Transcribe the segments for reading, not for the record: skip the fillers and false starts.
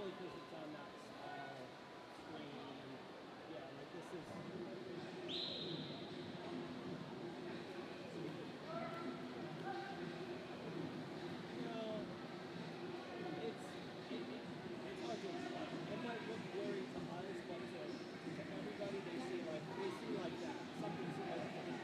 probably because it's on that screen. Yeah, like this is. It's hard to explain. It might look blurry to us, but to everybody, they see like that. Something similar to that.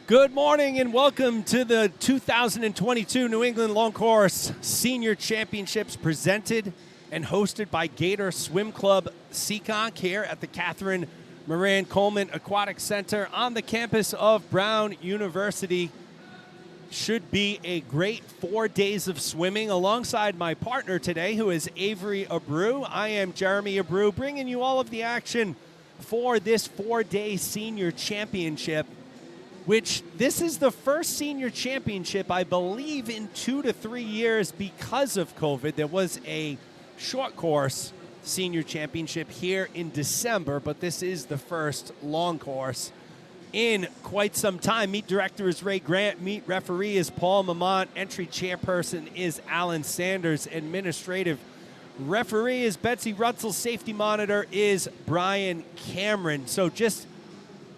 Good morning and welcome to the 2022 New England Long Course Senior Championships presented and hosted by Gator Swim Club Seekonk here at the Catherine Moran Coleman Aquatic Center on the campus of Brown University. Should be a great 4 days of swimming alongside my partner today, who is Avery Abreu. I am Jeremy Abreu, bringing you all of the action for this 4-day senior championship, which this is the first senior championship, I believe, in 2 to 3 years because of COVID. There was a short course senior championship here in December, but this is the first long course in quite some time. Meet director is Ray Grant. Meet referee is Paul Mamont. Entry chairperson is Alan Sanders. Administrative referee is Betsy Rutzel. Safety monitor is Brian Cameron. So just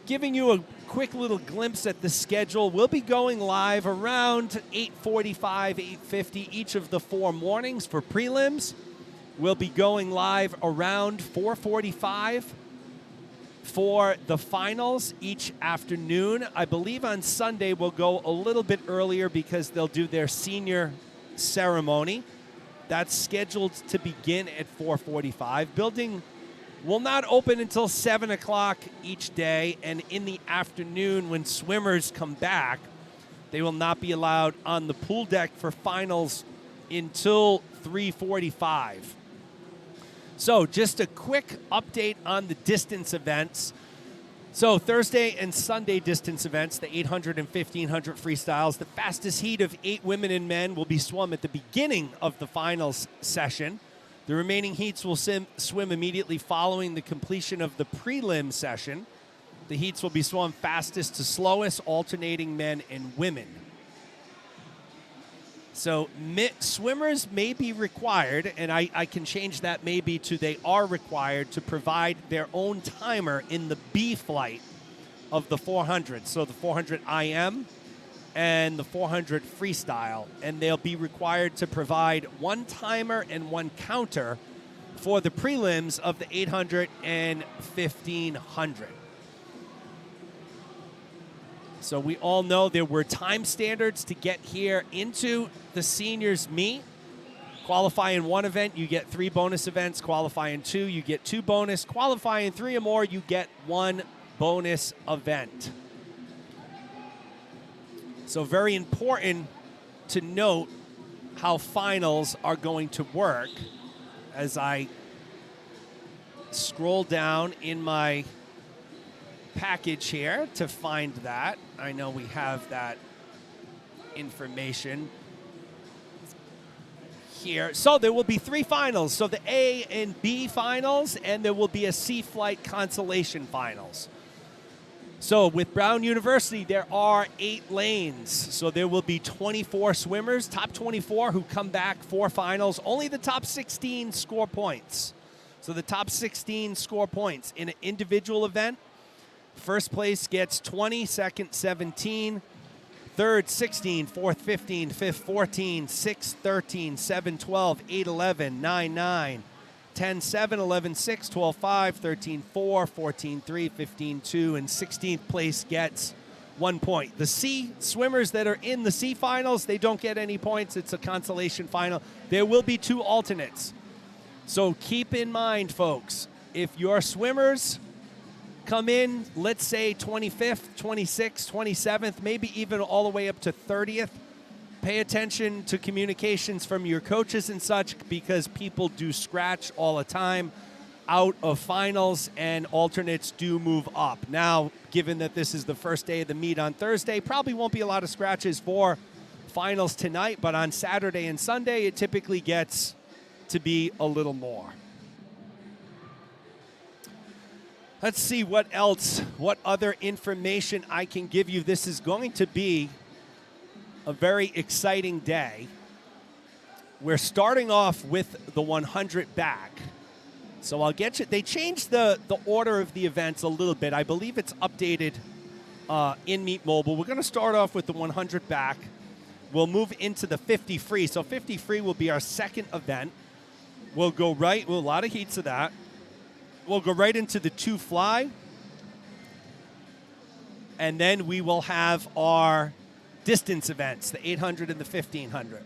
giving you a quick little glimpse at the schedule. We'll be going live around 8:45, 8:50 each of the 4 mornings for prelims. We'll be going live around 4:45 for the finals each afternoon. I believe on Sunday we'll go a little bit earlier because they'll do their senior ceremony. That's scheduled to begin at 4:45. Building will not open until 7 o'clock each day, and in the afternoon when swimmers come back, they will not be allowed on the pool deck for finals until 3:45. So just a quick update on the distance events. So Thursday and Sunday distance events, the 800 and 1500 freestyles. The fastest heat of 8 women and men will be swum at the beginning of the finals session. The remaining heats will swim immediately following the completion of the prelim session. The heats will be swum fastest to slowest, alternating men and women. So swimmers may be required, and I can change that maybe to they are required to provide their own timer in the B flight of the 400. So the 400 IM and the 400 freestyle, and they'll be required to provide 1 timer and 1 counter for the prelims of the 800 and 1500. So we all know there were time standards to get here into the seniors meet. Qualify in 1 event, you get 3 bonus events. Qualify in 2, you get 2 bonus. Qualify in 3 or more, you get 1 bonus event. So very important to note how finals are going to work. As I scroll down in my package here to find that. I know we have that information here. So there will be 3 finals. So the A and B finals, and there will be a C flight consolation finals. So with Brown University, there are 8 lanes. So there will be 24 swimmers, top 24 who come back for finals. Only the top 16 score points. So the top 16 score points. In an individual event, first place gets 20, second 17, third 16, fourth 15, fifth 14, sixth 13, 7 12, 8 11, 9 9, 10 7, 11 6, 12 5, 13 4, 14 3, 15 2, and 16th place gets 1 point. The C swimmers that are in the C finals, they don't get any points. It's a consolation final. There will be 2 alternates. So keep in mind, folks, if your swimmers come in, let's say 25th, 26th, 27th, maybe even all the way up to 30th, pay attention to communications from your coaches and such, because people do scratch all the time out of finals, and alternates do move up. Now, given that this is the first day of the meet on Thursday, probably won't be a lot of scratches for finals tonight, but on Saturday and Sunday, it typically gets to be a little more. Let's see what else, what other information I can give you. This is going to be a very exciting day. We're starting off with the 100 back. So I'll get you, they changed the order of the events a little bit. I believe it's updated in Meet Mobile. We're gonna start off with the 100 back. We'll move into the 50 free. So 50 free will be our second event. We'll go right, well, a lot of heats of that. We'll go right into the 2 fly. And then we will have our distance events, the 800 and the 1500.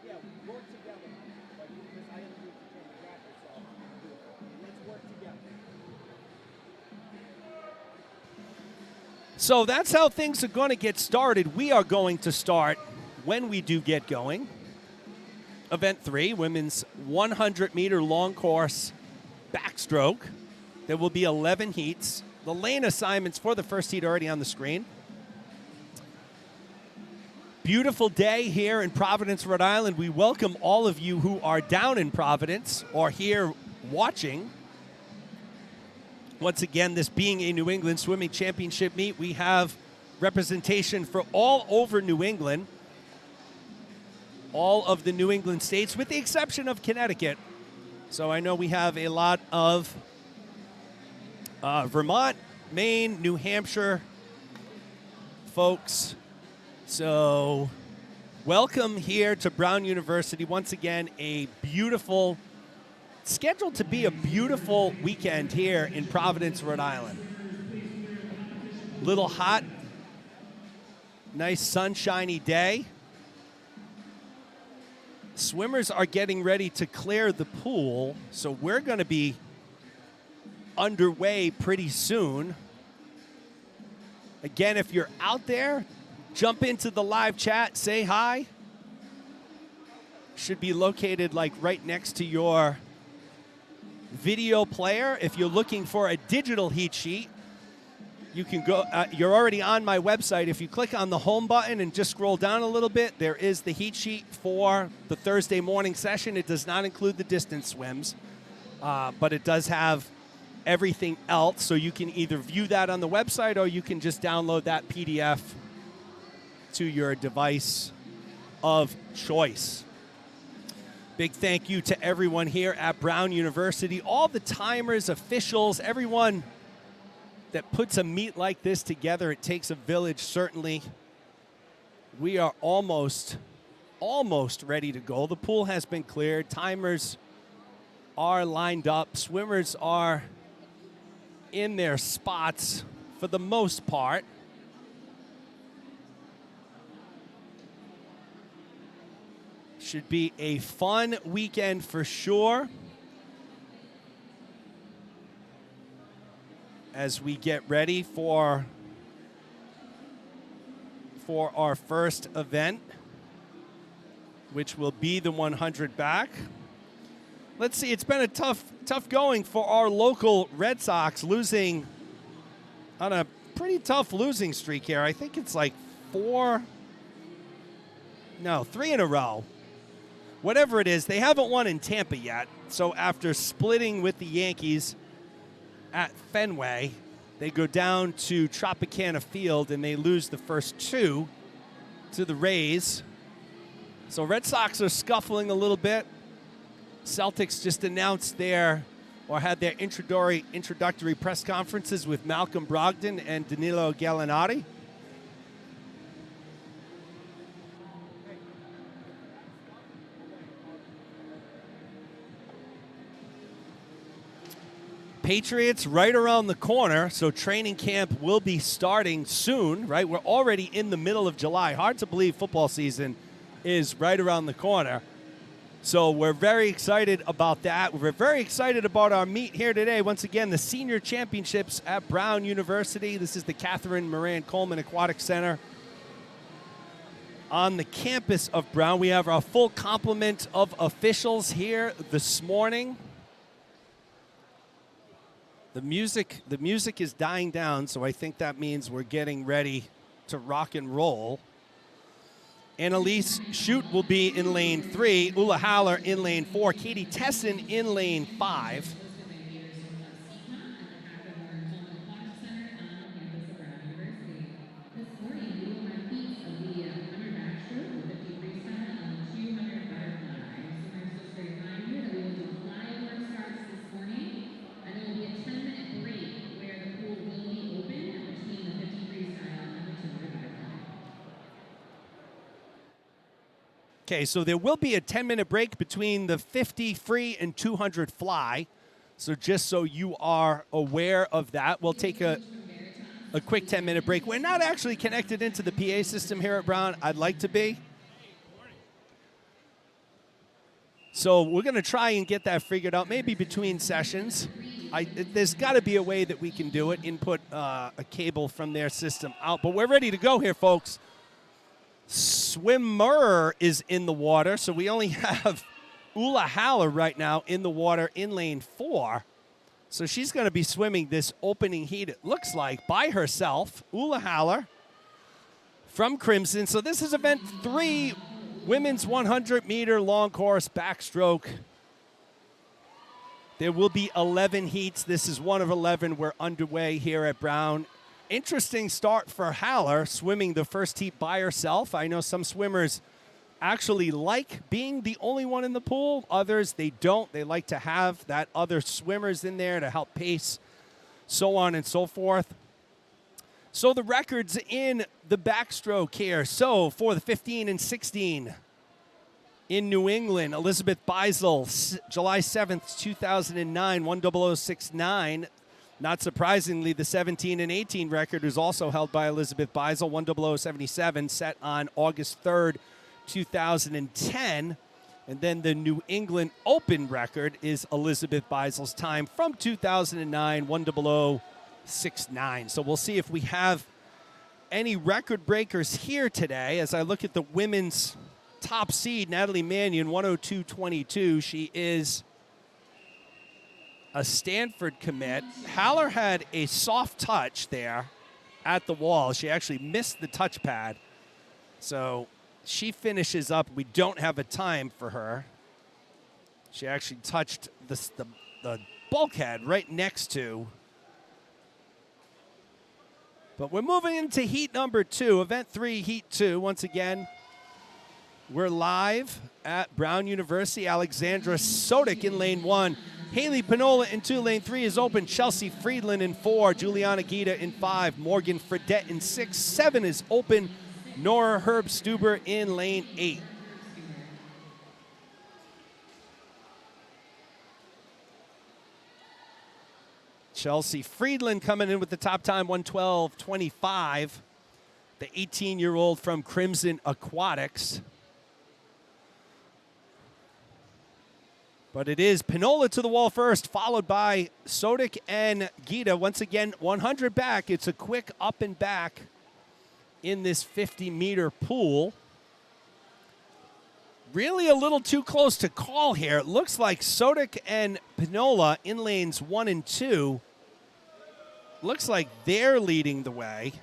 Yeah, work together. Like, because I have to do it to change the bracket, so let's work together. So that's how things are going to get started. We are going to start, when we do get going, Event 3, women's 100-meter long course backstroke. There will be 11 heats. The lane assignments for the first heat are already on the screen. Beautiful day here in Providence, Rhode Island. We welcome all of you who are down in Providence or here watching. Once again, this being a New England Swimming Championship meet, we have representation for all over New England, all of the New England states, with the exception of Connecticut. So I know we have a lot of Vermont, Maine, New Hampshire folks. So welcome here to Brown University. Once again, scheduled to be a beautiful weekend here in Providence, Rhode Island. Little hot, nice sunshiny day. Swimmers are getting ready to clear the pool, so we're going to be underway pretty soon. Again, if you're out there, jump into the live chat, say hi. Should be located like right next to your video player. If you're looking for a digital heat sheet, you can go, you're already on my website. If you click on the home button and just scroll down a little bit, there is the heat sheet for the Thursday morning session. It does not include the distance swims, but it does have everything else. So you can either view that on the website or you can just download that PDF to your device of choice. Big thank you to everyone here at Brown University, all the timers, officials, everyone that puts a meet like this together. It takes a village, certainly. We are almost ready to go. The pool has been cleared. Timers are lined up. Swimmers are in their spots for the most part. Should be a fun weekend for sure, as we get ready for our first event. which will be the 100 back. Let's see, it's been a tough going for our local Red Sox, losing on a pretty tough losing streak here. I think it's like 3 in a row. Whatever it is, they haven't won in Tampa yet. So after splitting with the Yankees at Fenway, they go down to Tropicana Field and they lose the first 2 to the Rays. So Red Sox are scuffling a little bit. Celtics just announced had their introductory press conferences with Malcolm Brogdon and Danilo Gallinari. Patriots right around the corner, so training camp will be starting soon, right? We're already in the middle of July. Hard to believe football season is right around the corner. So we're very excited about that. We're very excited about our meet here today. Once again, the Senior Championships at Brown University. This is the Catherine Moran Coleman Aquatic Center on the campus of Brown. We have our full complement of officials here this morning. The music is dying down, so I think that means we're getting ready to rock and roll. Annalise Shute will be in lane 3, Ula Haller in lane 4, Katie Tesson in lane 5. Okay, so there will be a 10-minute break between the 50 free and 200 fly. So just so you are aware of that, we'll take a quick 10-minute break. We're not actually connected into the PA system here at Brown. I'd like to be. So we're going to try and get that figured out, maybe between sessions. There's got to be a way that we can do it, input a cable from their system out. But we're ready to go here, folks. Swimmer is in the water, so we only have Ula Haller right now in the water in lane 4. So she's going to be swimming this opening heat, it looks like, by herself. Ula Haller from Crimson. So this is event 3, women's 100-meter long course backstroke. There will be 11 heats. This is one of 11. We're underway here at Brown. Interesting start for Haller, swimming the first heat by herself. I know some swimmers actually like being the only one in the pool. Others, they don't. They like to have that other swimmers in there to help pace, so on and so forth. So the records in the backstroke here. So for the 15 and 16 in New England, Elizabeth Beisel, July 7th, 2009, 1:00:69. Not surprisingly, the 17 and 18 record is also held by Elizabeth Beisel, 1:00:77, set on August 3rd, 2010. And then the New England Open record is Elizabeth Beisel's time from 2009, 1:00:69. So we'll see if we have any record breakers here today. As I look at the women's top seed, Natalie Mannion, 1:02:22. She is a Stanford commit. Haller had a soft touch there at the wall. She actually missed the touchpad. So she finishes up. We don't have a time for her. She actually touched the bulkhead right next to. But we're moving into heat number 2, event 3, heat 2. Once again, we're live at Brown University. Alexandra Sodik in lane 1. Haley Pinola in 2. Lane 3 is open. Chelsea Friedland in 4. Juliana Gita in 5. Morgan Fredette in 6. 7 is open. Nora Herb Stuber in lane 8. Chelsea Friedland coming in with the top time, 1:12:25. The 18-year-old from Crimson Aquatics. But it is Pinola to the wall first, followed by Sodik and Gita. Once again, 100 back. It's a quick up and back in this 50-meter pool. really a little too close to call here. It looks like Sodic and Pinola in lanes 1 and 2. Looks like they're leading the way.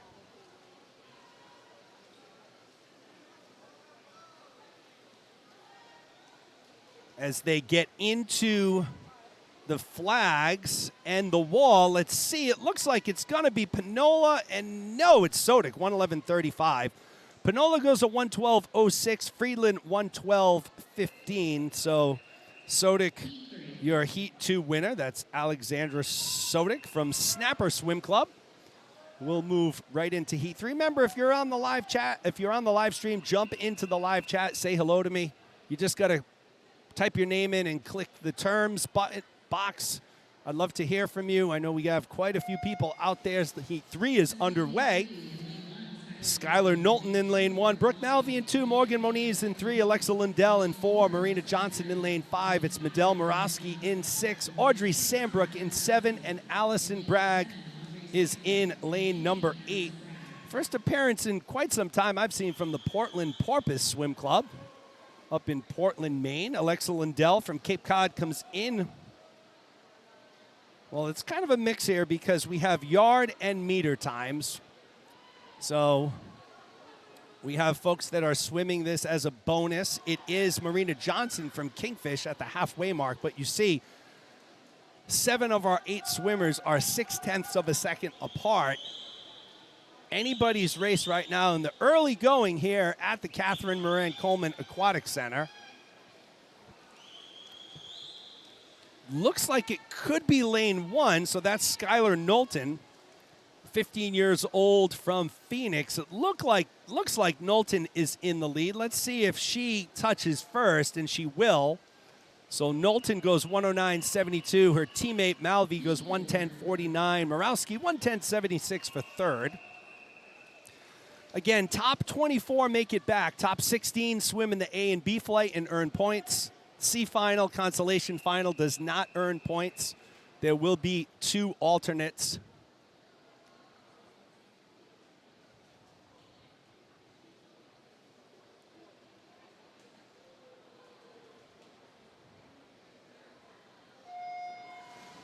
As they get into the flags and the wall, let's see. It looks like it's going to be Pinola, and no, it's Sodic, 111.35. Pinola goes a 112.06, Friedland 112.15. So Sodic, your Heat 2 winner. That's Alexandra Sodic from Snapper Swim Club. We'll move right into Heat 3. Remember, if you're on the live chat, if you're on the live stream, jump into the live chat, say hello to me. You just got to type your name in and click the terms button box. I'd love to hear from you. I know we have quite a few people out there as the Heat 3 is underway. Skylar Knowlton in lane 1, Brooke Malvey in 2, Morgan Moniz in 3, Alexa Lindell in 4, Marina Johnson in lane 5. It's Medell Morosky in 6, Audrey Sambrook in 7, and Allison Bragg is in lane number 8. First appearance in quite some time I've seen from the Portland Porpoise Swim Club up in Portland, Maine. Alexa Lindell from Cape Cod comes in. Well, it's kind of a mix here because we have yard and meter times. So we have folks that are swimming this as a bonus. It is Marina Johnson from Kingfish at the halfway mark, but you see 7 of our 8 swimmers are 0.6 of a second apart. Anybody's race right now in the early going here at the Catherine Moran Coleman Aquatic Center. Looks like it could be lane 1, so that's Skylar Knowlton, 15 years old from Phoenix. It looks like Knowlton is in the lead. Let's see if she touches first, and she will. So Knowlton goes 109.72. Her teammate Malvey goes 110.49. Morowski 110.76 for third. Again, top 24 make it back. Top 16 swim in the A and B flight and earn points. C final, consolation final does not earn points. There will be 2 alternates.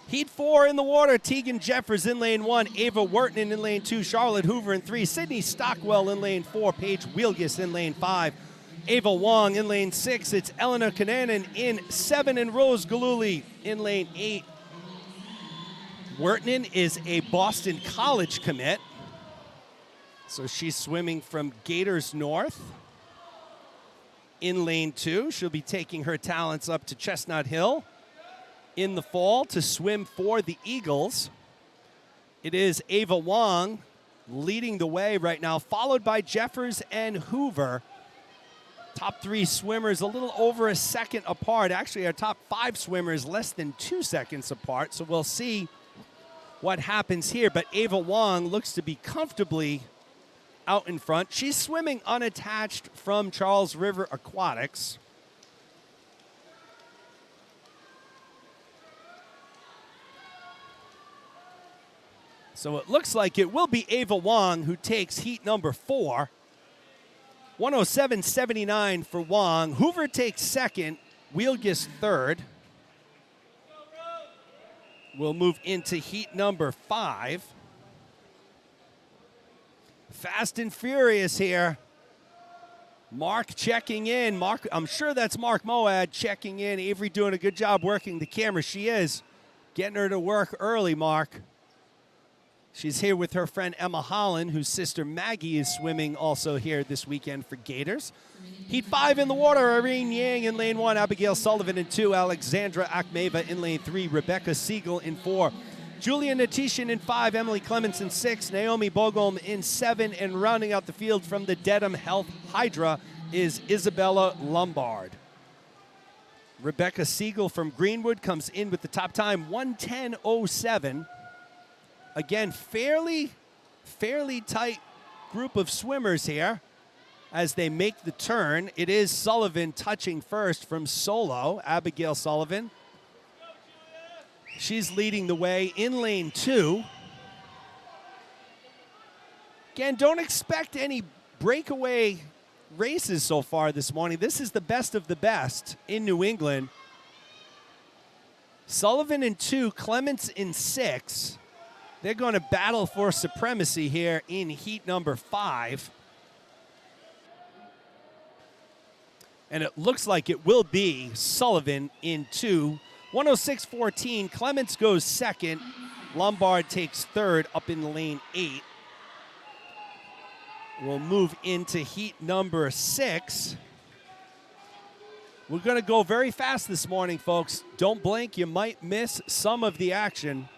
Heat 4 in the water. Tegan Jeffers in lane 1. Ava Wertman in lane 2. Charlotte Hoover in 3. Sydney Stockwell in lane 4. Paige Wielgus in lane 5. Ava Wong in lane 6. It's Eleanor Kananen in 7. And Rose Galuli in lane 8. Wertman is a Boston College commit. So she's swimming from Gators North. In lane 2, she'll be taking her talents up to Chestnut Hill in the fall to swim for the Eagles. It is Ava Wong leading the way right now, followed by Jeffers and Hoover. Top 3 swimmers a little over a second apart. Actually, our top 5 swimmers less than 2 seconds apart. So we'll see what happens here. But Ava Wong looks to be comfortably out in front. She's swimming unattached from Charles River Aquatics. So it looks like it will be Ava Wong who takes heat number 4. 107.79 for Wong. Hoover takes second. Wielgus third. We'll move into heat number 5. Fast and furious here. Mark checking in. Mark, I'm sure that's Mark Moad checking in. Avery doing a good job working the camera. She is getting her to work early, Mark. She's here with her friend Emma Holland, whose sister Maggie is swimming also here this weekend for Gators. Heat 5 in the water, Irene Yang in lane 1, Abigail Sullivan in 2, Alexandra Akmeva in lane 3, Rebecca Siegel in 4, Julia Natishin in 5, Emily Clements in 6, Naomi Bogom in 7, and rounding out the field from the Dedham Health Hydra is Isabella Lombard. Rebecca Siegel from Greenwood comes in with the top time, 110.07. Again, fairly tight group of swimmers here as they make the turn. It is Sullivan touching first from solo, Abigail Sullivan. She's leading the way in lane 2. Again, don't expect any breakaway races so far this morning. This is the best of the best in New England. Sullivan in 2, Clements in 6. They're going to battle for supremacy here in heat number 5. And it looks like it will be Sullivan in 2. 106.14. Clements goes second. Lombard takes third up in lane 8. We'll move into heat number 6. We're going to go very fast this morning, folks. Don't blink. You might miss some of the action.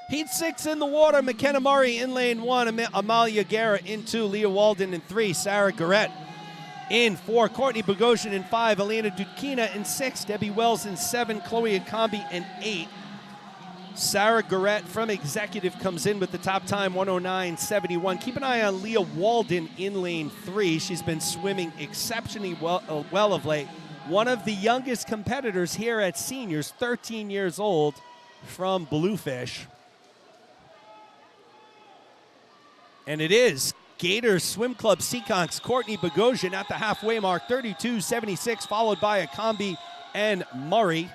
Heat 6 in the water. McKenna Murray in lane 1. Amalia Guerra in 2. Leah Walden in 3. Sarah Garrett in 4. Courtney Bogosian in 5. Elena Dudkina in 6. Debbie Wells in 7. Chloe Akambi in 8. Sarah Garrett from Executive comes in with the top time, 109.71. Keep an eye on Leah Walden in lane 3. She's been swimming exceptionally well of late. One of the youngest competitors here at seniors, 13 years old, from Bluefish. And it is Gators Swim Club Seekonks Courtney Bogosian at the halfway mark, 32.76, followed by Akambi and Murray.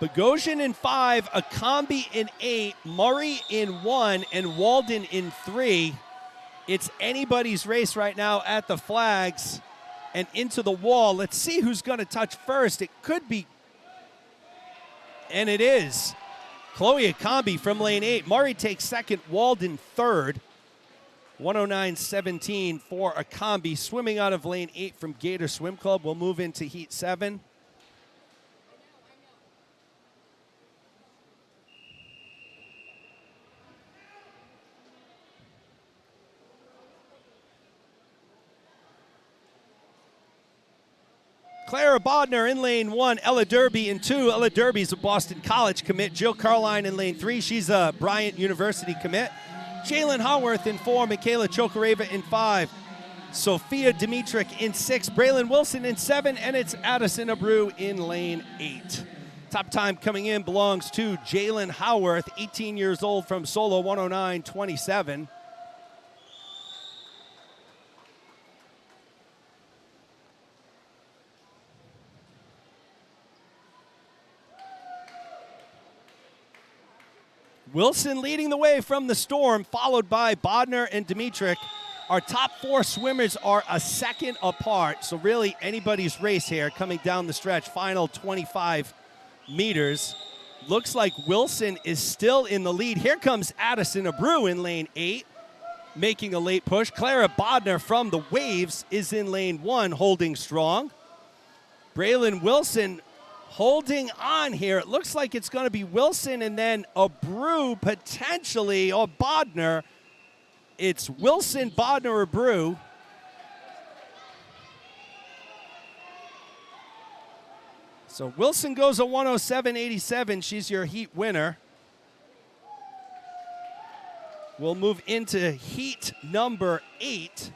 Bogosian in 5, Akambi in 8, Murray in 1, and Walden in 3. It's anybody's race right now at the flags and into the wall. Let's see who's going to touch first. It could be, and it is, Chloe Akambi from lane 8. Murray takes second, Walden third. 109.17 for Akambi. Swimming out of lane 8 from Gator Swim Club. We'll move into heat 7. Clara Bodner in lane 1, Ella Derby in 2. Ella Derby's a Boston College commit. Jill Carline in lane 3. She's a Bryant University commit. Jalen Howarth in 4. Michaela Chokareva in 5. Sophia Dimitrick in 6. Braylon Wilson in 7. And it's Addison Abreu in lane 8. Top time coming in belongs to Jalen Howarth, 18 years old from Solo, 109.27. Wilson leading the way from the storm, followed by Bodner and Dimitrick. Our top 4 swimmers are a second apart, so really anybody's race here coming down the stretch. Final 25 meters. Looks like Wilson is still in the lead. Here comes Addison Abreu in lane 8, making a late push. Clara Bodner from the Waves is in lane 1, holding strong. Braylon Wilson holding on here. It looks like it's going to be Wilson and then Abreu potentially, or Bodner. It's Wilson, Bodner, Abreu. So Wilson goes a 107.87. She's your heat winner. We'll move into heat number 8.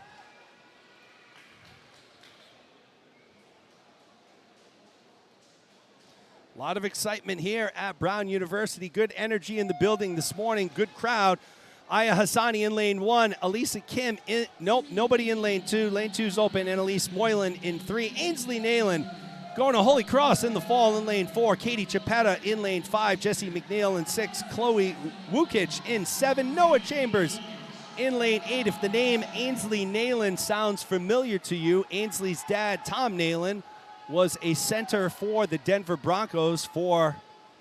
A lot of excitement here at Brown University. Good energy in the building this morning. Good crowd. Aya Hassani in lane 1. Elisa Kim in, nope, nobody in lane 2. Lane 2's open. And Elise Moylan in 3. Ainsley Nayland going to Holy Cross in the fall in lane 4. Katie Chapetta in lane 5. Jessie McNeil in 6. Chloe Wukich in 7. Noah Chambers in lane 8. If the name Ainsley Nayland sounds familiar to you, Ainsley's dad, Tom Nayland, was a center for the Denver Broncos for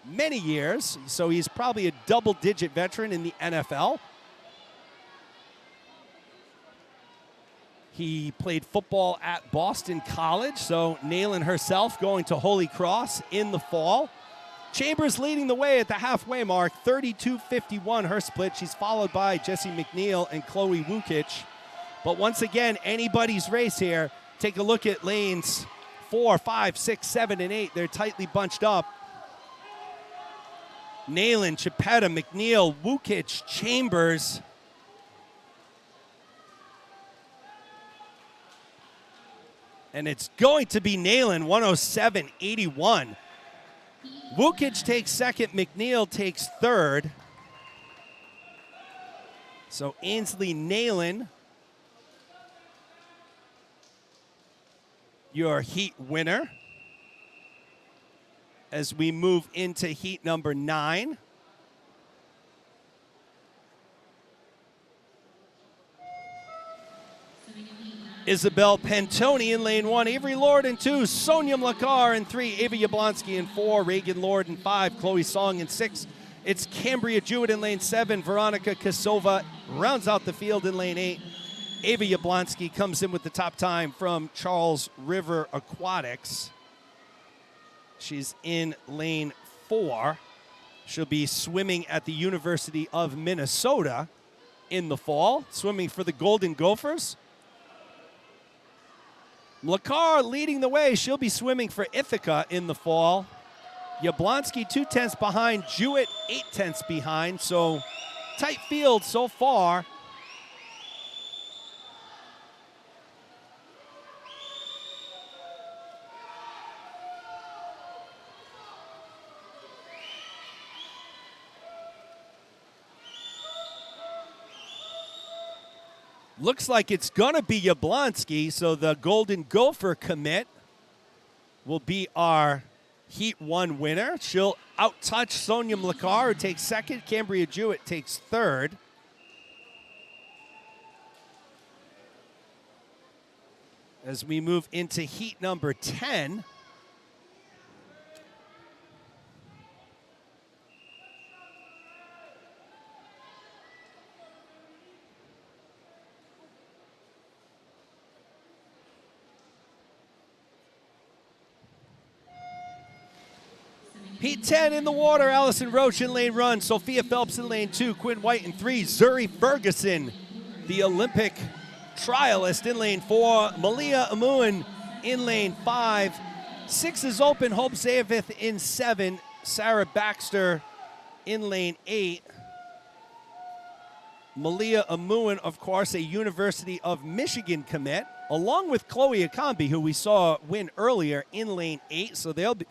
many years, so he's probably a double-digit veteran in the NFL. He played football at Boston College, so Nayland herself going to Holy Cross in the fall. Chambers leading the way at the halfway mark, 32.51 her split. She's followed by Jessie McNeil and Chloe Wukich. But once again, anybody's race here. Take a look at lanes 4, 5, 6, 7, and 8. They're tightly bunched up. Nalen, Chipetta, McNeil, Wukic, Chambers. And it's going to be Nalen, 107.81. Wukic takes second, McNeil takes third. So Ainsley Nalen, your heat winner. As we move into heat number 9. Isabel Pentoni in lane 1, Avery Lord in 2, Sonia Mlakar in 3, Ava Yablonsky in 4, Reagan Lord in 5, Chloe Song in 6. It's Cambria Jewett in lane 7, Veronica Kosova rounds out the field in lane 8. Ava Yablonsky comes in with the top time from Charles River Aquatics. She's in lane 4. She'll be swimming at the University of Minnesota in the fall, swimming for the Golden Gophers. Mlakar leading the way. She'll be swimming for Ithaca in the fall. Yablonsky 2/10 behind. Jewett 8/10 behind. So tight field so far. Looks like it's going to be Yablonsky, so the Golden Gopher commit will be our Heat 1 winner. She'll out-touch Sonia Mlakar, who takes second. Cambria Jewett takes third. As we move into heat number 10. Heat 10 in the water. Allison Roach in lane run. Sophia Phelps in lane 2. Quinn White in 3. Zuri Ferguson, the Olympic trialist, in lane 4. Malia Amuan in lane 5. 6 is open. Hope Zayavith in 7. Sarah Baxter in lane 8. Malia Amuan, of course, a University of Michigan commit, along with Chloe Akambi, who we saw win earlier in lane 8. So they'll be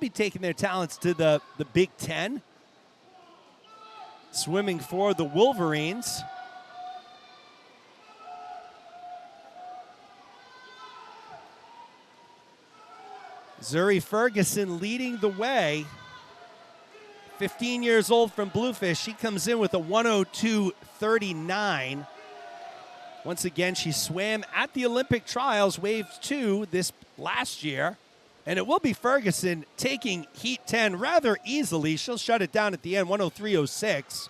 taking their talents to the Big Ten. Swimming for the Wolverines. Zuri Ferguson leading the way. 15 years old from Bluefish. She comes in with a 102.39. Once again, she swam at the Olympic trials, Wave 2, this last year. And it will be Ferguson taking Heat 10 rather easily. She'll shut it down at the end, 103.06.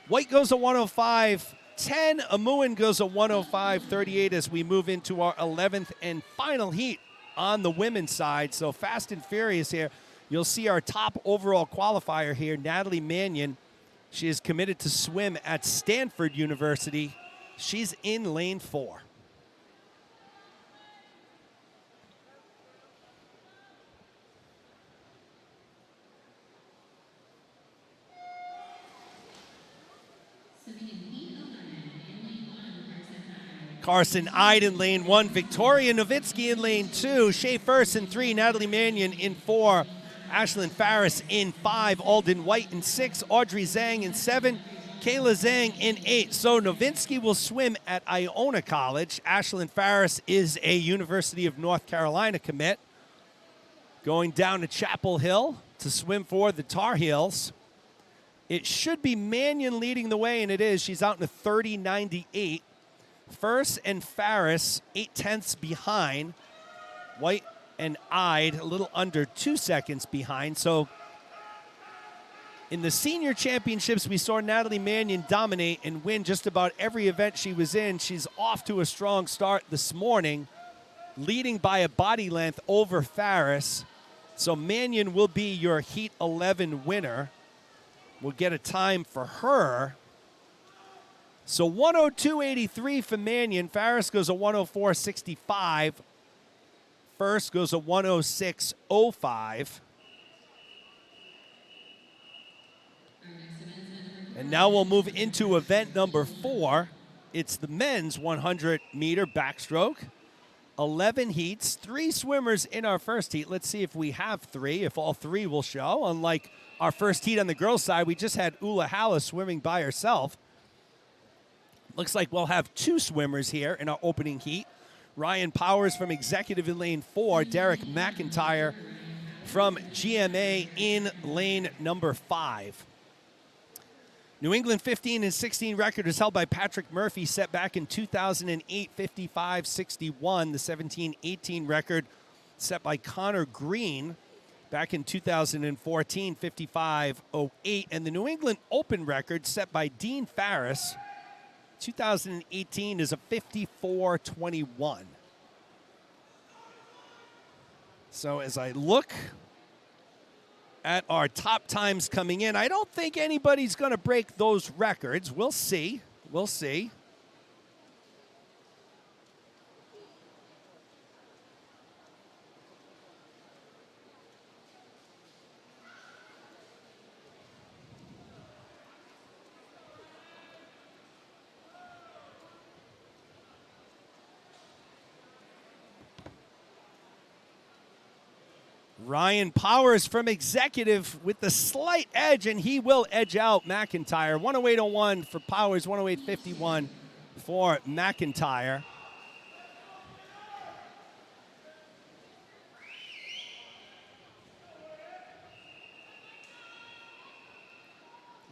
White goes a 105.10. Amuan goes a 105.38 as we move into our 11th and final heat on the women's side. So fast and furious here. You'll see our top overall qualifier here, Natalie Mannion. She is committed to swim at Stanford University. She's in lane 4. Carson Ide in lane 1. Victoria Novitsky in lane 2. Shea First in 3. Natalie Mannion in 4. Ashlyn Farris in 5. Alden White in 6. Audrey Zhang in 7. Kayla Zhang in 8. So Novinsky will swim at Iona College. Ashlyn Farris is a University of North Carolina commit. Going down to Chapel Hill to swim for the Tar Heels. It should be Mannion leading the way, and it is. She's out in a 30.98. First and Farris, 8/10 behind. White and Ide, a little under 2 seconds behind. So in the senior championships, we saw Natalie Mannion dominate and win just about every event she was in. She's off to a strong start this morning, leading by a body length over Farris. So Mannion will be your Heat 11 winner. We'll get a time for her. So 102.83 for Mannion. Farris goes a 104.65. First goes a 106.05. And now we'll move into event number 4. It's the men's 100-meter backstroke. 11 heats, 3 swimmers in our first heat. Let's see if we have 3, if all 3 will show. Unlike our first heat on the girls' side, we just had Ula Halla swimming by herself. Looks like we'll have 2 swimmers here in our opening heat. Ryan Powers from Executive in lane 4, Derek McIntyre from GMA in lane number 5. New England 15 and 16 record is held by Patrick Murphy, set back in 2008, 55-61. The 17-18 record set by Connor Green back in 2014, 55-08. And the New England Open record set by Dean Farris, 2018, is a 54-21. So as I look at our top times coming in, I don't think anybody's going to break those records. We'll see. We'll see. Ryan Powers from Executive with the slight edge, and he will edge out McIntyre. 108.01 for Powers, 108.51 for McIntyre.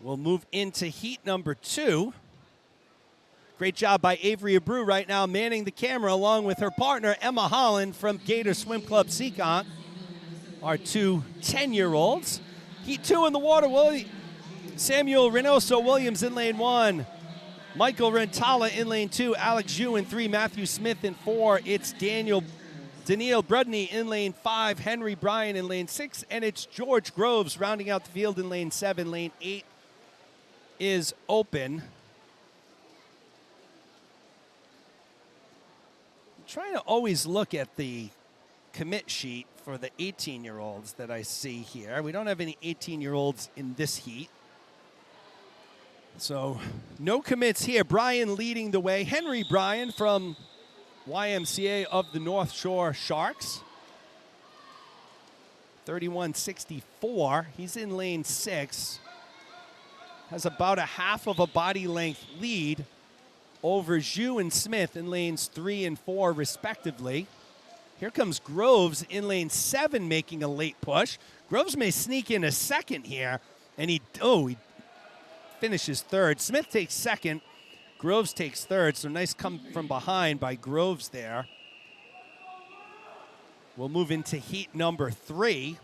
We'll move into heat number 2. Great job by Avery Abreu right now manning the camera along with her partner Emma Holland from Gator Swim Club Seekonk. Our 2 10-year-olds. Heat 2 in the water. Samuel Reynoso Williams in lane 1. Michael Rentala in lane 2. Alex Zhu in 3. Matthew Smith in 4. It's Daniel Brudney in lane 5. Henry Bryan in lane 6. And it's George Groves rounding out the field in lane 7. Lane 8 is open. I'm trying to always look at the commit sheet for the 18-year-olds that I see here. We don't have any 18-year-olds in this heat. So no commits here. Bryan leading the way. Henry Bryan from YMCA of the North Shore Sharks. 31.64. He's in lane 6. Has about a half of a body length lead over Zhu and Smith in lanes 3 and 4 respectively. Here comes Groves in lane 7 making a late push. Groves may sneak in a second here, and he finishes third. Smith takes second. Groves takes third, so nice come from behind by Groves there. We'll move into heat number 3.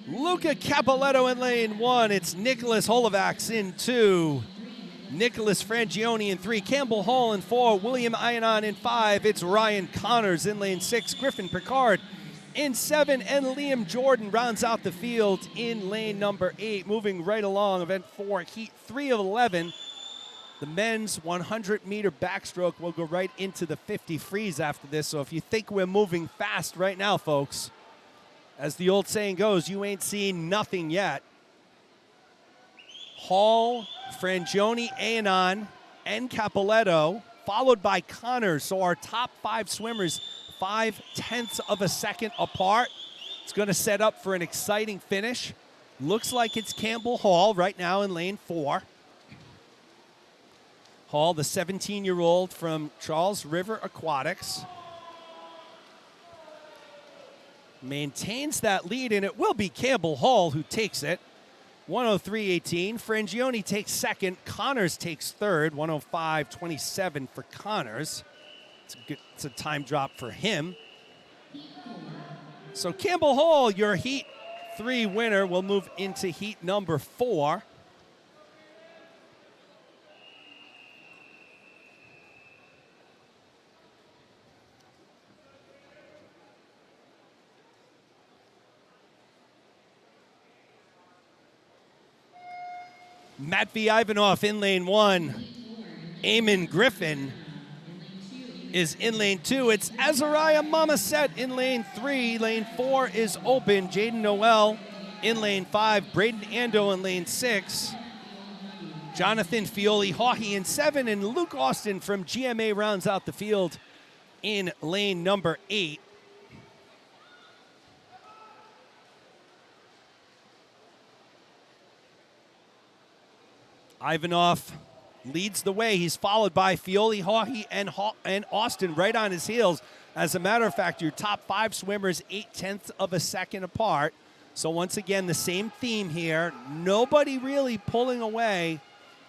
Luca Capoletto in lane 1. It's Nicholas Holovacs in 2. Nicholas Frangioni in 3. Campbell Hall in 4. William Ionon in 5. It's Ryan Connors in lane 6. Griffin Picard in 7. And Liam Jordan rounds out the field in lane number 8. Moving right along, event 4, heat 3 of 11. The men's 100-meter backstroke will go right into the 50 freeze after this. So if you think we're moving fast right now, folks, as the old saying goes, you ain't seen nothing yet. Hall, Frangioni, Ionon, and Capoletto, followed by Connors. So our top 5 swimmers, 0.5 of a second apart. It's going to set up for an exciting finish. Looks like it's Campbell Hall right now in lane 4. Hall, the 17-year-old from Charles River Aquatics, maintains that lead, and it will be Campbell Hall who takes it. 103.18. Frangioni takes second. Connors takes third. 105.27 for Connors. It's a time drop for him. So Campbell Hall, your heat 3 winner, will move into heat number 4. Matvey Ivanov in lane 1. Eamon Griffin is in lane 2. It's Azariah Mamaset in lane 3. Lane 4 is open. Jaden Noel in lane 5. Braden Ando in lane 6. Jonathan Fioli-Haughey in 7. And Luke Austin from GMA rounds out the field in lane number 8. Ivanov leads the way. He's followed by Fioli-Haughey and Austin right on his heels. As a matter of fact, your top 5 swimmers 0.8 of a second apart. So once again, the same theme here. Nobody really pulling away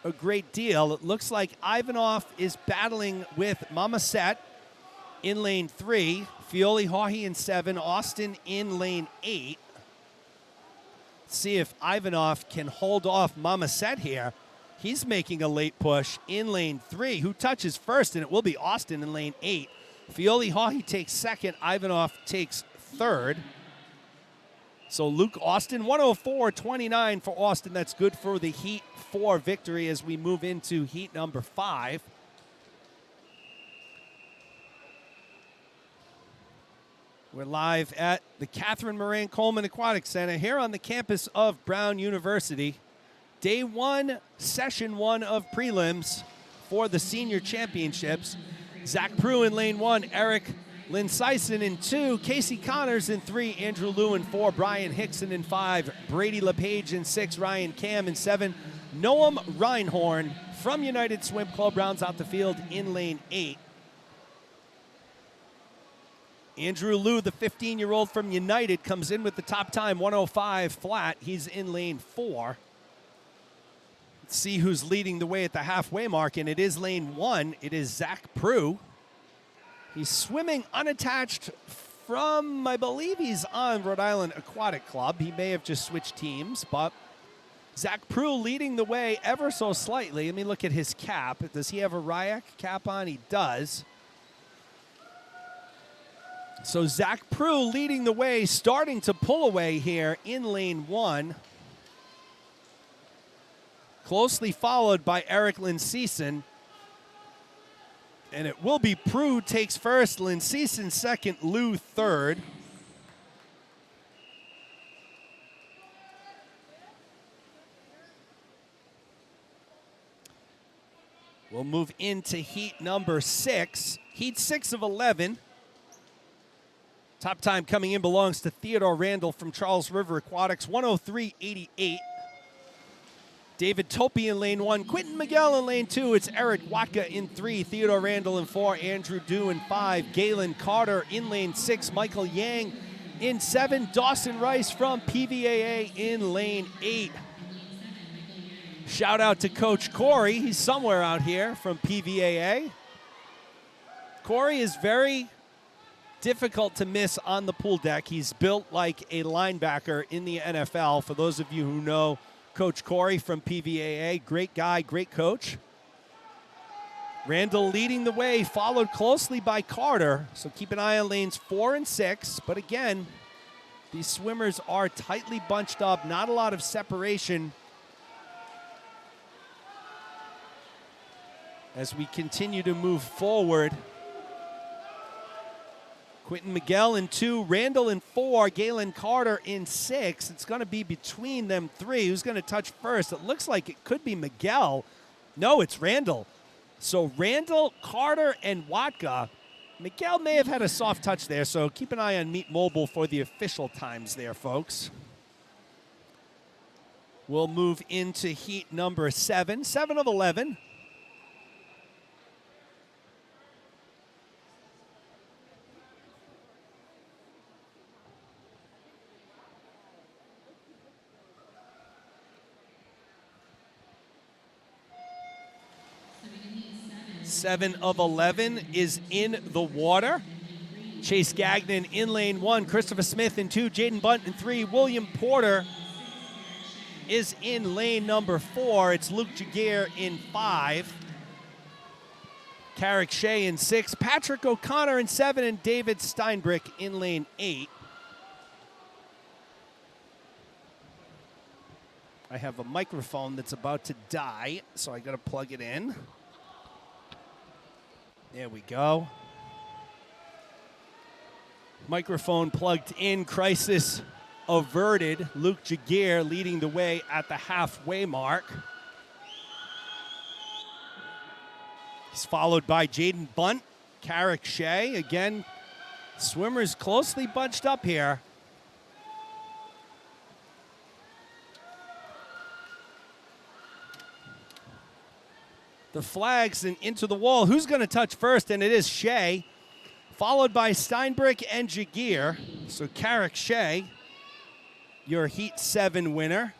a great deal. It looks like Ivanov is battling with Mamaset in lane 3. Fioli-Haughey in 7. Austin in lane 8. Let's see if Ivanov can hold off Mamaset here. He's making a late push in lane 3. Who touches first? And it will be Austin in lane 8. Fioli-Haughey takes second. Ivanov takes third. So Luke Austin, 104.29 for Austin. That's good for the Heat 4 victory as we move into Heat number 5. We're live at the Catherine Moran Coleman Aquatic Center here on the campus of Brown University. Day 1, session 1 of prelims for the senior championships. Zach Prue in lane 1, Eric Linseisen in 2, Casey Connors in 3, Andrew Liu in 4, Brian Hickson in 5, Brady LePage in 6, Ryan Cam in 7, Noam Reinhorn from United Swim Club rounds out the field in lane 8. Andrew Liu, the 15-year-old from United, comes in with the top time, 105 flat. He's in lane 4. Let's see who's leading the way at the halfway mark, and it is lane 1. It is Zach Prue. He's swimming unattached from, I believe he's on Rhode Island Aquatic Club. He may have just switched teams, but Zach Prue leading the way ever so slightly. Let me look at his cap. Does he have a RIAC cap on? He does. So Zach Prue leading the way, starting to pull away here in lane 1. Closely followed by Eric Linseisen. And it will be Prue takes first, Linseisen second, Liu third. We'll move into heat number 6. Heat 6 of 11. Top time coming in belongs to Theodore Randall from Charles River Aquatics, 103.88. David Topi in lane 1, Quentin Miguel in lane 2. It's Eric Watka in 3, Theodore Randall in 4, Andrew Dew in 5, Galen Carter in lane 6, Michael Yang in 7, Dawson Rice from PVAA in lane 8. Shout out to Coach Corey. He's somewhere out here from PVAA. Corey is very difficult to miss on the pool deck. He's built like a linebacker in the NFL. For those of you who know Coach Corey from PVAA, great guy, great coach. Randall leading the way, followed closely by Carter. So keep an eye on lanes 4 and 6. But again, these swimmers are tightly bunched up, not a lot of separation as we continue to move forward. Quentin Miguel in 2, Randall in 4, Galen Carter in 6. It's going to be between them 3. Who's going to touch first? It looks like it could be Miguel. No, it's Randall. So Randall, Carter, and Watka. Miguel may have had a soft touch there, so keep an eye on Meet Mobile for the official times there, folks. We'll move into heat number 7, 7 of 11. Seven of 11 is in the water. Chase Gagnon in lane 1, Christopher Smith in 2, Jaden Bunt in 3, William Porter is in lane number 4. It's Luke Jaguar in 5, Carrick Shea in 6, Patrick O'Connor in 7, and David Steinbrick in lane 8. I have a microphone that's about to die, so I got to plug it in. There we go. Microphone plugged in, crisis averted. Luke Jaguar leading the way at the halfway mark. He's followed by Jaden Bunt, Carrick Shea. Again, swimmers closely bunched up here. The flags and into the wall. Who's going to touch first? And it is Shea, followed by Steinbrück and Jaguar. So Carrick Shea, your Heat 7 winner.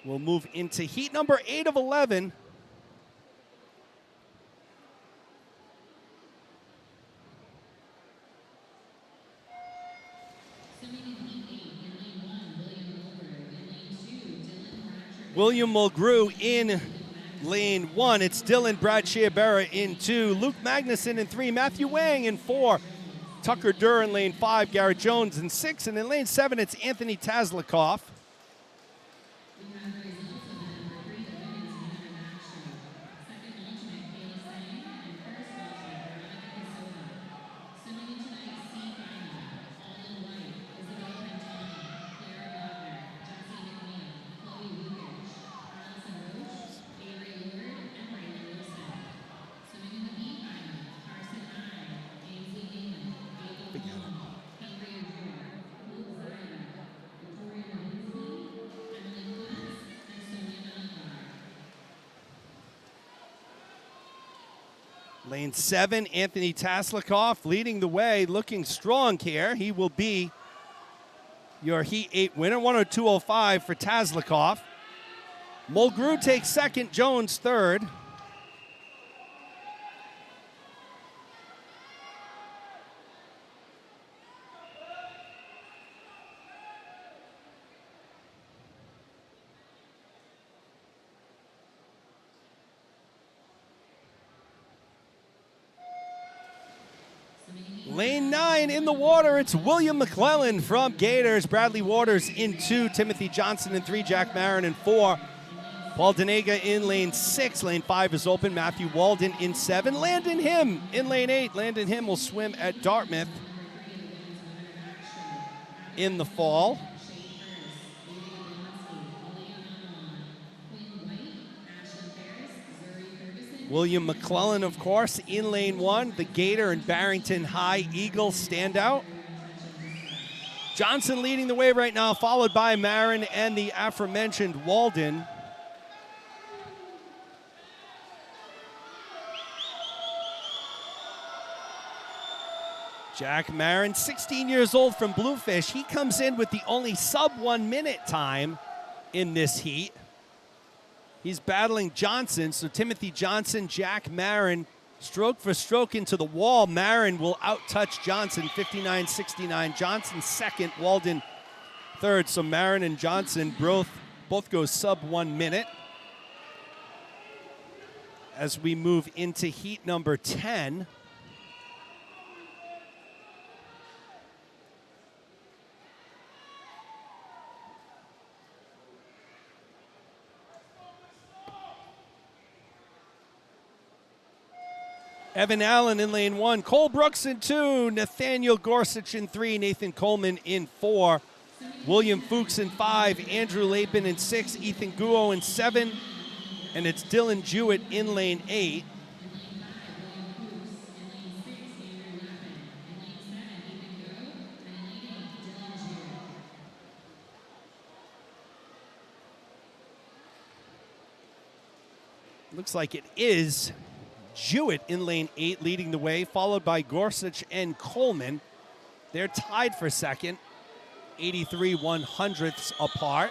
We'll move into heat number 8 of 11. William Mulgrew in lane 1. It's Dylan Bradshaw-Berra in 2. Luke Magnuson in 3. Matthew Wang in 4. Tucker Durr in lane 5. Garrett Jones in 6. And in lane 7, it's Anthony Tazlikoff. Lane 7, Anthony Tazlikoff leading the way, looking strong here. He will be your Heat 8 winner, 102.05 for Tazlikoff. Mulgrew takes second, Jones third. Lane 9 in the water, it's William McClellan from Gators. Bradley Waters in 2, Timothy Johnson in 3, Jack Marin in 4. Paul Denega in lane 6. Lane 5 is open. Matthew Walden in 7. Landon Him in lane 8. Landon Him will swim at Dartmouth in the fall. William McClellan, of course, in lane 1. The Gator and Barrington High Eagles standout. Johnson leading the way right now, followed by Marin and the aforementioned Walden. Jack Marin, 16 years old from Bluefish. He comes in with the only sub 1 minute time in this heat. He's battling Johnson, so Timothy Johnson, Jack Marin, stroke for stroke into the wall. Marin will out-touch Johnson, 59-69. Johnson second, Walden third. So Marin and Johnson both go sub 1 minute. As we move into heat number 10. Evan Allen in lane 1. Cole Brooks in 2. Nathaniel Gorsuch in 3. Nathan Coleman in 4. William Fuchs in 5. Andrew Lapin in 6. Ethan Guo in 7. And it's Dylan Jewett in lane 8. Looks like it is Jewett in lane 8 leading the way, followed by Gorsuch and Coleman. They're tied for second, 83 100ths apart.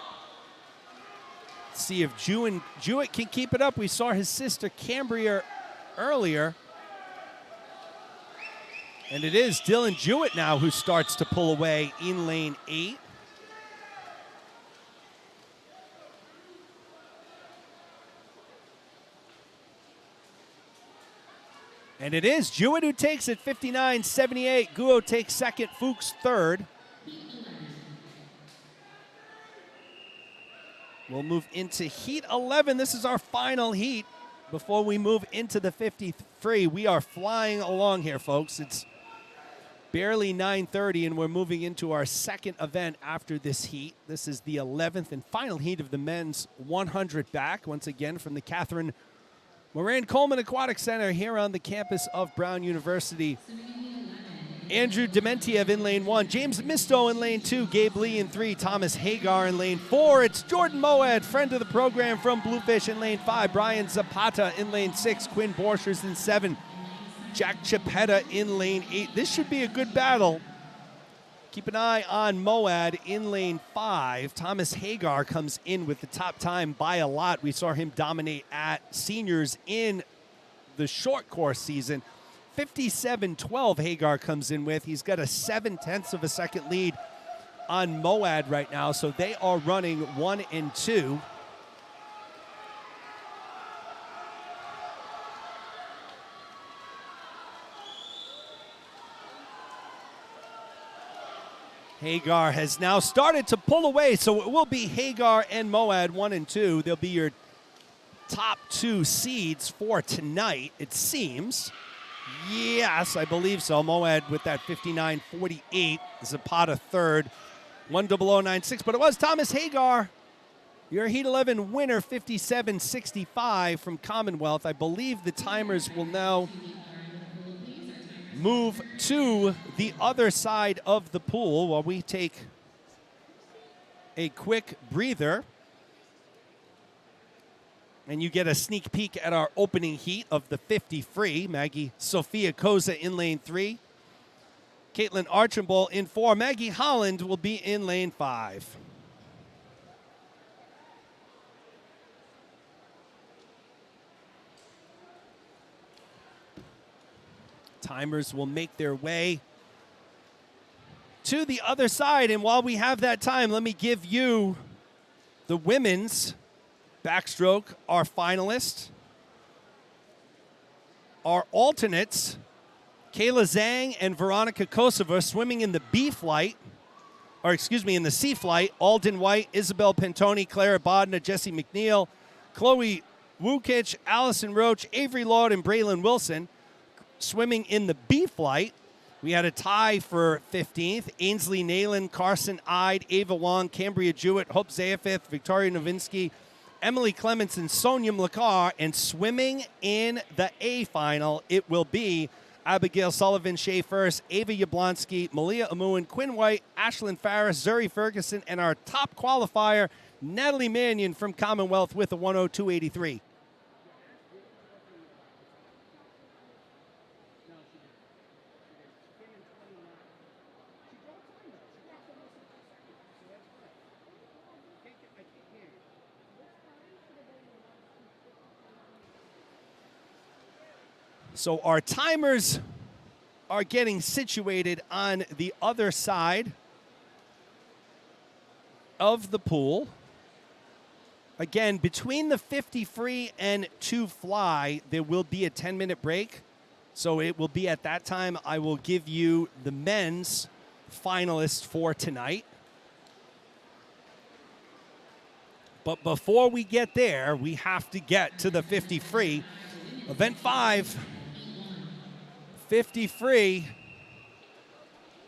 Let's see if Jewett can keep it up. We saw his sister Cambria earlier. And it is Dylan Jewett now who starts to pull away in lane 8. And it is Jewett who takes it, 59-78. Guo takes second, Fuchs third. We'll move into heat 11. This is our final heat before we move into the 50 free. We are flying along here, folks. It's barely 9:30, and we're moving into our second event after this heat. This is the 11th and final heat of the men's 100 back, once again from the Catherine Moran Coleman Aquatic Center here on the campus of Brown University. Andrew Dementiev in lane 1, James Misto in lane 2, Gabe Lee in 3, Thomas Hagar in lane 4. It's Jordan Moed, friend of the program from Bluefish in lane 5, Brian Zapata in lane 6, Quinn Borchers in 7, Jack Chapetta in lane 8. This should be a good battle. Keep an eye on Moad in lane 5. Thomas Hagar comes in with the top time by a lot. We saw him dominate at seniors in the short course season. 57-12 Hagar comes in with. He's got a 0.7 of a second lead on Moad right now, so they are running 1 and 2. Hagar has now started to pull away, so it will be Hagar and Moad 1 and 2. They'll be your top 2 seeds for tonight, it seems. Yes, I believe so. Moad with that 59.48. Zapata third, 1:00.96. But it was Thomas Hagar, your Heat 11 winner, 57.65 from Commonwealth. I believe the timers will now move to the other side of the pool while we take a quick breather. And you get a sneak peek at our opening heat of the 50 free. Maggie Sophia Koza in lane 3. Caitlin Archambault in 4. Maggie Holland will be in lane 5. Timers will make their way to the other side. And while we have that time, let me give you the women's backstroke, our finalists. Our alternates, Kayla Zhang and Veronica Kosova, swimming in the in the C flight. Alden White, Isabel Pentoni, Clara Bodna, Jessie McNeil, Chloe Wukic, Allison Roach, Avery Lord, and Braylon Wilson. Swimming in the B flight, we had a tie for 15th. Ainsley Nayland, Carson Ide, Ava Wong, Cambria Jewett, Hope Zayafith, Victoria Novinsky, Emily Clements, and Sonia Mlakar. And swimming in the A final, it will be Abigail Sullivan, Shea First, Ava Yablonsky, Malia Amuin, Quinn White, Ashlyn Farris, Zuri Ferguson, and our top qualifier, Natalie Mannion from Commonwealth with a 102.83. So our timers are getting situated on the other side of the pool. Again, between the 50 free and 2 fly, there will be a 10-minute break. So it will be at that time I will give you the men's finalists for tonight. But before we get there, we have to get to the 50 free. Event 5. 50 free.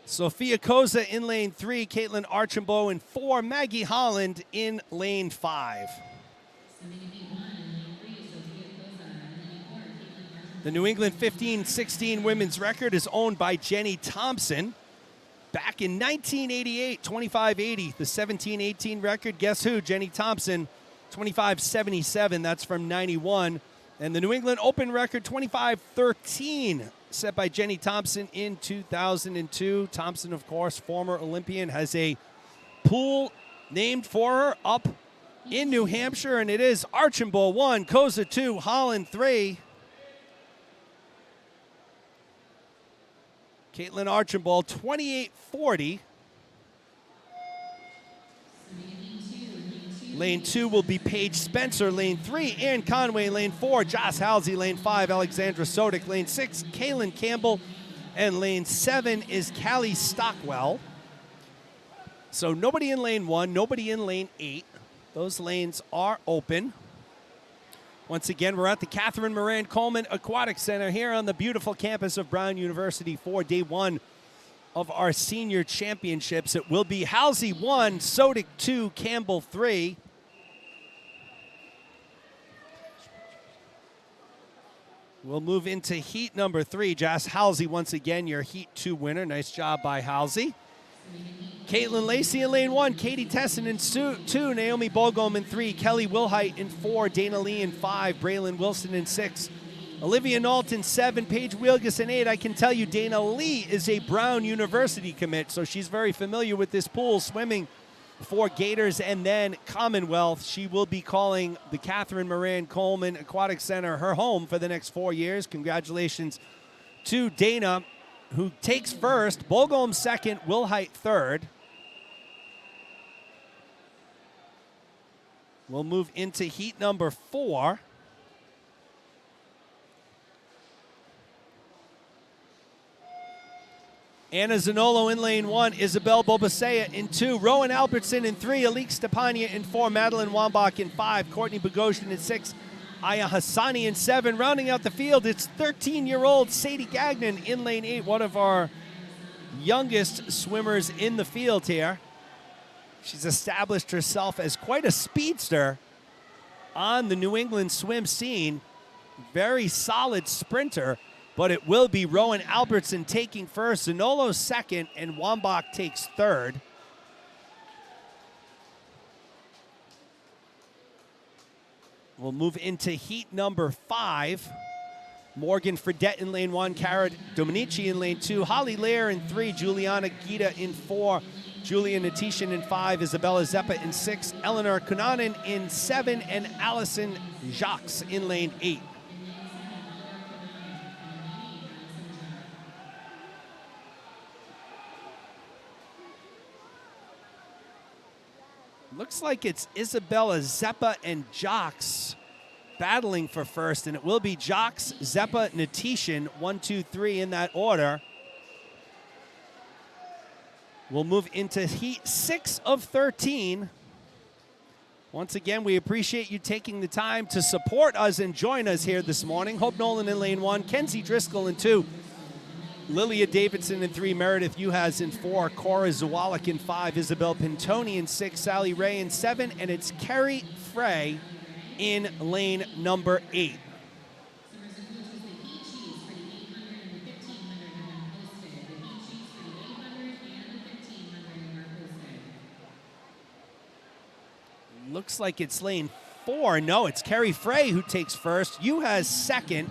Sophia Koza in lane 3, Caitlin Archambault in 4, Maggie Holland in lane 5. The New England 15-16 women's record is owned by Jenny Thompson. Back in 1988, 25.80. The 17-18 record, guess who? Jenny Thompson, 25.77. That's from 91. And the New England Open record, 25.13. Set by Jenny Thompson in 2002. Thompson, of course, former Olympian, has a pool named for her up in New Hampshire, and it is Archambault 1, Koza 2, Holland 3. Caitlin Archambault, 28.40. Lane 2 will be Paige Spencer. Lane 3, Ann Conway. Lane 4, Joss Halsey. Lane 5, Alexandra Sodick. Lane 6, Kaylin Campbell. And lane 7 is Callie Stockwell. So nobody in lane 1, nobody in lane 8. Those lanes are open. Once again, we're at the Catherine Moran Coleman Aquatic Center here on the beautiful campus of Brown University for day 1 of our senior championships. It will be Halsey 1, Sodick 2, Campbell 3. We'll move into heat number 3. Joss Halsey, once again, your heat 2 winner. Nice job by Halsey. Caitlin Lacey in lane 1, Katie Tesson in 2, Naomi Bogom in 3, Kelly Wilhite in 4, Dana Lee in 5, Braylon Wilson in 6, Olivia Nault in 7, Paige Wielgus in 8. I can tell you Dana Lee is a Brown University commit, so she's very familiar with this pool, swimming for Gators and then Commonwealth. She will be calling the Catherine Moran Coleman Aquatic Center her home for the next 4 years. Congratulations to Dana, who takes first, Bogom second, Wilhite third. We'll move into heat number 4. Anna Zanolo in lane 1, Isabel Bobasea in 2, Rowan Albertson in 3, Alik Stepania in 4, Madeline Wambach in 5, Courtney Bogosian in 6, Aya Hassani in 7. Rounding out the field, it's 13-year-old Sadie Gagnon in lane 8, one of our youngest swimmers in the field here. She's established herself as quite a speedster on the New England swim scene. Very solid sprinter, but it will be Rowan Albertson taking first, Zanolo second, and Wambach takes third. We'll move into heat number 5. Morgan Fredette in lane 1, Cara Dominici in lane 2, Holly Lear in 3, Juliana Gita in 4, Julia Natishin in 5, Isabella Zeppa in 6, Eleanor Kunanen in 7, and Allison Jacques in lane 8. Looks like it's Isabella Zeppa and Jacques battling for first, and it will be Jacques, Zeppa, Natishin, 1, 2, 3 in that order. We'll move into heat 6 of 13. Once again, we appreciate you taking the time to support us and join us here this morning. Hope Nolan in lane 1, Kenzie Driscoll in 2, Lilia Davidson in 3, Meredith Uhas in 4, Cora Zawalik in 5, Isabel Pintoni in 6, Sally Ray in 7, and it's Kerry Frey in lane number 8. Looks like it's lane 4. No, it's Kerry Frey who takes first. Uhas second.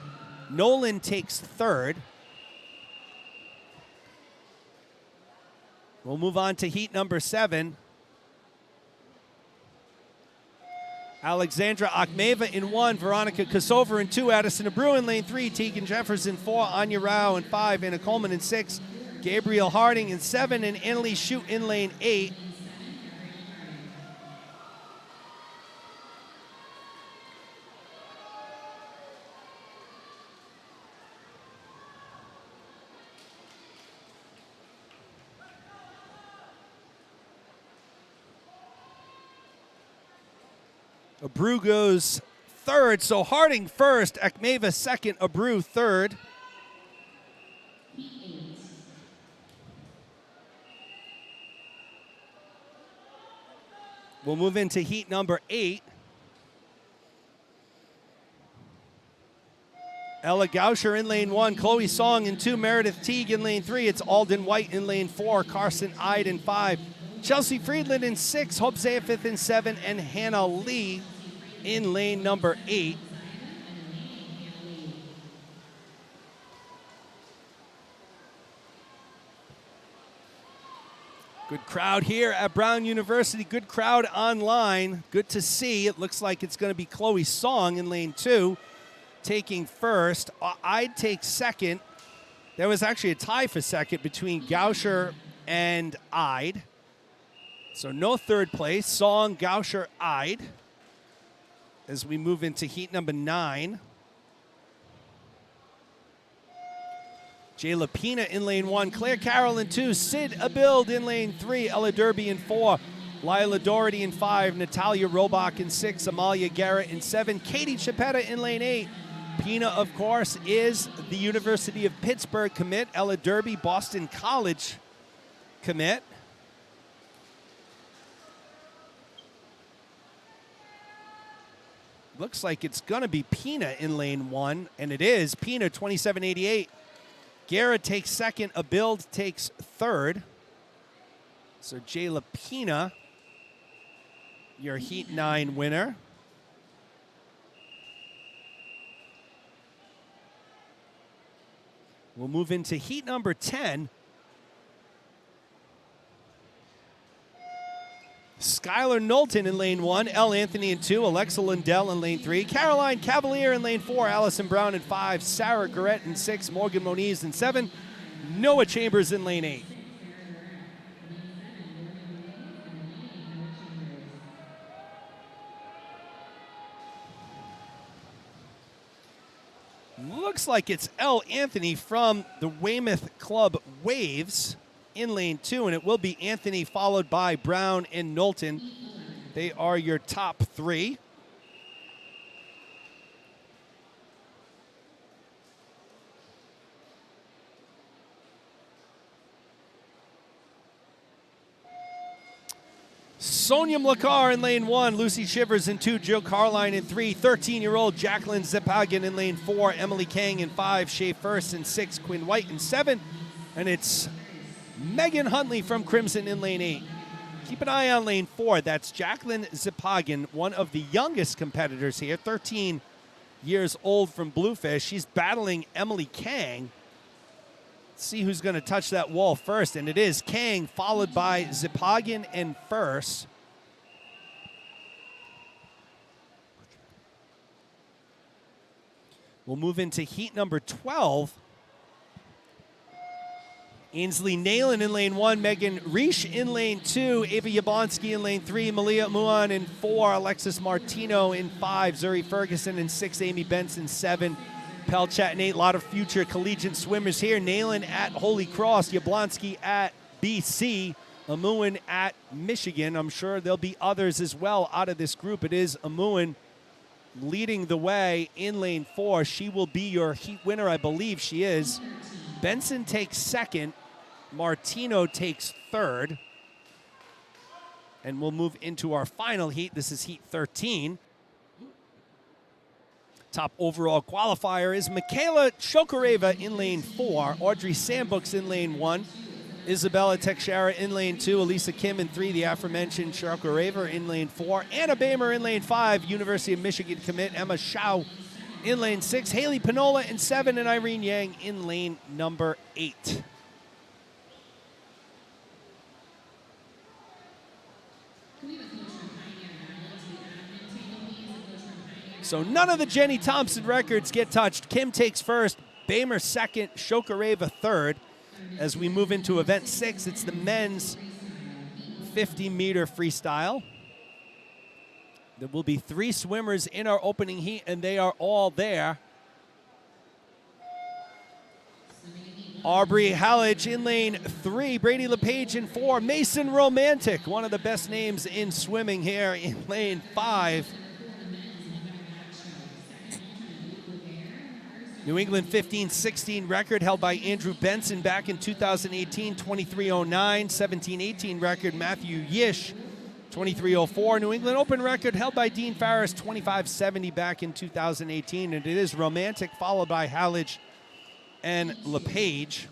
Nolan takes third. We'll move on to heat number 7. Alexandra Akhmeva in 1, Veronica Kosover in 2, Addison Abreu in lane 3, Tegan Jeffers in 4, Anya Rao in 5, Anna Coleman in 6, Gabriel Harding in 7, and Annalise Shute in lane 8. Abreu goes third, so Harding first, Akhmeva second, Abreu third. We'll move into heat number 8. Ella Gauscher in lane 1, Chloe Song in 2, Meredith Teague in lane 3. It's Alden White in lane 4, Carson Ide in 5, Chelsea Friedland in 6, Hope Zayafith in 7, and Hannah Lee in lane number 8. Good crowd here at Brown University. Good crowd online. Good to see. It looks like it's going to be Chloe Song in lane 2 taking first. I'd take second. There was actually a tie for second between Gauscher and Ide. So no third place. Song, Gauscher, Eid. As we move into heat number 9. Jayla Pina in lane 1. Claire Carroll in 2. Sid Abild in lane 3. Ella Derby in 4. Lila Doherty in 5. Natalia Robach in 6. Amalia Garrett in 7. Katie Chipetta in lane 8. Pina, of course, is the University of Pittsburgh commit. Ella Derby, Boston College commit. Looks like it's going to be Pina in lane 1, and it is. Pina, 27.88. Garrett takes second. Abild takes third. So Jayla Pina, your Heat 9 winner. We'll move into heat number 10. Skylar Knowlton in lane 1, Elle Anthony in 2, Alexa Lindell in lane 3, Caroline Cavalier in lane 4, Allison Brown in 5, Sarah Garrett in 6, Morgan Moniz in 7, Noah Chambers in lane 8. Looks like it's Elle Anthony from the Weymouth Club Waves in lane 2, and it will be Anthony followed by Brown and Knowlton. They are your top 3. Sonia Mlakar in lane 1, Lucy Shivers in 2, Jill Carline in 3, 13-year-old Jacqueline Zepagin in lane 4, Emily Kang in 5, Shay First in 6, Quinn White in 7, and it's Megan Huntley from Crimson in lane 8. Keep an eye on lane 4. That's Jacqueline Zepagin, one of the youngest competitors here, 13 years old from Bluefish. She's battling Emily Kang. Let's see who's going to touch that wall first, and it is Kang, followed by Zepagin and First. We'll move into heat number 12. Ainsley Nayland in lane 1, Megan Reish in lane 2, Ava Yablonsky in lane 3, Malia Muan in 4, Alexis Martino in 5, Zuri Ferguson in 6, Amy Benson 7, Pelchat in 8. A lot of future collegiate swimmers here. Nayland at Holy Cross, Yablonsky at BC, Amuan at Michigan. I'm sure there'll be others as well out of this group. It is Amuan leading the way in lane 4. She will be your heat winner, I believe she is. Benson takes second. Martino takes third. And we'll move into our final heat. This is heat 13. Top overall qualifier is Michaela Shokareva in lane 4. Audrey Sandbooks in lane 1. Isabella Tekshara in lane 2. Elisa Kim in 3. The aforementioned Shokareva in lane 4. Anna Bamer in lane 5. University of Michigan commit Emma Shao in lane 6. Haley Panola in 7. And Irene Yang in lane number 8. So none of the Jenny Thompson records get touched. Kim takes first, Bamer second, Shokareva third. As we move into event 6, it's the men's 50-meter freestyle. There will be 3 swimmers in our opening heat, and they are all there. Aubrey Hallige in lane 3, Brady LePage in 4, Mason Romantic, one of the best names in swimming here in lane 5. New England 15-16 record held by Andrew Benson back in 2018, 23:09. 17-18 record, Matthew Yish, 23:04. New England Open record held by Dean Farris, 25:70 back in 2018. And it is Romantic, followed by Hallige and LePage.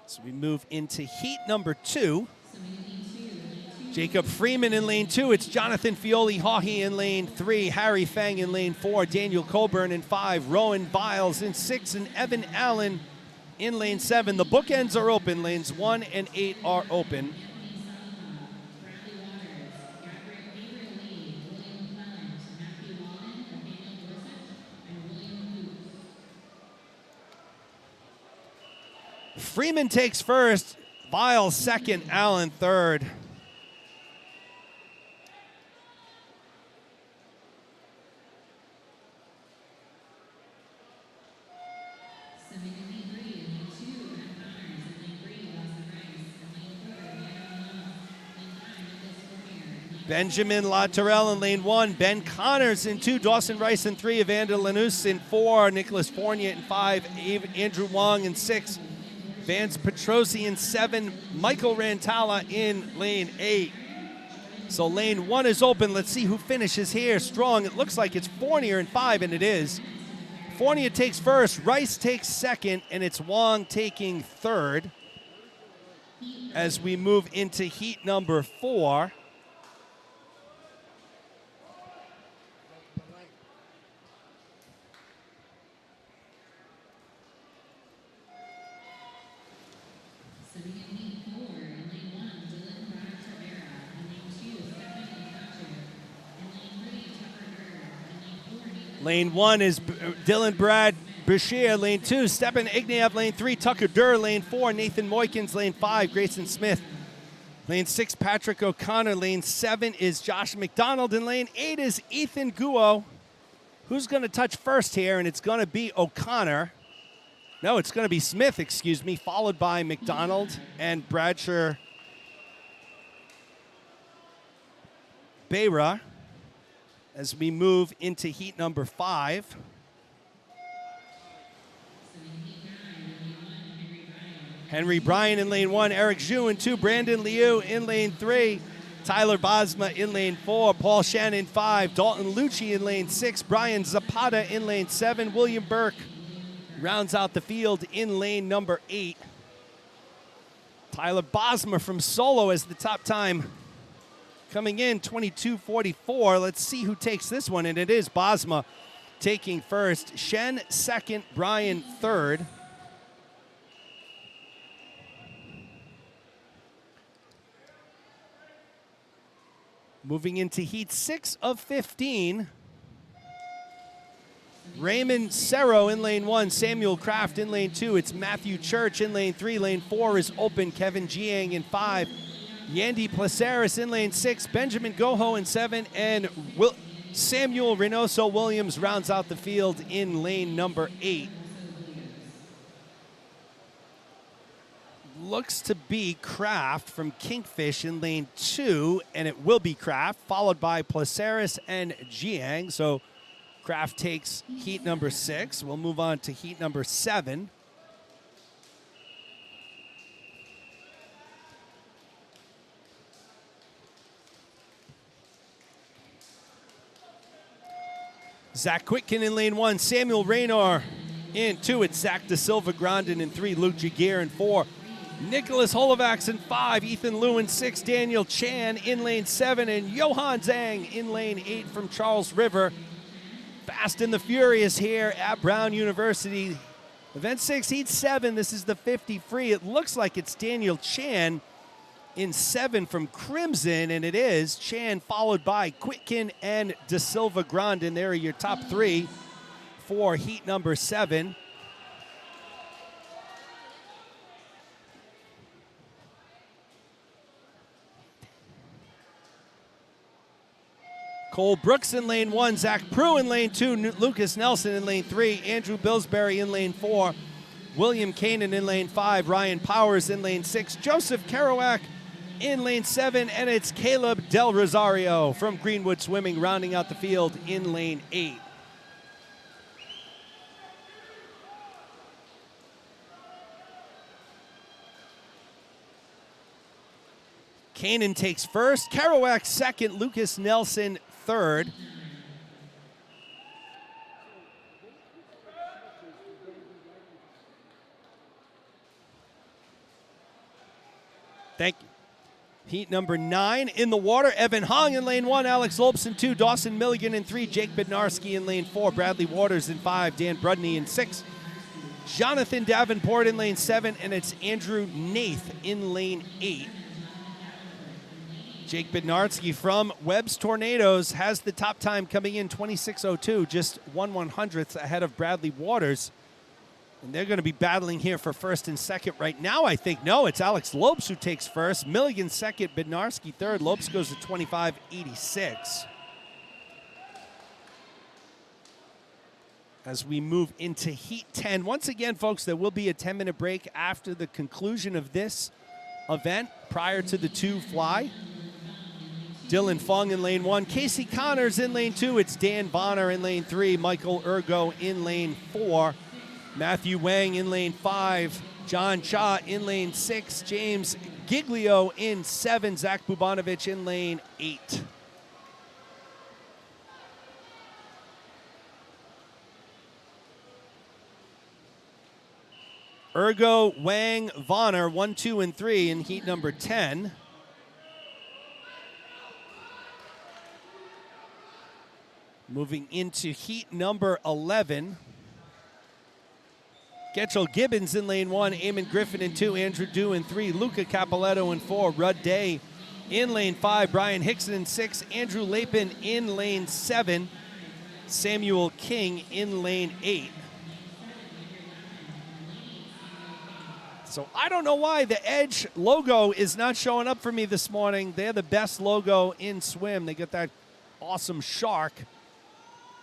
So we move into heat number 2. Jacob Freeman in lane 2. It's Jonathan Fioli-Haughey in lane 3. Harry Fang in lane 4. Daniel Coburn in 5. Rowan Biles in 6. And Evan Allen in lane 7. The bookends are open. Lanes 1 and 8 are open. Freeman takes first, Viles second, Allen third. Benjamin Latourell in lane 1. Ben Connors in 2. Dawson Rice in 3. Evander Lanus in 4. Nicholas Fournier in 5. Andrew Wong in 6. Vance Petrosi in 7. Michael Rantala in lane 8. So lane 1 is open. Let's see who finishes here strong. It looks like it's Fournier in 5, and it is. Fournier takes first. Rice takes second, and it's Wong taking third. As we move into heat number 4. Lane 1 is Dylan Brad Bashir. Lane 2, Stepan Ignayev. Lane 3, Tucker Durr. Lane 4, Nathan Moykins. Lane 5, Grayson Smith. Lane 6, Patrick O'Connor. Lane 7 is Josh McDonald. And lane 8 is Ethan Guo. Who's going to touch first here? And it's going to be O'Connor. No, it's going to be Smith, excuse me, followed by McDonald and Bradshaw Beira. As we move into heat number 5. Henry Bryan in lane 1, Eric Zhu in 2, Brandon Liu in lane 3, Tyler Bosma in lane 4, Paul Shannon in 5, Dalton Lucci in lane 6, Brian Zapata in lane 7, William Burke rounds out the field in lane number 8. Tyler Bosma from Solo as the top time. Coming in, 22:44. Let's see who takes this one, and it is Bosma taking first. Shen second, Brian third. Moving into heat 6 of 15. Raymond Serro in lane 1, Samuel Kraft in lane 2. It's Matthew Church in lane 3. Lane 4 is open, Kevin Jiang in 5. Yandy Placeris in lane 6, Benjamin Goho in 7, and Samuel Reynoso Williams rounds out the field in lane number 8. Looks to be Kraft from Kingfish in lane 2, and it will be Kraft, followed by Placeris and Jiang. So Kraft takes heat number 6. We'll move on to heat number 7. Zach Quitkin in lane 1, Samuel Raynor in 2. It's Zach Da Silva Grandin in 3, Luke Jaguar in 4. Nicholas Holovacs in 5, Ethan Liu in 6, Daniel Chan in lane 7, and Johan Zhang in lane 8 from Charles River. Fast and the Furious here at Brown University. Event 6, heat 7, this is the 50 free. It looks like it's Daniel Chan in 7 from Crimson, and it is Chan followed by Quitkin and Da Silva Grandin. There are your top 3 for heat number 7. Cole Brooks in lane 1, Zach Prue in lane 2, Lucas Nelson in lane 3, Andrew Billsbury in lane 4, William Kanan in lane 5, Ryan Powers in lane 6, Joseph Kerouac in lane 7, and it's Caleb Del Rosario from Greenwood Swimming rounding out the field in lane 8. Kanan takes first, Kerouac second, Lucas Nelson third. Thank you. Heat number 9 in the water. Evan Hong in lane 1, Alex Lopes in 2, Dawson Milligan in 3, Jake Bednarski in lane 4, Bradley Waters in 5, Dan Brudney in 6, Jonathan Davenport in lane 7, and it's Andrew Nath in lane 8. Jake Bednarski from Webb's Tornadoes has the top time coming in 26:02, just 1/100th ahead of Bradley Waters. And they're going to be battling here for first and second right now, I think. No, it's Alex Lopes who takes first. Milligan second, Bednarski third. Lopes goes to 25.86. As we move into Heat 10. Once again, folks, there will be a 10-minute break after the conclusion of this event prior to the two fly. Dylan Fung in lane 1. Casey Connors in lane 2. It's Dan Bonner in lane 3. Michael Ergo in lane 4. Matthew Wang in lane 5. John Cha in lane 6. James Giglio in 7. Zach Bubanovich in lane 8. Ergo, Wang, Vonner, 1, 2, and 3 in heat number 10. Moving into heat number 11. Getchell Gibbons in lane 1, Eamon Griffin in 2, Andrew Dew in 3, Luca Capoletto in 4, Rudd Day in lane 5, Brian Hickson in 6, Andrew Lapin in lane 7, Samuel King in lane 8. So I don't know why the Edge logo is not showing up for me this morning. They're the best logo in swim. They got that awesome shark.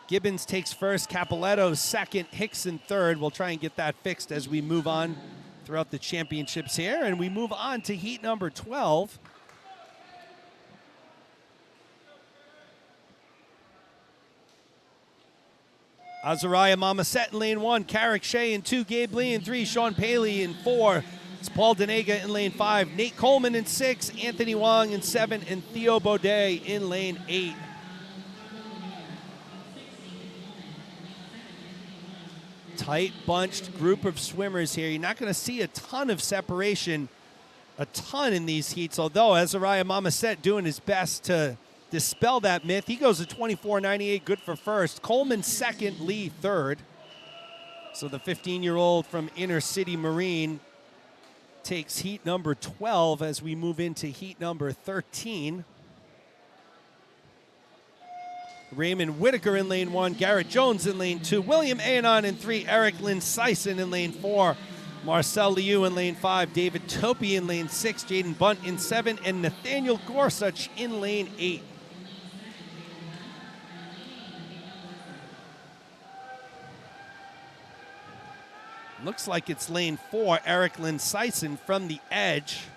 Gibbons takes first, Capoletto second, Hickson third. We'll try and get that fixed as we move on throughout the championships here. And we move on to heat number 12. Azariah Mamaset in lane 1, Carrick Shea in 2, Gabe Lee in 3, Sean Paley in 4. It's Paul Denega in lane 5, Nate Coleman in 6, Anthony Wong in 7, and Theo Baudet in lane 8. Tight bunched group of swimmers here. You're not going to see a ton of separation, in these heats, although Azariah Mamaset doing his best to dispel that myth. He goes to 24.98, good for first. Coleman second, Lee third. So the 15-year-old from Inner City Marine takes heat number 12 as we move into heat number 13. Raymond Whitaker in lane 1, Garrett Jones in lane 2, William Anon in 3, Eric Lynn Sison in lane 4, Marcel Liu in lane 5, David Topi in lane 6, Jaden Bunt in 7, and Nathaniel Gorsuch in lane 8. Looks like it's lane 4, Eric Lynn Sison from the edge.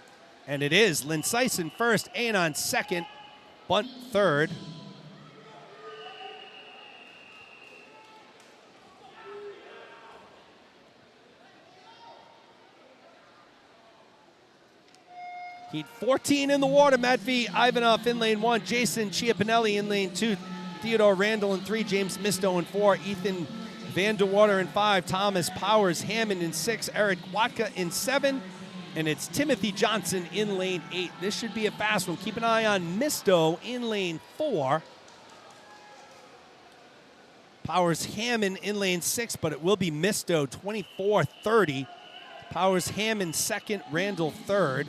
And it is. Lynn Sison first, Anon second, Bunt third. Heat 14 in the water, Matvey Ivanov in lane 1, Jason Chiapinelli in lane 2, Theodore Randall in 3, James Misto in 4, Ethan Vandewater in 5, Thomas Powers Hammond in 6, Eric Watka in 7, and it's Timothy Johnson in lane 8. This should be a fast one. Keep an eye on Misto in lane 4. Powers Hammond in lane 6, but it will be Misto, 24.30. Powers Hammond second, Randall third.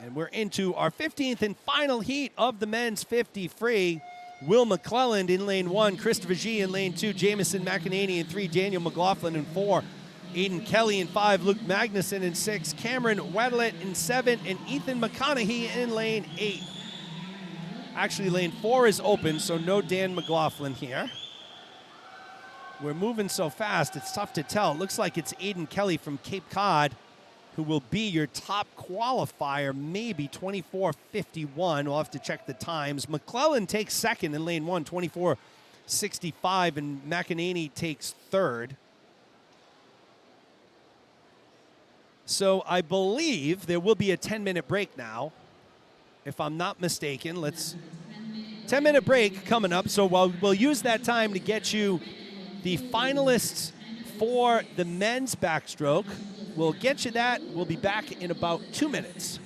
And we're into our 15th and final heat of the men's 50 free. Will McClelland in lane 1, Christopher G in lane 2, Jamison McEnany in 3, Daniel McLaughlin in 4, Aiden Kelly in 5, Luke Magnuson in 6, Cameron Wedelet in 7, and Ethan McConaughey in lane 8. Actually, lane 4 is open, so no Dan McLaughlin here. We're moving so fast, it's tough to tell. It looks like it's Aiden Kelly from Cape Cod who will be your top qualifier, maybe 24.51. We'll have to check the times. McClellan takes second in lane 1, 24.65, and McEnany takes third. So I believe there will be a 10-minute break now, if I'm not mistaken. 10-minute break coming up, so we'll use that time to get you the finalists for the men's backstroke. We'll get you that. We'll be back in about 2 minutes.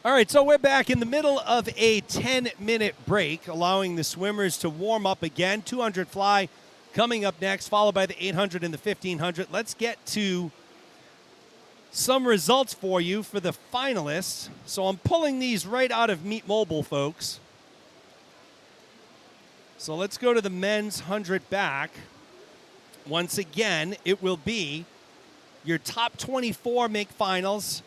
All right, so we're back in the middle of a 10-minute break, allowing the swimmers to warm up again. 200 fly coming up next, followed by the 800 and the 1500. Let's get to some results for you for the finalists. So I'm pulling these right out of Meet Mobile, folks. So let's go to the men's 100 back. Once again, it will be your top 24 make finals.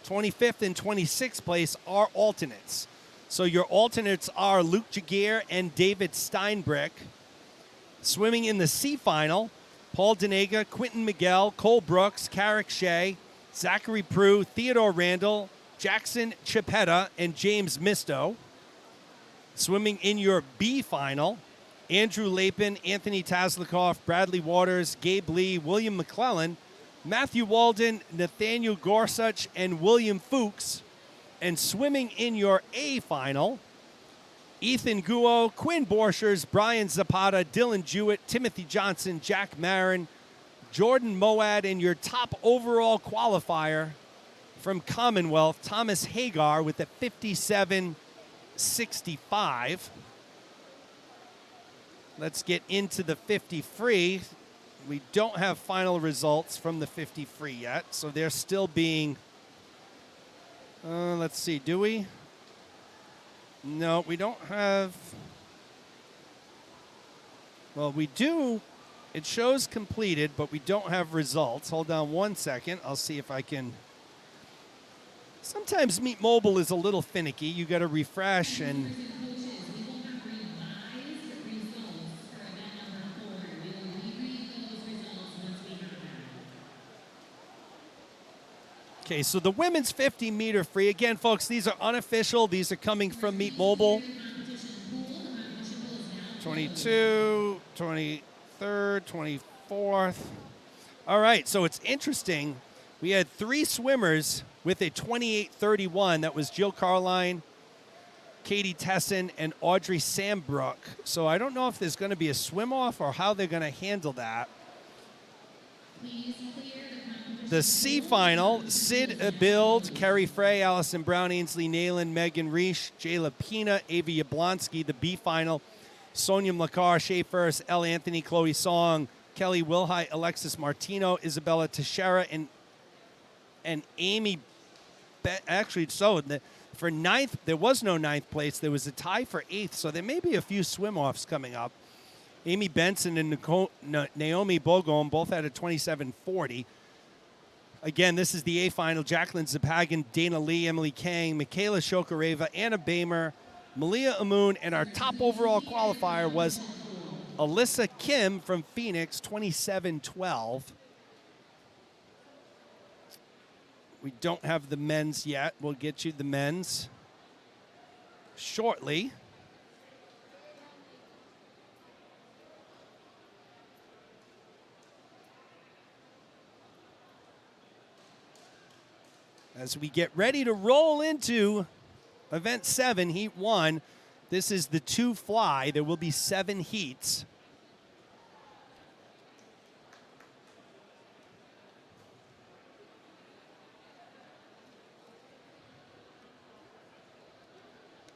25th and 26th place are alternates. So your alternates are Luke Jaguar and David Steinbrick. Swimming in the C final, Paul Denega, Quentin Miguel, Cole Brooks, Carrick Shea, Zachary Prue, Theodore Randall, Jackson Chipetta, and James Misto. Swimming in your B final, Andrew Lapin, Anthony Taslikoff, Bradley Waters, Gabe Lee, William McClellan, Matthew Walden, Nathaniel Gorsuch, and William Fuchs. And swimming in your A final, Ethan Guo, Quinn Borchers, Brian Zapata, Dylan Jewett, Timothy Johnson, Jack Marin, Jordan Moad, and your top overall qualifier from Commonwealth, Thomas Hagar, with a 57.65. Let's get into the 50 free. We don't have final results from the 50 free yet, so they're still being, let's see, do we? No, we don't have, well, we do. It shows completed, but we don't have results. Hold on one second. I'll see if I can. Sometimes Meet Mobile is a little finicky. You got to refresh and. Okay, so the women's 50-meter free. Again, folks, these are unofficial. These are coming from Meet Mobile. 22, 23rd, 24th. All right, so it's interesting. We had 3 swimmers with a 28:31. That was Jill Carline, Katie Tesson, and Audrey Sambrook. So I don't know if there's going to be a swim-off or how they're going to handle that. The C final, Sid Abild, Kerry Frey, Allison Brown, Ainsley Nayland, Megan Reish, Jayla Pina, Ava Yablonsky. The B final, Sonia Mlakar, Shea First, Elle Anthony, Chloe Song, Kelly Wilhite, Alexis Martino, Isabella Teixeira, and Amy. Actually, so for 9th, there was no 9th place. There was a tie for 8th, so there may be a few swim-offs coming up. Amy Benson and Naomi Bogom both had a 27:40. Again, this is the A final. Jacqueline Zapagan, Dana Lee, Emily Kang, Michaela Shokareva, Anna Bamer, Malia Amoon, and our top overall qualifier was Alyssa Kim from Phoenix, 27:12. We don't have the men's yet. We'll get you the men's shortly. As we get ready to roll into Event 7, Heat 1, this is the 2 fly. There will be 7 heats.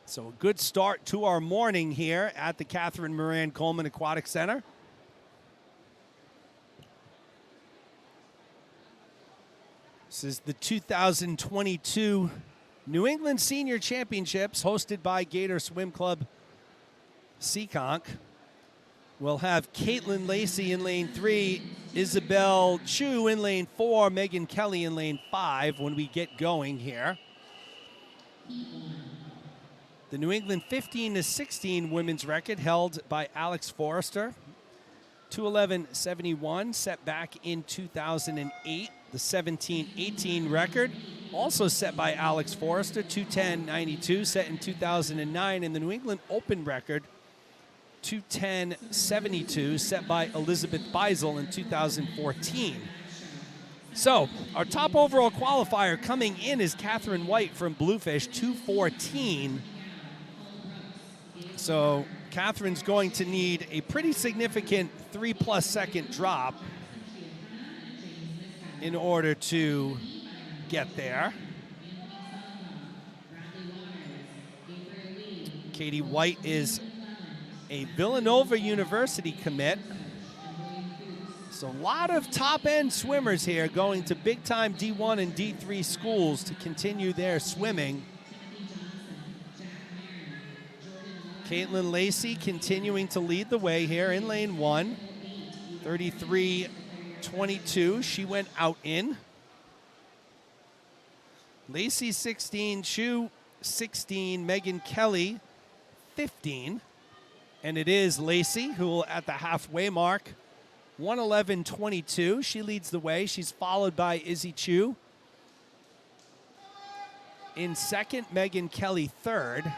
So a good start to our morning here at the Catherine Moran Coleman Aquatic Center. This is the 2022 New England Senior Championships hosted by Gator Swim Club Seekonk. We'll have Caitlin Lacey in lane 3, Isabel Chu in lane 4, Megan Kelly in lane 5 when we get going here. The New England 15-16 women's record held by Alex Forrester. 2:11.71 set back in 2008. The 17-18 record also set by Alex Forrester. 2:10.92 set in 2009. And the New England Open record, 2:10.72 set by Elizabeth Beisel in 2014. So our top overall qualifier coming in is Catherine White from Bluefish, 2:14. So Catherine's going to need a pretty significant 3+ second drop in order to get there. Katie White is a Villanova University commit. So a lot of top-end swimmers here going to big-time D1 and D3 schools to continue their swimming. Caitlin Lacey continuing to lead the way here in lane 1. 33-22. She went out in. Lacey 16, Chu 16, Megan Kelly 15. And it is Lacey who will at the halfway mark. 1:11.22. She leads the way. She's followed by Izzy Chu. In second, Megan Kelly third.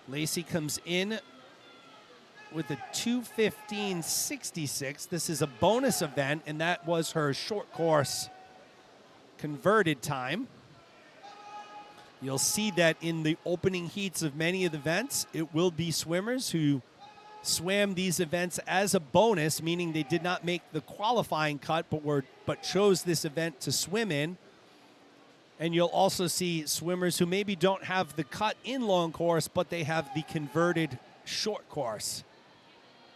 Lacey comes in with a 2:15.66. This is a bonus event, and that was her short course converted time. You'll see that in the opening heats of many of the events, it will be swimmers who swam these events as a bonus, meaning they did not make the qualifying cut but chose this event to swim in. And you'll also see swimmers who maybe don't have the cut in long course, but they have the converted short course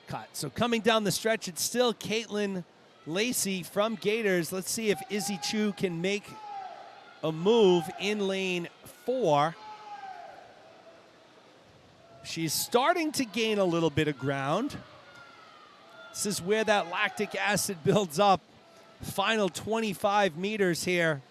cut. So coming down the stretch, it's still Caitlin Lacey from Gators. Let's see if Izzy Chu can make a move in lane 4. She's starting to gain a little bit of ground. This is where that lactic acid builds up. Final 25 meters here.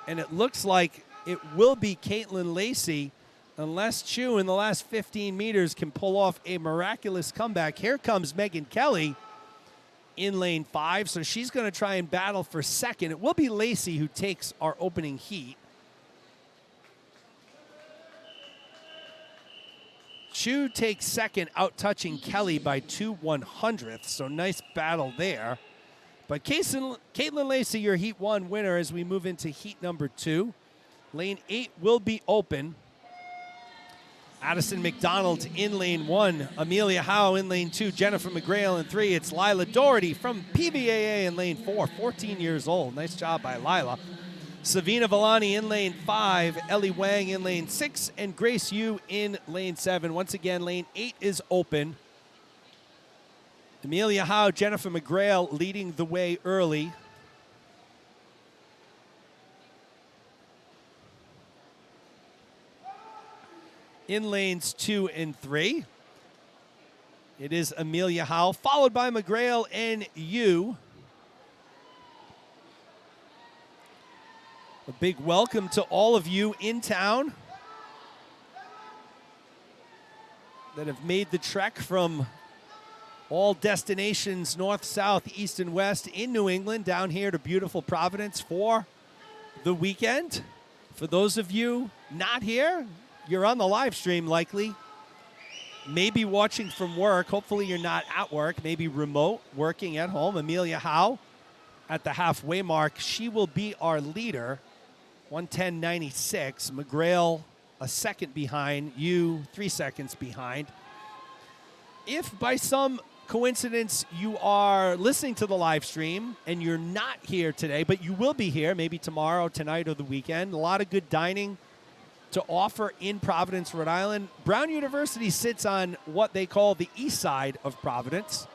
And it looks like it will be Caitlin Lacey unless Chu in the last 15 meters can pull off a miraculous comeback. Here comes Megan Kelly in lane 5. So she's going to try and battle for second. It will be Lacey who takes our opening heat. Chu takes second, out-touching Kelly by 2/100ths, so nice battle there. But Caitlin Lacey, your Heat 1 winner as we move into Heat number 2. Lane 8 will be open. Addison McDonald in lane 1. Amelia Howe in lane 2. Jennifer McGrail in 3. It's Lila Doherty from PVAA in lane 4, 14 years old. Nice job by Lila. Savina Villani in lane 5, Ellie Wang in lane 6, and Grace Yu in lane 7. Once again, lane 8 is open. Amelia Howe, Jennifer McGrail leading the way early. In lanes 2 and 3, it is Amelia Howe, followed by McGrail and Yu. A big welcome to all of you in town that have made the trek from all destinations, north, south, east, and west in New England, down here to beautiful Providence for the weekend. For those of you not here, you're on the live stream likely, maybe watching from work. Hopefully you're not at work, maybe remote, working at home. Amelia Howe at the halfway mark. She will be our leader. 1:10.96. McGrail a second behind. You 3 seconds behind. If by some coincidence you are listening to the live stream and you're not here today, but you will be here maybe tomorrow, tonight, or the weekend, a lot of good dining to offer in Providence, Rhode Island. Brown University sits on what they call the east side of Providence,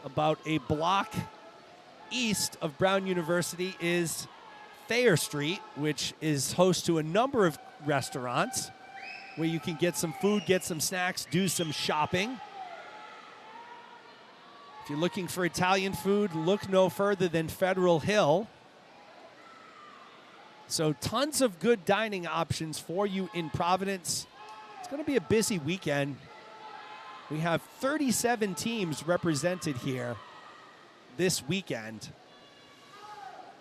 about a block east of Brown University is Thayer Street, which is host to a number of restaurants where you can get some food, get some snacks, do some shopping. If you're looking for Italian food, look no further than Federal Hill. So tons of good dining options for you in Providence. It's going to be a busy weekend. We have 37 teams represented here this weekend.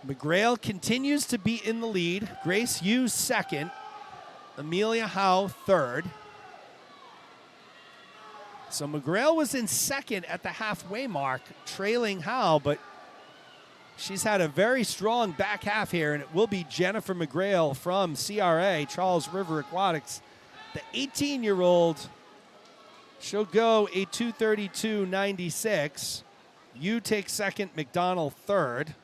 McGrail continues to be in the lead. Grace Yu second. Amelia Howe third. So McGrail was in second at the halfway mark, trailing Howe, but she's had a very strong back half here, and it will be Jennifer McGrail from CRA, Charles River Aquatics. The 18-year-old, she'll go a 2:32.96. You take second, McDonald third.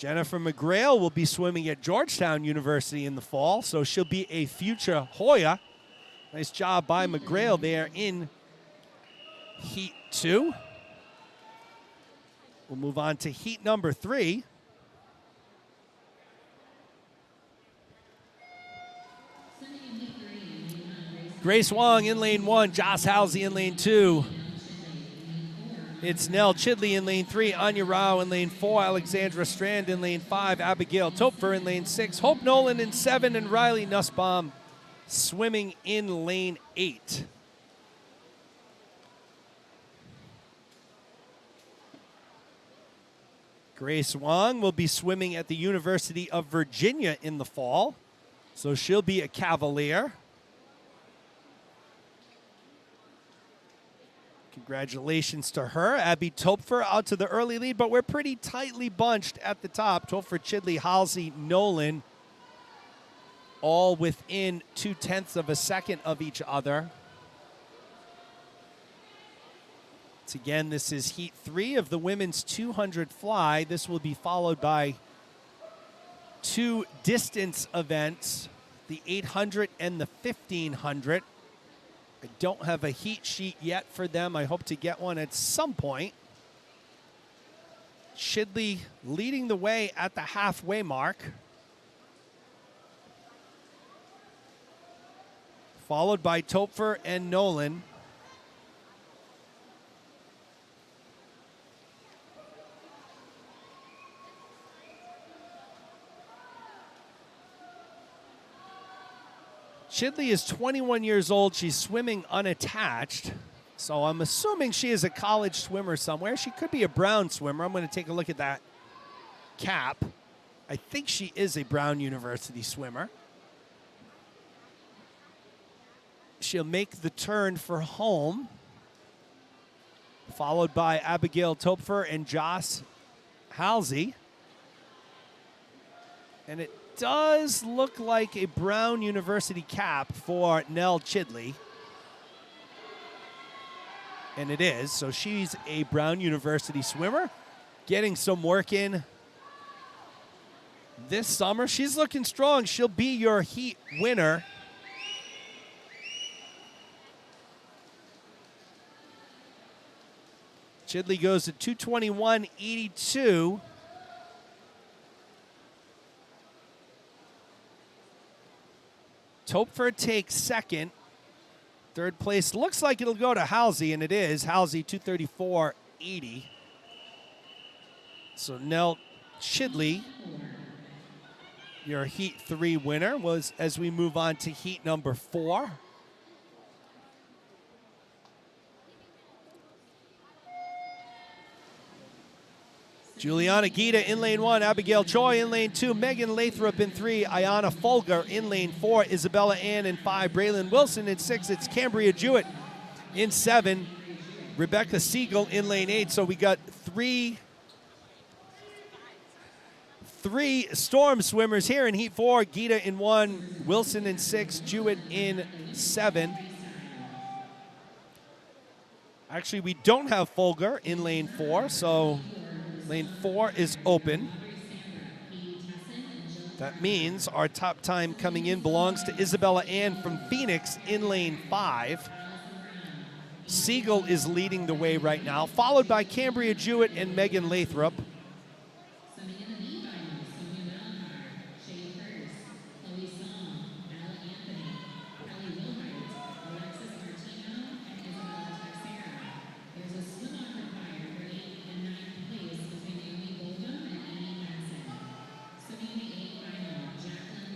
Jennifer McGrail will be swimming at Georgetown University in the fall, so she'll be a future Hoya. Nice job by McGrail there in heat 2. We'll move on to heat number 3. Grace Wong in lane 1, Joss Halsey in lane 2. It's Nell Chidley in lane 3, Anya Rao in lane 4, Alexandra Strand in lane 5, Abigail Topfer in lane 6, Hope Nolan in 7, and Riley Nussbaum swimming in lane 8. Grace Wong will be swimming at the University of Virginia in the fall, so she'll be a Cavalier. Congratulations to her. Abby Topfer out to the early lead, but we're pretty tightly bunched at the top. Topfer, Chidley, Halsey, Nolan, all within 0.2 of a second of each other. Once again, this is heat 3 of the women's 200 fly. This will be followed by 2 distance events, the 800 and the 1500. I don't have a heat sheet yet for them. I hope to get one at some point. Chidley leading the way at the halfway mark, followed by Topfer and Nolan. Chidley is 21 years old. She's swimming unattached. So I'm assuming she is a college swimmer somewhere. She could be a Brown swimmer. I'm going to take a look at that cap. I think she is a Brown University swimmer. She'll make the turn for home, followed by Abigail Topfer and Joss Halsey. And it does look like a Brown University cap for Nell Chidley. And it is, so she's a Brown University swimmer, getting some work in this summer. She's looking strong. She'll be your heat winner. Chidley goes to 2:21.82. Topfer takes second. Third place looks like it'll go to Halsey, and it is. Halsey 2:34.80. So Nell Chidley, your heat 3 winner, was as we move on to heat number 4. Juliana Gita in lane 1, Abigail Choi in lane 2, Megan Lathrop in 3, Ayana Folger in lane 4, Isabella Ann in 5, Braylon Wilson in 6, it's Cambria Jewett in 7, Rebecca Siegel in lane 8. So we got three storm swimmers here in heat 4, Gita in 1, Wilson in 6, Jewett in 7. Actually, we don't have Folger in lane 4, so lane 4 is open. That means our top time coming in belongs to Isabella Ann from Phoenix in lane 5. Siegel is leading the way right now, followed by Cambria Jewett and Megan Lathrop.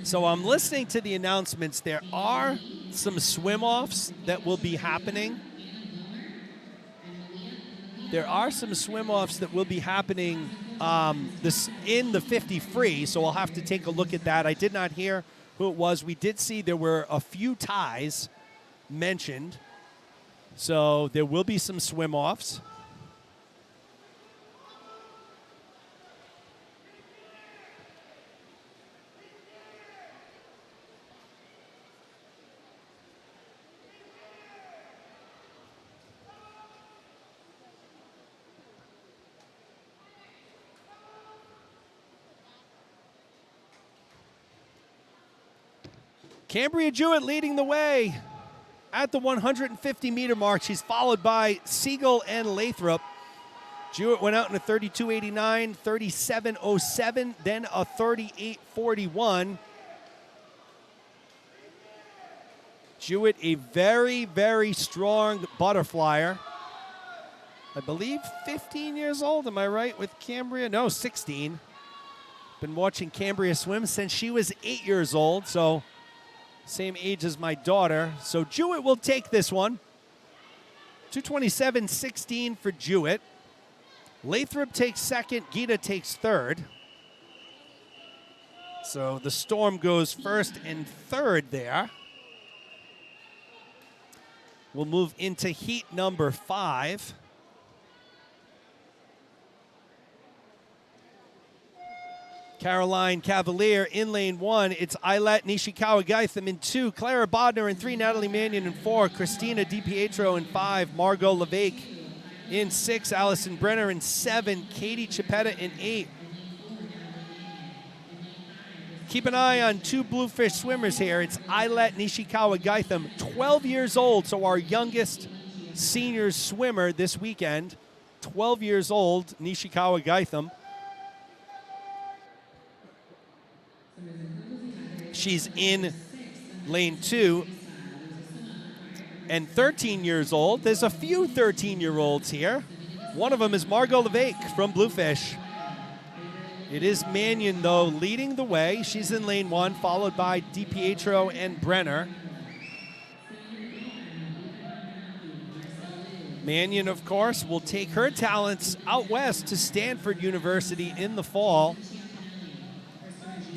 So I'm listening to the announcements. There are some swim-offs that will be happening. There are some swim-offs that will be happening in the 50 free, so I'll have to take a look at that. I did not hear who it was. We did see there were a few ties mentioned, so there will be some swim-offs. Cambria Jewett leading the way at the 150-meter mark. She's followed by Siegel and Lathrop. Jewett went out in a 32.89, 37.07, then a 38.41. Jewett, a very, very strong butterflyer. I believe 15 years old, am I right, with Cambria? No, 16. Been watching Cambria swim since she was 8 years old, so same age as my daughter. So Jewett will take this one. 227.16 for Jewett. Lathrop takes second, Gita takes third. So the Storm goes first and third there. We'll move into heat number 5. Caroline Cavalier in lane 1. It's Eilert Nishikawa-Geitham in 2. Clara Bodner in 3. Natalie Mannion in 4. Christina DiPietro in 5. Margot Levake in 6. Allison Brenner in 7. Katie Chiapetta in 8. Keep an eye on 2 Bluefish swimmers here. It's Eilert Nishikawa-Geitham, 12 years old, so our youngest senior swimmer this weekend. 12 years old, Nishikawa-Geitham. She's in lane 2. And 13 years old. There's a few 13-year-olds here. One of them is Margot Levake from Bluefish. It is Mannion, though, leading the way. She's in lane 1, followed by DiPietro and Brenner. Mannion, of course, will take her talents out west to Stanford University in the fall.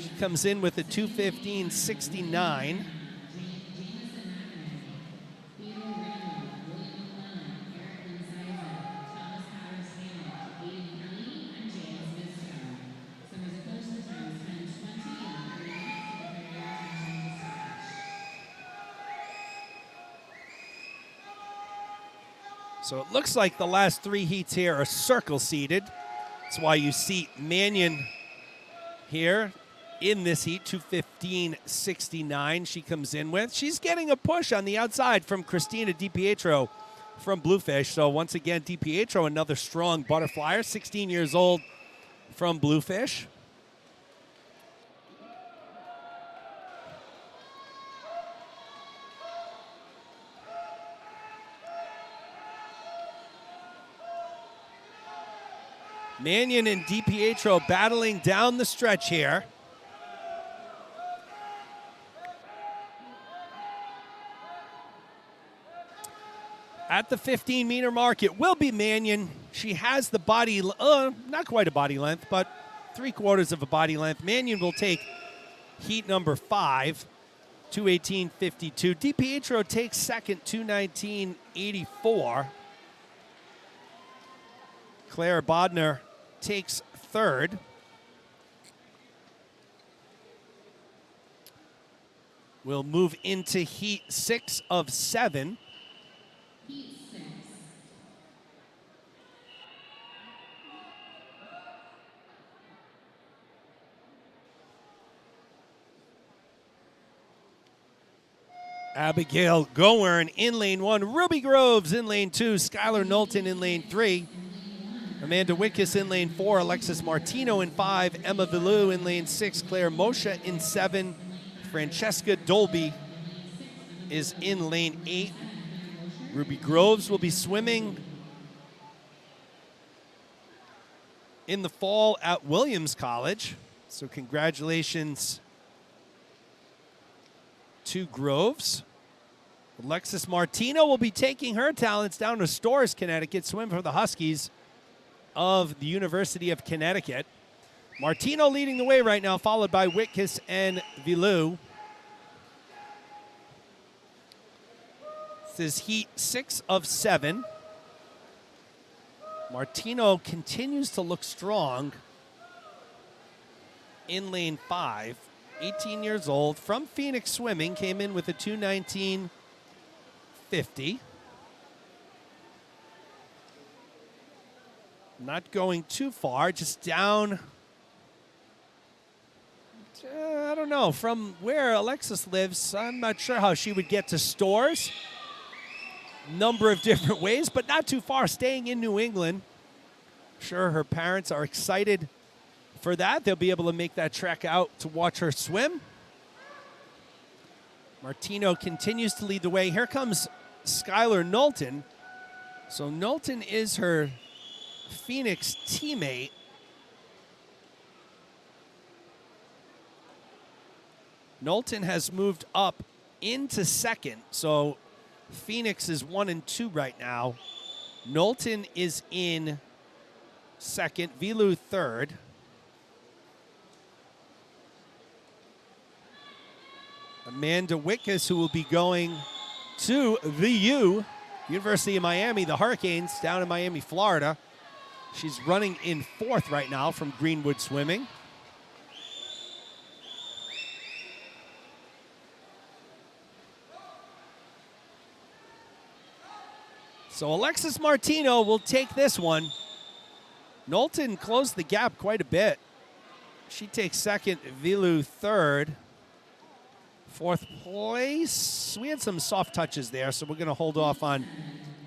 She comes in with a 2:15.69. So it looks like the last 3 heats here are circle seated. That's why you see Mannion here in this heat, 2:15.69 she comes in with. She's getting a push on the outside from Christina DiPietro from Bluefish. So once again, DiPietro, another strong butterflyer, 16 years old from Bluefish. Mannion and DiPietro battling down the stretch here. At the 15-meter mark, it will be Mannion. She has the body, not quite a body length, but 3/4 of a body length. Mannion will take heat number 5, 2:18.52. DiPietro takes second, 2:19.84. Claire Bodner takes third. We'll move into heat 6 of 7. Abigail Gowern in lane 1. Ruby Groves in lane 2. Skylar Knowlton in lane 3. Amanda Wickus in lane 4. Alexis Martino in 5. Emma Villu in lane 6. Claire Moshe in 7. Francesca Dolby is in lane 8. Ruby Groves will be swimming in the fall at Williams College. So congratulations to Groves. Alexis Martino will be taking her talents down to Storrs, Connecticut, swim for the Huskies of the University of Connecticut. Martino leading the way right now, followed by Witkiss and Villu. This is heat 6 of 7. Martino continues to look strong in lane 5. 18 years old, from Phoenix Swimming, came in with a 2:19.50. Not going too far, just down I don't know. From where Alexis lives, I'm not sure how she would get to stores. Number of different ways, but not too far, staying in New England. Sure, her parents are excited for that. They'll be able to make that trek out to watch her swim. Martino continues to lead the way. Here comes Skylar Knowlton. So Knowlton is her Phoenix teammate. Knowlton has moved up into second. So Phoenix is 1 and 2 right now. Knowlton is in second. Vilu third. Amanda Wickus, who will be going to the University of Miami, the Hurricanes, down in Miami, Florida. She's running in fourth right now from Greenwood Swimming. So Alexis Martino will take this one. Knowlton closed the gap quite a bit. She takes second, Vilu third. Fourth place, we had some soft touches there, so we're going to hold off on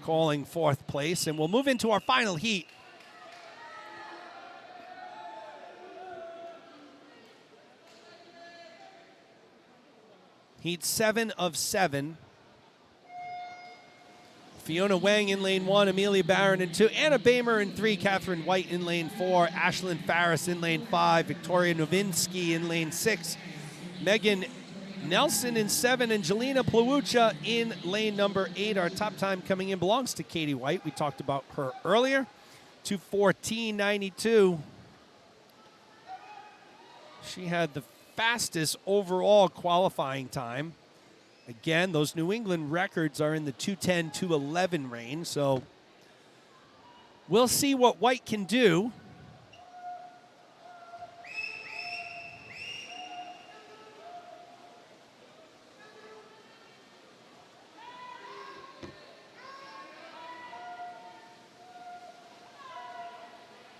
calling fourth place, and we'll move into our final heat. Heat 7 of 7. Fiona Wang in lane 1, Amelia Barron in 2, Anna Bamer in 3, Catherine White in lane 4, Ashlyn Farris in lane 5, Victoria Novinsky in lane 6, Megan Nelson in 7, and Jelena Plawucha in lane number 8. Our top time coming in belongs to Katie White. We talked about her earlier. 2:14.92. She had the fastest overall qualifying time. Again, those New England records are in the 2:10, 2:11 range, so we'll see what White can do.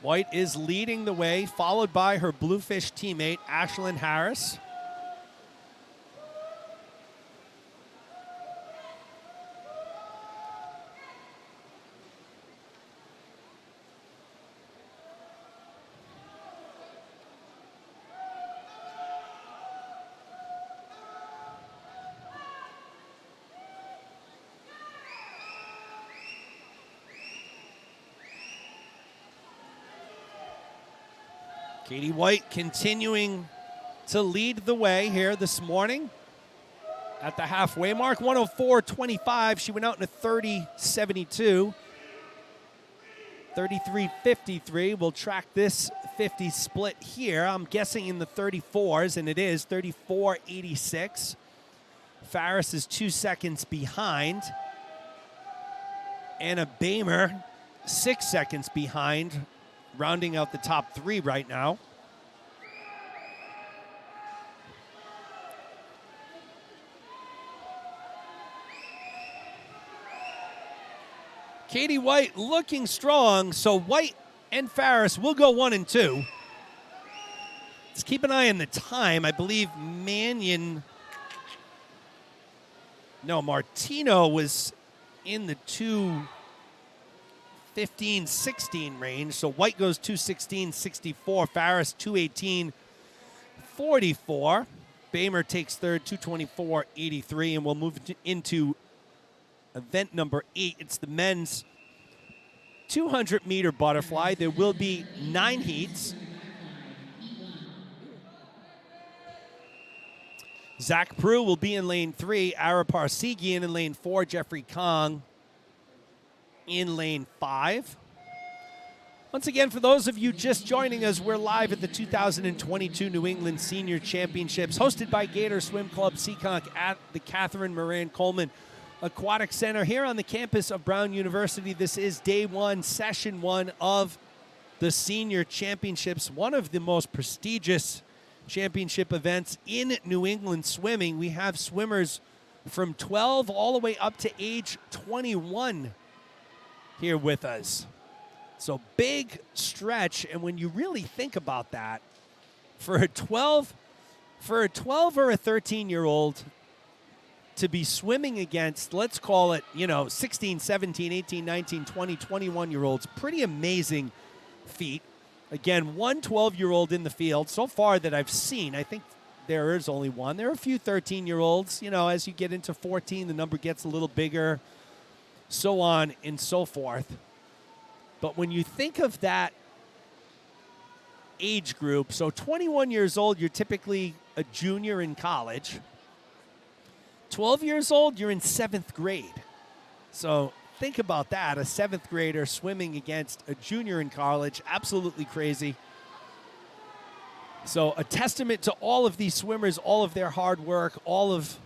White is leading the way, followed by her Bluefish teammate, Ashlyn Harris. Katie White continuing to lead the way here this morning at the halfway mark. 104.25. She went out in a 30.72. 33.53. We'll track this 50 split here. I'm guessing in the 34s, and it is 34.86. Farris is 2 seconds behind. Anna Bamer, 6 seconds behind, rounding out the top 3 right now. Katie White looking strong, so White and Farris will go 1 and 2. Let's keep an eye on the time. I believe Martino was in the 2:15-16 range, so White goes 2:16-64, Farris 2:18-44. Bamer takes third, 2:24.83, and we'll move into event number 8. It's the men's 200-meter butterfly. There will be 9 heats. Zach Prue will be in lane 3. Ara Parsegian in lane 4. Jeffrey Kong in lane 5. Once again, for those of you just joining us, we're live at the 2022 New England Senior Championships, hosted by Gator Swim Club Seekonk at the Catherine Moran Coleman Aquatic Center here on the campus of Brown University. This is day 1, session 1 of the Senior Championships, one of the most prestigious championship events in New England swimming. We have swimmers from 12 all the way up to age 21 here with us. So big stretch, and when you really think about that, for a 12 For a 12 or a 13-year-old to be swimming against, let's call it, 16, 17, 18, 19, 20, 21-year-olds, pretty amazing feat. Again, one 12-year-old in the field so far that I've seen. I think there is only one. There are a few 13-year-olds. As you get into 14, the number gets a little bigger, so on and so forth. But when you think of that age group, so 21 years old, you're typically a junior in college. 12 years old, you're in 7th grade. So think about that, a 7th grader swimming against a junior in college, absolutely crazy. So a testament to all of these swimmers, all of their hard work, all of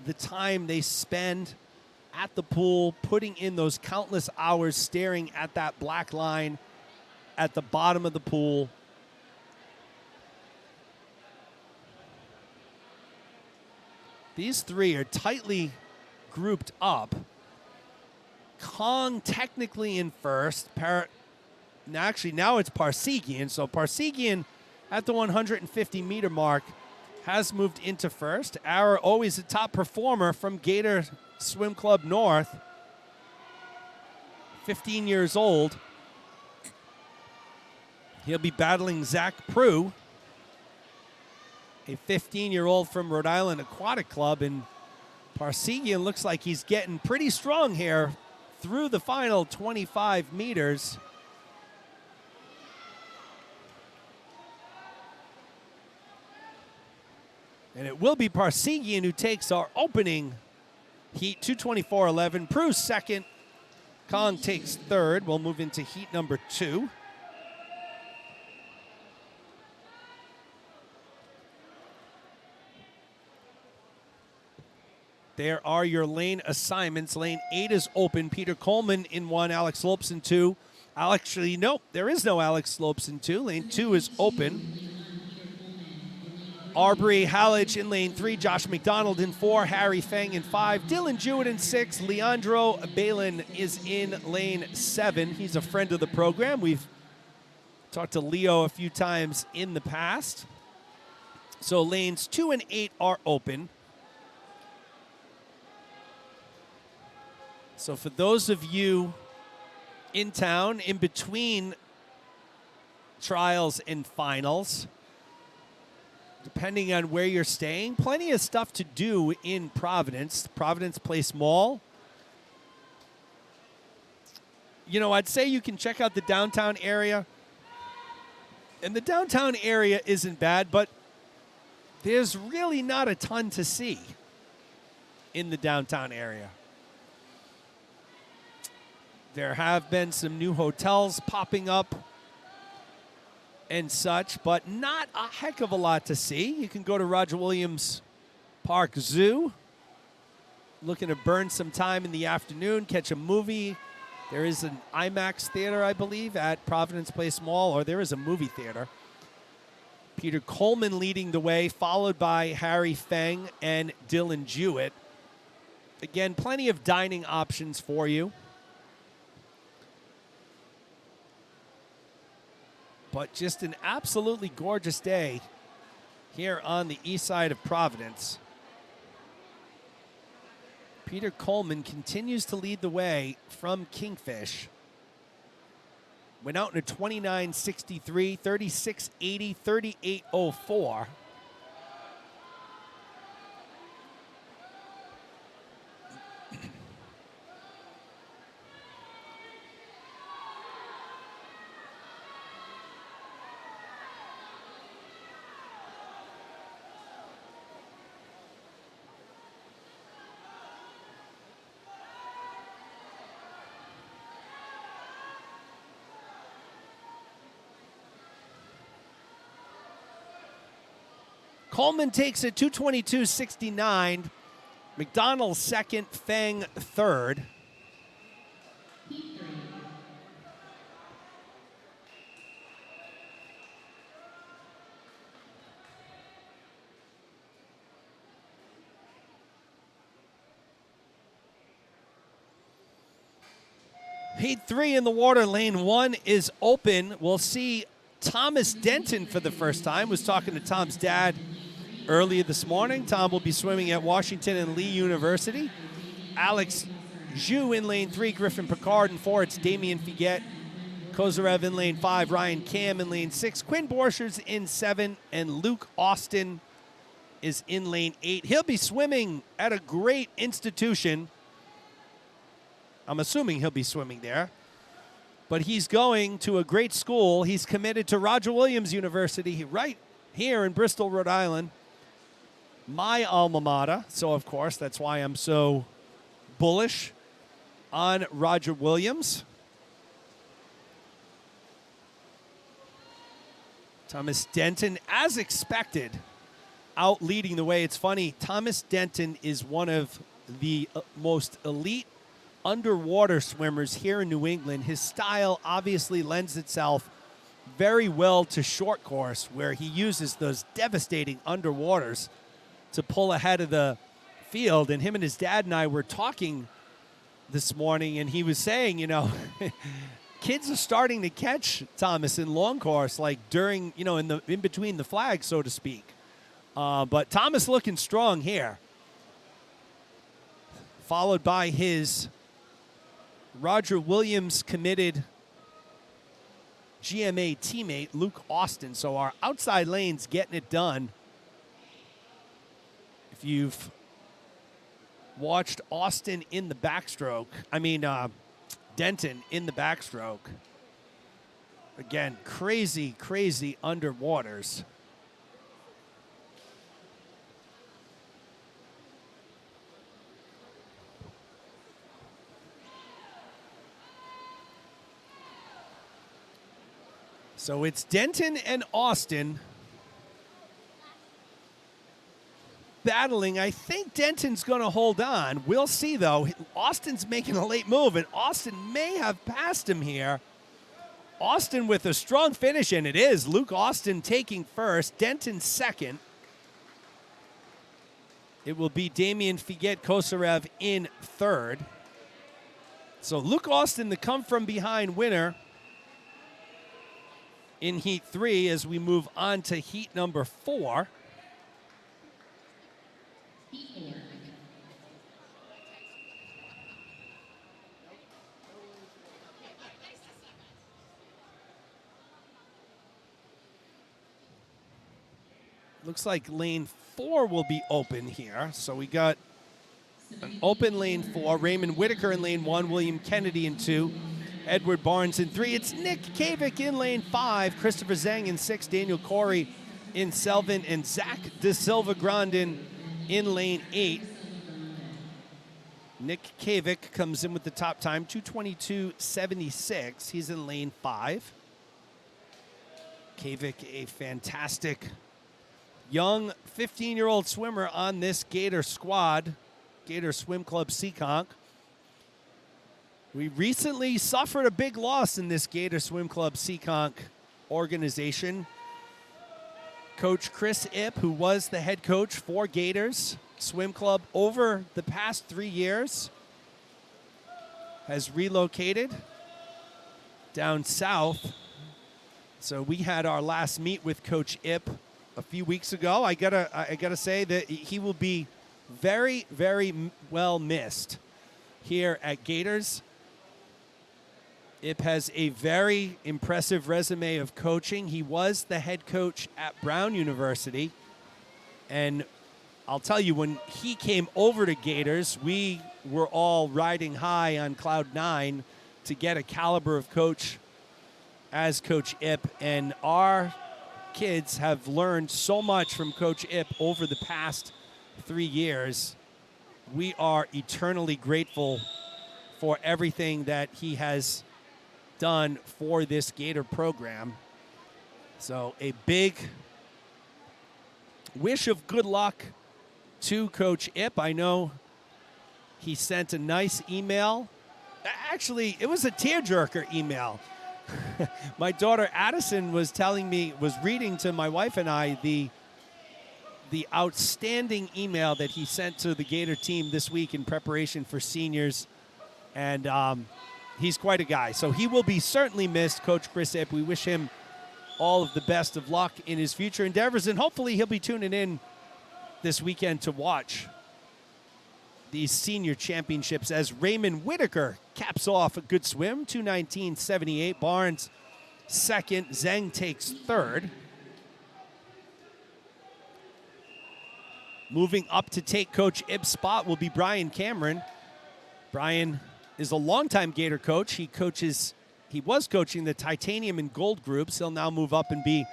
the time they spend at the pool, putting in those countless hours staring at that black line at the bottom of the pool. These three are tightly grouped up. Kong technically in first. Actually, now it's Parsegian. So Parsegian at the 150-meter mark has moved into first. Our always a top performer from Gator Swim Club North, 15 years old. He'll be battling Zach Prue, a 15-year-old from Rhode Island Aquatic Club, and Parsegian looks like he's getting pretty strong here through the final 25 meters. And it will be Parsegian who takes our opening heat, 2:24.11. Prue's second. Kong takes third. We'll move into heat number 2. There are your lane assignments. Lane 8 is open. Peter Coleman in 1, Alex Lopes in 2. Actually, nope, there is no Alex Lopes in 2. Lane 2 is open. Arbery Hallage in lane 3. Josh McDonald in 4. Harry Feng in 5. Dylan Jewett in 6. Leandro Balin is in lane 7. He's a friend of the program. We've talked to Leo a few times in the past. So lanes 2 and 8 are open. So for those of you in town, in between trials and finals, depending on where you're staying, plenty of stuff to do in Providence. Providence Place Mall. I'd say you can check out the downtown area. And the downtown area isn't bad, but there's really not a ton to see in the downtown area. There have been some new hotels popping up and such, but not a heck of a lot to see. You can go to Roger Williams Park Zoo, looking to burn some time in the afternoon, catch a movie. There is an IMAX theater, I believe, at Providence Place Mall, or there is a movie theater. Peter Coleman leading the way, followed by Harry Feng and Dylan Jewett. Again, plenty of dining options for you. But just an absolutely gorgeous day here on the east side of Providence. Peter Coleman continues to lead the way from Kingfish. Went out in a 29.63, 36.80, 38.04. Coleman takes it 2:22.69. McDonald second, Feng third. Heat 3 in the water. Lane 1 is open. We'll see Thomas Denton for the first time. Was talking to Tom's dad earlier this morning. Tom will be swimming at Washington and Lee University. Alex Zhu in lane 3, Griffin Picard in 4. It's Damian Figuet, Kozarev in lane 5, Ryan Cam in lane 6, Quinn Borchers in 7, and Luke Austin is in lane 8. He'll be swimming at a great institution. I'm assuming he'll be swimming there. But he's going to a great school. He's committed to Roger Williams University right here in Bristol, Rhode Island. My alma mater. So, of course, that's why I'm so bullish on Roger Williams. Thomas Denton, as expected, out leading the way. It's funny, Thomas Denton is one of the most elite underwater swimmers here in New England. His style obviously lends itself very well to short course, where he uses those devastating underwaters to pull ahead of the field. And him and his dad and I were talking this morning, and he was saying, kids are starting to catch Thomas in long course, like during, in between the flags, so to speak. But Thomas looking strong here, followed by his Roger Williams committed GMA teammate, Luke Austin. So our outside lane's getting it done. If you've watched Austin in the backstroke, Denton in the backstroke. Again, crazy, crazy underwaters. So it's Denton and Austin battling. I think Denton's going to hold on. We'll see, though. Austin's making a late move, and Austin may have passed him here. Austin with a strong finish, and it is. Luke Austin taking first, Denton second. It will be Damian Figuet Kosarev in third. So Luke Austin, the come-from-behind winner in Heat 3 as we move on to Heat number 4. Looks like lane 4 will be open here. So we got an open lane 4. Raymond Whitaker in lane 1. William Kennedy in 2. Edward Barnes in 3. It's Nick Kavik in lane 5. Christopher Zhang in 6. Daniel Corey in 7. And Zach De Silva Grandin in lane 8. Nick Kavik comes in with the top time, 2:22.76. He's in lane 5. Kavik, a fantastic young 15-year-old swimmer on this Gator squad, Gator Swim Club Seekonk. We recently suffered a big loss in this Gator Swim Club Seekonk organization. Coach Chris Ipp, who was the head coach for Gators Swim Club over the past 3 years, has relocated down south. So we had our last meet with Coach Ipp a few weeks ago. I gotta say that he will be very, very well missed here at Gators. Ipp has a very impressive resume of coaching. He was the head coach at Brown University. And I'll tell you, when he came over to Gators, we were all riding high on Cloud 9 to get a caliber of coach as Coach Ipp. And our kids have learned so much from Coach Ipp over the past 3 years. We are eternally grateful for everything that he has done for this Gator program. So a big wish of good luck to Coach Ipp. I know he sent a nice email. Actually, it was a tearjerker email. My daughter Addison was reading to my wife and I the outstanding email that he sent to the Gator team this week in preparation for seniors. And he's quite a guy. So he will be certainly missed, Coach Chris Ipp. We wish him all of the best of luck in his future endeavors, and hopefully he'll be tuning in this weekend to watch these senior championships as Raymond Whitaker caps off a good swim, 2:19.78. Barnes second, Zheng takes third. Moving up to take Coach Ibb's spot will be Brian Cameron. Brian is a longtime Gator coach. He was coaching the titanium and gold groups. He'll now move up and be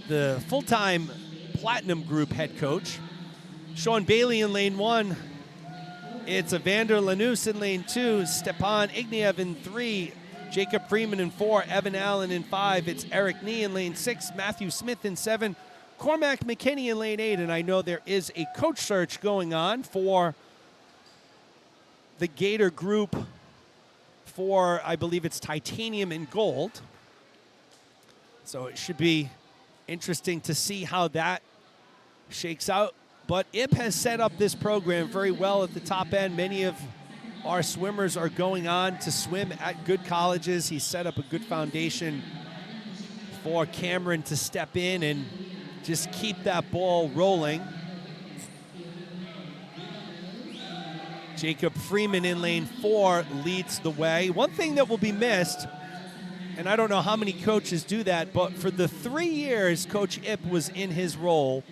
the full-time platinum group head coach. Sean Bailey in lane 1. It's Evander Lanús in lane 2. Stepan Igniev in 3. Jacob Freeman in 4. Evan Allen in 5. It's Eric Nee in lane 6. Matthew Smith in 7. Cormac McKinney in lane 8. And I know there is a coach search going on for the Gator group for, I believe it's titanium and gold. So it should be interesting to see how that shakes out. But Ib has set up this program very well at the top end. Many of our swimmers are going on to swim at good colleges. He's set up a good foundation for Cameron to step in and just keep that ball rolling. Jacob Freeman in lane 4 leads the way. One thing that will be missed, and I don't know how many coaches do that, but for the 3 years Coach Ip was in his role,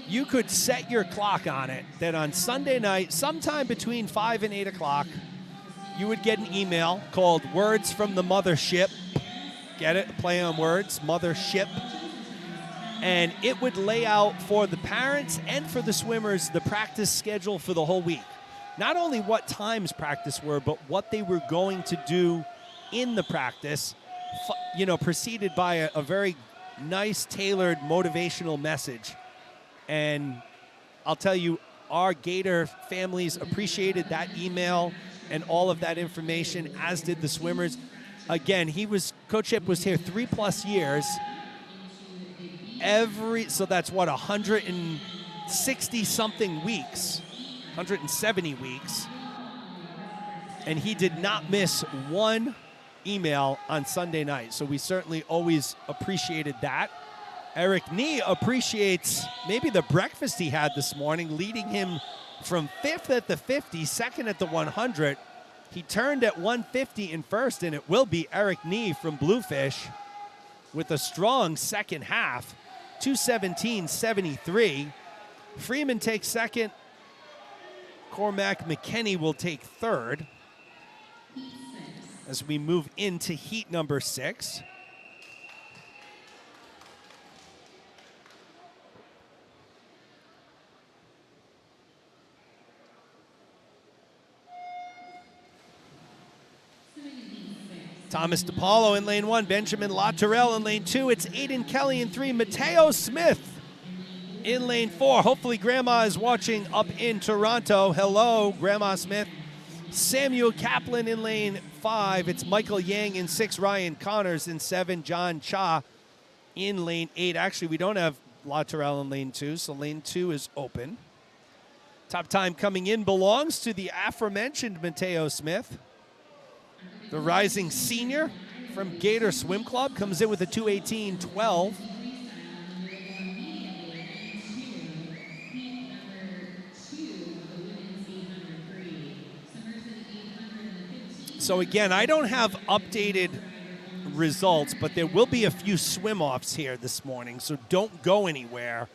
you could set your clock on it that on Sunday night, sometime between 5 and 8 o'clock, you would get an email called Words from the Mothership. Get it? Play on words, Mothership. And it would lay out for the parents and for the swimmers the practice schedule for the whole week. Not only what times practice were, but what they were going to do in the practice, preceded by a very nice, tailored, motivational message. And I'll tell you, our Gator families appreciated that email and all of that information, as did the swimmers. Again, Coach Ip was here 3+ years. So that's what, 160-something weeks, 170 weeks. And he did not miss one email on Sunday night. So we certainly always appreciated that. Eric Nee appreciates maybe the breakfast he had this morning, leading him from 5th at the 50, 2nd at the 100. He turned at 150 in first, and it will be Eric Nee from Bluefish with a strong second half, 2:17.73. Freeman takes second. Cormac McKinney will take third as we move into heat number 6. Thomas DePaulo in lane 1, Benjamin Latourell in lane 2. It's Aiden Kelly in 3, Mateo Smith in lane 4. Hopefully Grandma is watching up in Toronto. Hello, Grandma Smith. Samuel Kaplan in lane 5. It's Michael Yang in 6, Ryan Connors in 7, John Cha in lane 8. Actually, we don't have Latourell in lane 2, so lane 2 is open. Top time coming in belongs to the aforementioned Mateo Smith. The rising senior from Gator Swim Club comes in with a 2:18.12. So again, I don't have updated results, but there will be a few swim-offs here this morning, so don't go anywhere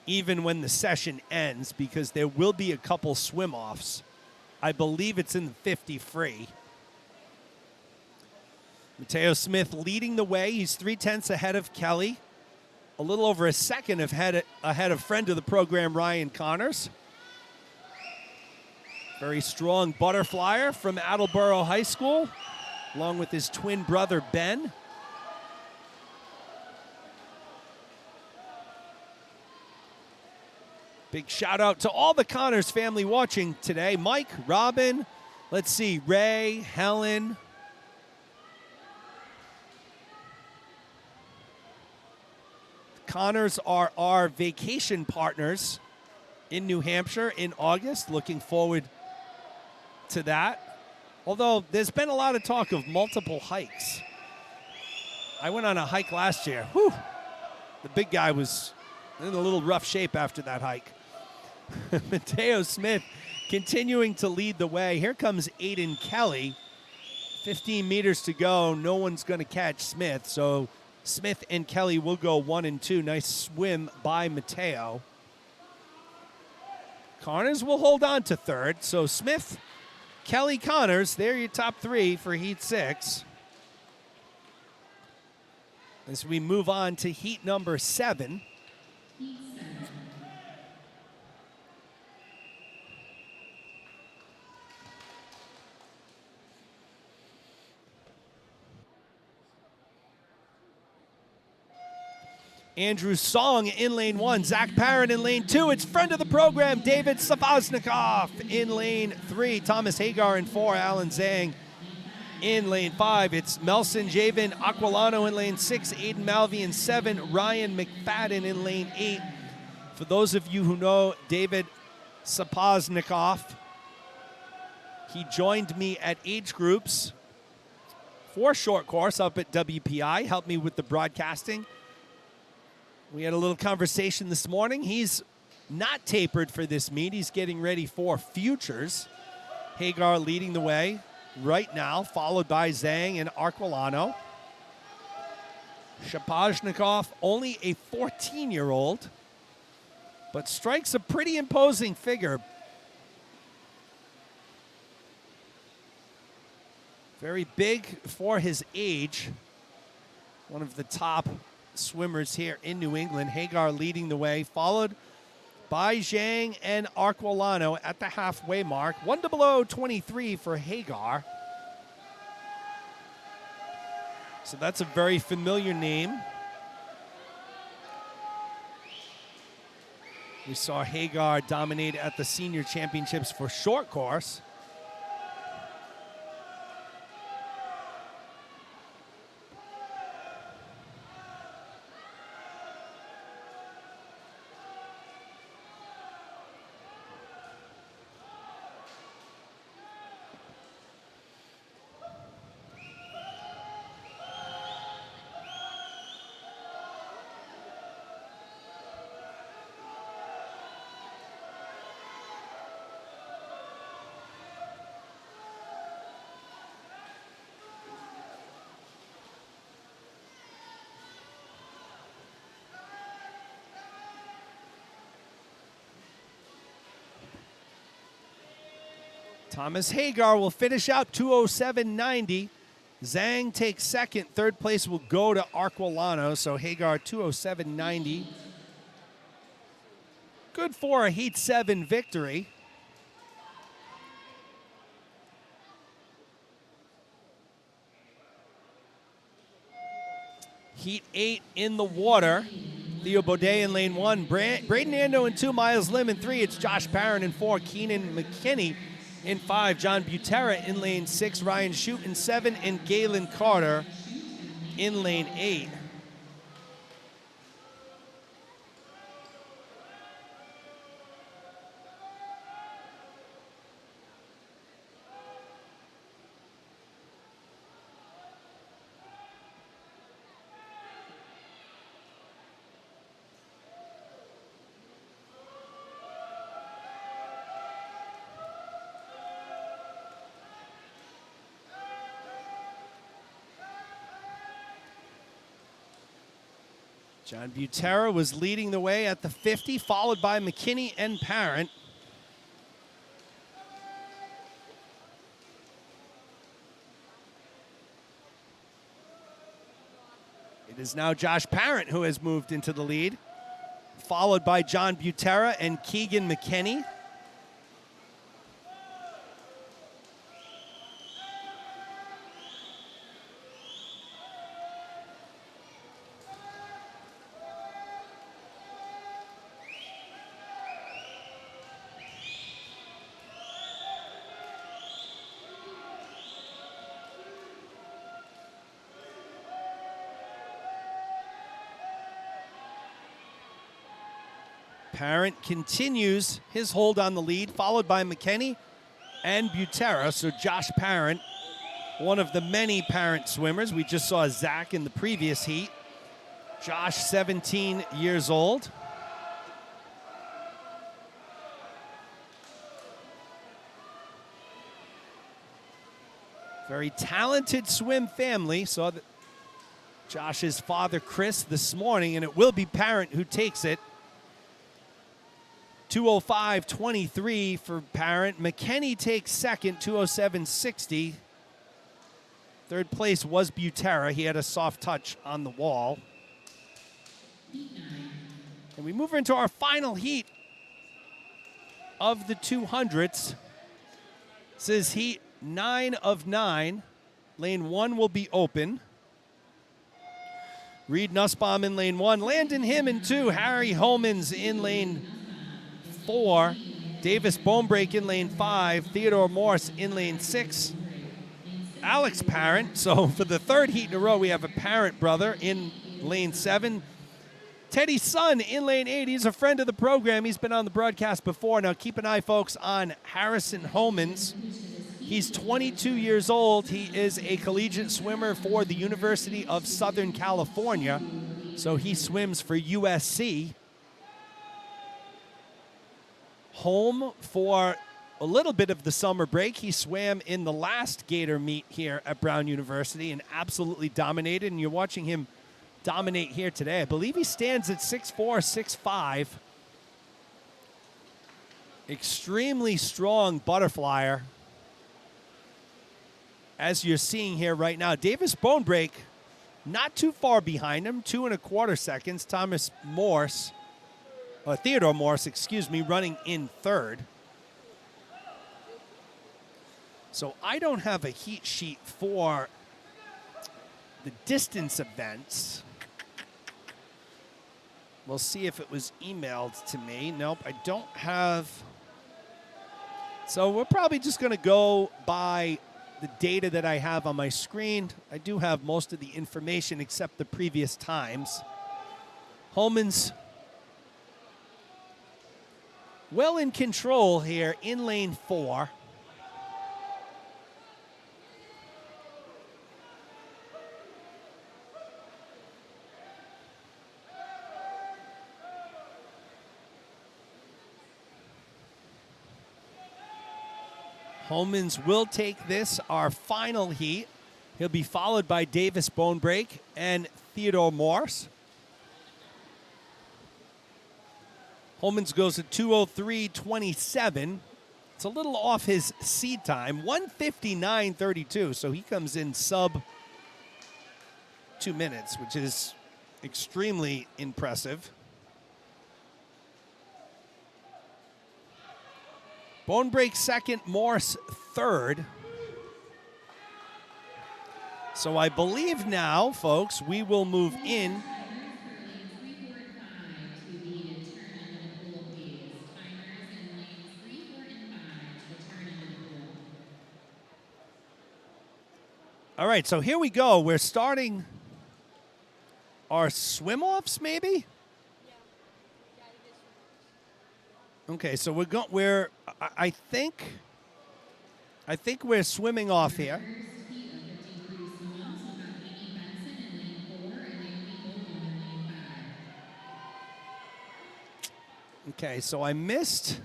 even when the session ends, because there will be a couple swim-offs. I believe it's in the 50 free. Mateo Smith leading the way. He's 0.3 ahead of Kelly. A little over a second ahead of friend of the program, Ryan Connors. Very strong butterflyer from Attleboro High School, along with his twin brother, Ben. Big shout out to all the Connors family watching today. Mike, Robin, let's see, Ray, Helen. Connors are our vacation partners in New Hampshire in August. Looking forward to that. Although there's been a lot of talk of multiple hikes. I went on a hike last year. Whew. The big guy was in a little rough shape after that hike. Mateo Smith continuing to lead the way. Here comes Aiden Kelly. 15 meters to go. No one's going to catch Smith. So Smith and Kelly will go 1 and 2. Nice swim by Mateo. Connors will hold on to third. So Smith, Kelly, Connors, they're your top 3 for Heat 6. As we move on to Heat number 7. Andrew Song in lane 1. Zach Parent in lane 2. It's friend of the program, David Savaznikov in lane 3. Thomas Hagar in 4. Alan Zhang in lane 5. It's Melson Javen Aquilano in lane 6. Aiden Malvey in 7. Ryan McFadden in lane 8. For those of you who know David Savaznikov, he joined me at age groups for short course up at WPI, helped me with the broadcasting. We had a little conversation this morning. He's not tapered for this meet. He's getting ready for futures. Hagar leading the way right now, followed by Zhang and Arquilano. Shapazhnikov, only a 14-year-old, but strikes a pretty imposing figure. Very big for his age. One of the top swimmers here in New England. Hagar leading the way, followed by Zhang and Arquilano at the halfway mark. 1:00:23 for Hagar. So that's a very familiar name. We saw Hagar dominate at the senior championships for short course. Thomas Hagar will finish out 2:07.90. Zhang takes second. Third place will go to Arquilano. So Hagar 2:07.90. Good for a Heat 7 victory. Heat 8 in the water. Theo Baudet in lane 1. Braden Ando in 2. Miles Lim in 3. It's Josh Parent in 4. Keenan McKinney in 5. John Butera in lane 6. Ryan Shute in 7. And Galen Carter in lane 8. John Butera was leading the way at the 50, followed by McKinney and Parent. It is now Josh Parent who has moved into the lead, followed by John Butera and Keegan McKinney. Parent continues his hold on the lead, followed by McKinney and Butera. So Josh Parent, one of the many Parent swimmers. We just saw Zach in the previous heat. Josh, 17 years old. Very talented swim family. Saw Josh's father, Chris, this morning, and it will be Parent who takes it. 2:05.23 for Parent. McKenney takes second, 2:07.60. Third place was Butera. He had a soft touch on the wall. And we move into our final heat of the 200s. This is heat 9 of 9. Lane 1 will be open. Reed Nussbaum in lane 1. Landon Him in 2. Harry Homans in lane 4. Davis Bonebreak in lane 5. Theodore Morse in lane 6. Alex Parent. So for the third heat in a row, we have a Parent brother in lane 7. Teddy Sun in lane 8. He's a friend of the program. He's been on the broadcast before. Now keep an eye, folks, on Harrison Homans. He's 22 years old. He is a collegiate swimmer for the University of Southern California. So he swims for USC. Home for a little bit of the summer break. He swam in the last Gator meet here at Brown University and absolutely dominated. And you're watching him dominate here today. I believe he stands at 6'4", 6'5". Extremely strong butterflyer, as you're seeing here right now. Davis Bonebreak not too far behind him, 2 1/4 seconds. Theodore Morse, running in third. So I don't have a heat sheet for the distance events. We'll see if it was emailed to me. Nope, I don't have. So we're probably just going to go by the data that I have on my screen. I do have most of the information except the previous times. Homans well in control here in lane 4. Homans will take this, our final heat. He'll be followed by Davis Bonebreak and Theodore Morse. Homans goes at 2:03.27. It's a little off his seed time, 1:59.32. So he comes in sub 2 minutes, which is extremely impressive. Bonebreak second, Morse third. So I believe now, folks, we will move in. All right, so here we go. We're starting our swim-offs, maybe? Okay, so I think we're swimming off here. Okay, so I missed.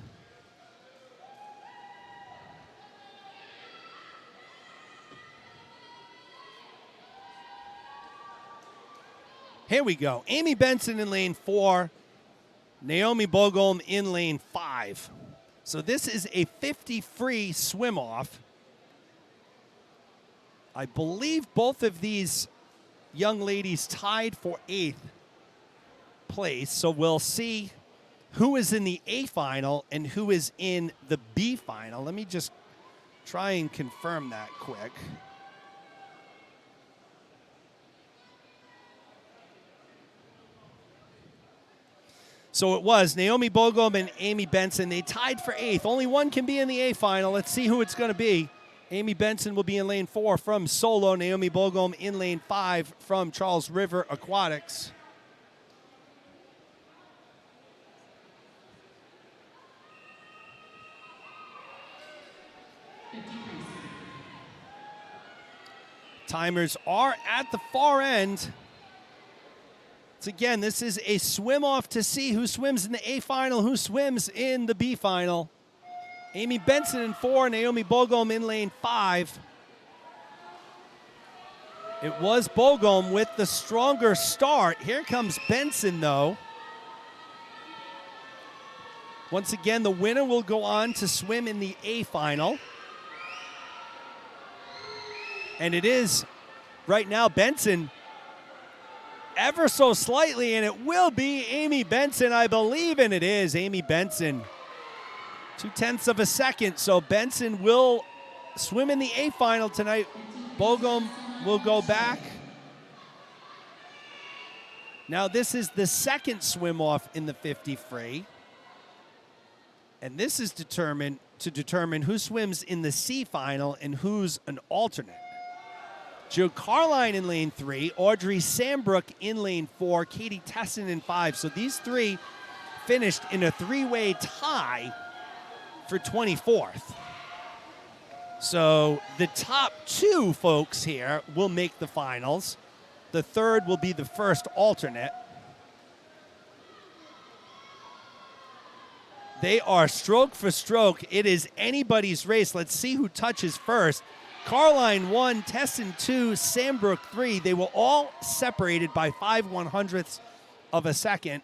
Here we go. Amy Benson in lane 4. Naomi Bogholm in lane 5. So this is a 50 free swim off. I believe both of these young ladies tied for 8th place. So we'll see who is in the A final and who is in the B final. Let me just try and confirm that quick. So it was Naomi Bogholm and Amy Benson. They tied for 8th. Only one can be in the A final. Let's see who it's going to be. Amy Benson will be in lane 4 from Solo. Naomi Bogholm in lane 5 from Charles River Aquatics. Timers are at the far end. Again, this is a swim-off to see who swims in the A final, who swims in the B final. Amy Benson in 4, Naomi Bogholm in lane 5. It was Bogom with the stronger start. Here comes Benson, though. Once again, the winner will go on to swim in the A final. And it is, right now, Benson ever so slightly, and it will be Amy Benson, I believe, and it is Amy Benson. 0.2 of a second, so Benson will swim in the A final tonight. Bogom will go back. Now this is the second swim off in the 50 free. And this is determined to determine who swims in the C final and who's an alternate. Joe Carline in lane 3, Audrey Sambrook in lane 4, Katie Tesson in 5. So these three finished in a three-way tie for 24th. So the top two folks here will make the finals. The third will be the first alternate. They are stroke for stroke. It is anybody's race. Let's see who touches first. Carline 1, Tesson 2, Sambrook 3. They were all separated by 5/100ths of a second.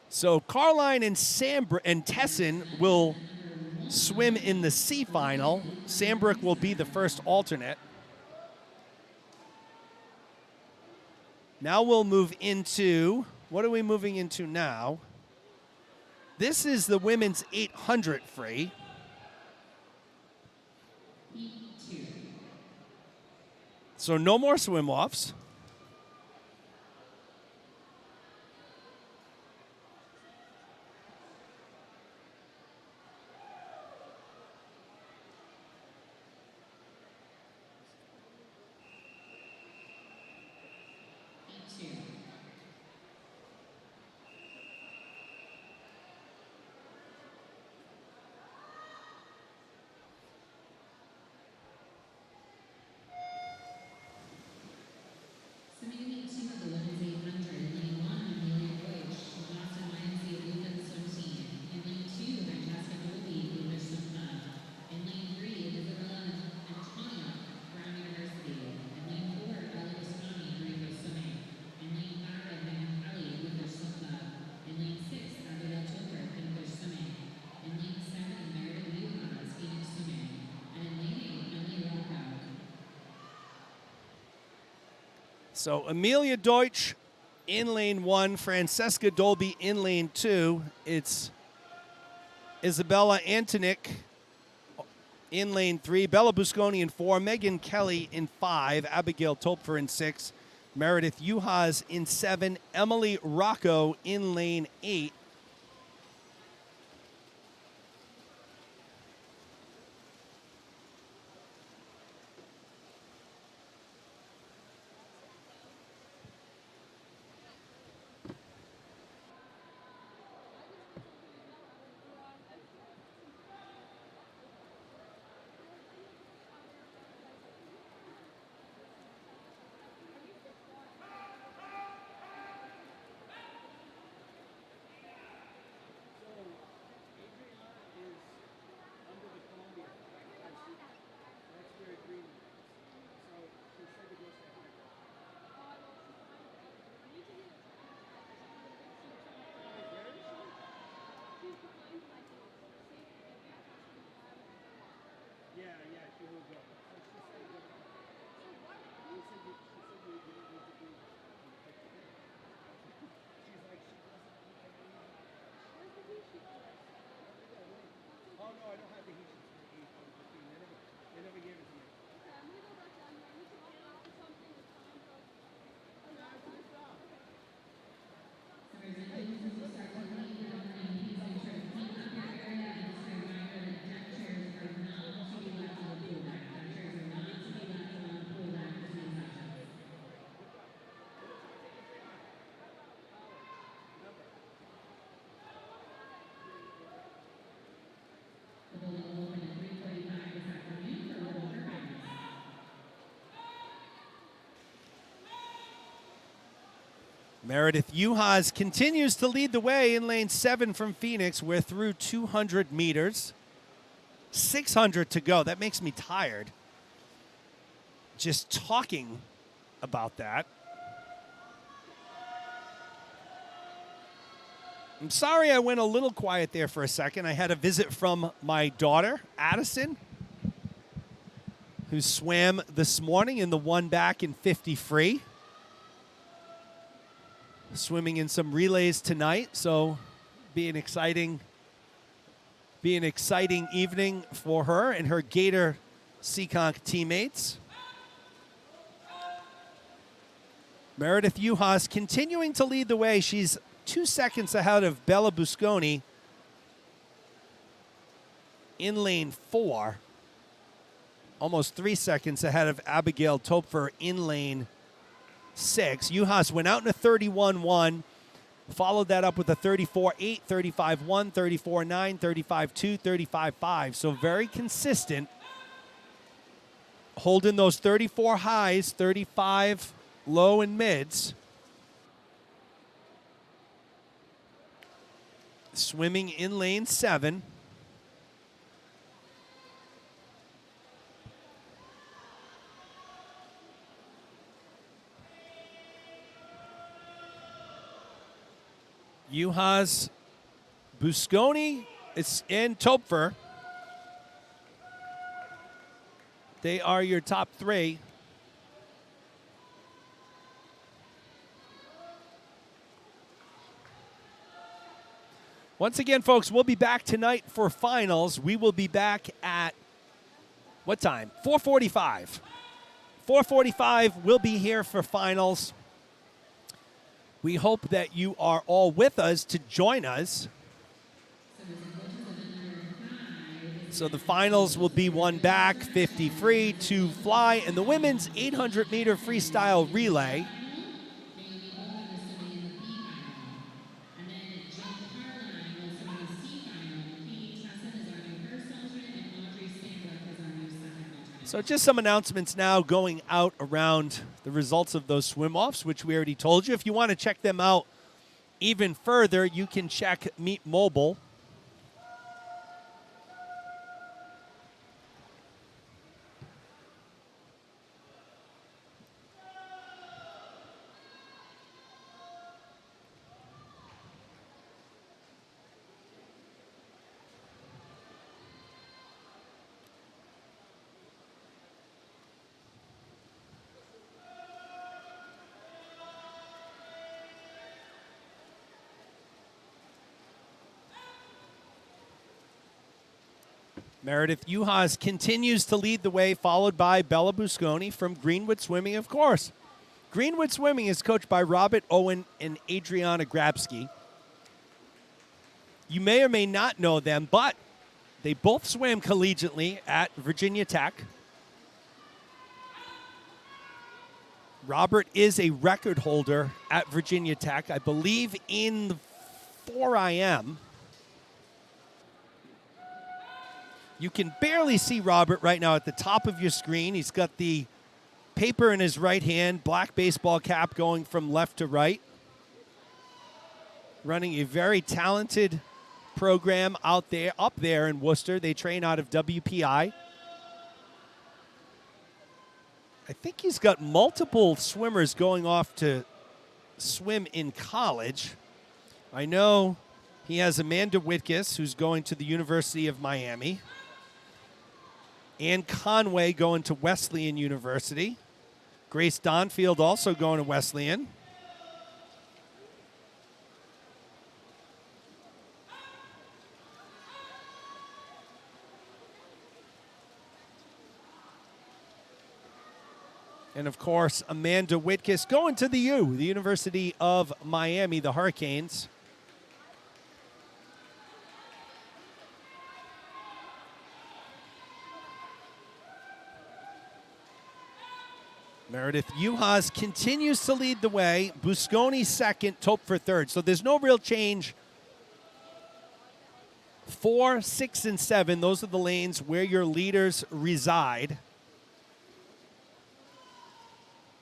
So Carline and Tesson will swim in the C final. Sambrook will be the first alternate. Now we'll move into, what are we moving into now? This is the women's 800 free. So no more swim-offs. So Amelia Deutsch in lane 1, Francesca Dolby in lane 2. It's Isabella Antonik in lane 3, Bella Busconi in 4, Megan Kelly in 5, Abigail Topfer in 6, Meredith Uhas in 7, Emily Rocco in lane 8. Meredith Uhas continues to lead the way in lane 7 from Phoenix. We're through 200 meters. 600 to go. That makes me tired just talking about that. I'm sorry I went a little quiet there for a second. I had a visit from my daughter, Addison, who swam this morning in the 1 back and 50 free. Swimming in some relays tonight, so be an exciting evening for her and her Gator Seekonk teammates. Meredith Uhas continuing to lead the way. She's 2 seconds ahead of Bella Busconi in lane 4. Almost 3 seconds ahead of Abigail Topfer in lane 6. Uhas went out in a 31-1, followed that up with a 34-8, 35-1, 34-9, 35-2, 35-5. So very consistent, holding those 34 highs, 35 low and mids. Swimming in lane 7. Uhas, Busconi, and Topfer. They are your top 3. Once again, folks, we'll be back tonight for finals. We will be back at what time? 4:45. 4:45, we'll be here for finals. We hope that you are all with us to join us. So the finals will be 1 back, 50 free, 2 fly, and the women's 800-meter freestyle relay. So just some announcements now going out around the results of those swim-offs, which we already told you. If you want to check them out even further, you can check Meet Mobile. Meredith Uhas continues to lead the way, followed by Bella Busconi from Greenwood Swimming, of course. Greenwood Swimming is coached by Robert Owen and Adriana Grabsky. You may or may not know them, but they both swam collegiately at Virginia Tech. Robert is a record holder at Virginia Tech, I believe in the 4IM. You can barely see Robert right now at the top of your screen. He's got the paper in his right hand, black baseball cap going from left to right. Running a very talented program up there in Worcester. They train out of WPI. I think he's got multiple swimmers going off to swim in college. I know he has Amanda Whitkus, who's going to the University of Miami. Ann Conway going to Wesleyan University. Grace Donfield also going to Wesleyan. And, of course, Amanda Whitkus going to the University of Miami, the Hurricanes. Meredith Uhas continues to lead the way. Busconi second, Topfer third. So there's no real change. 4, 6, and 7, those are the lanes where your leaders reside.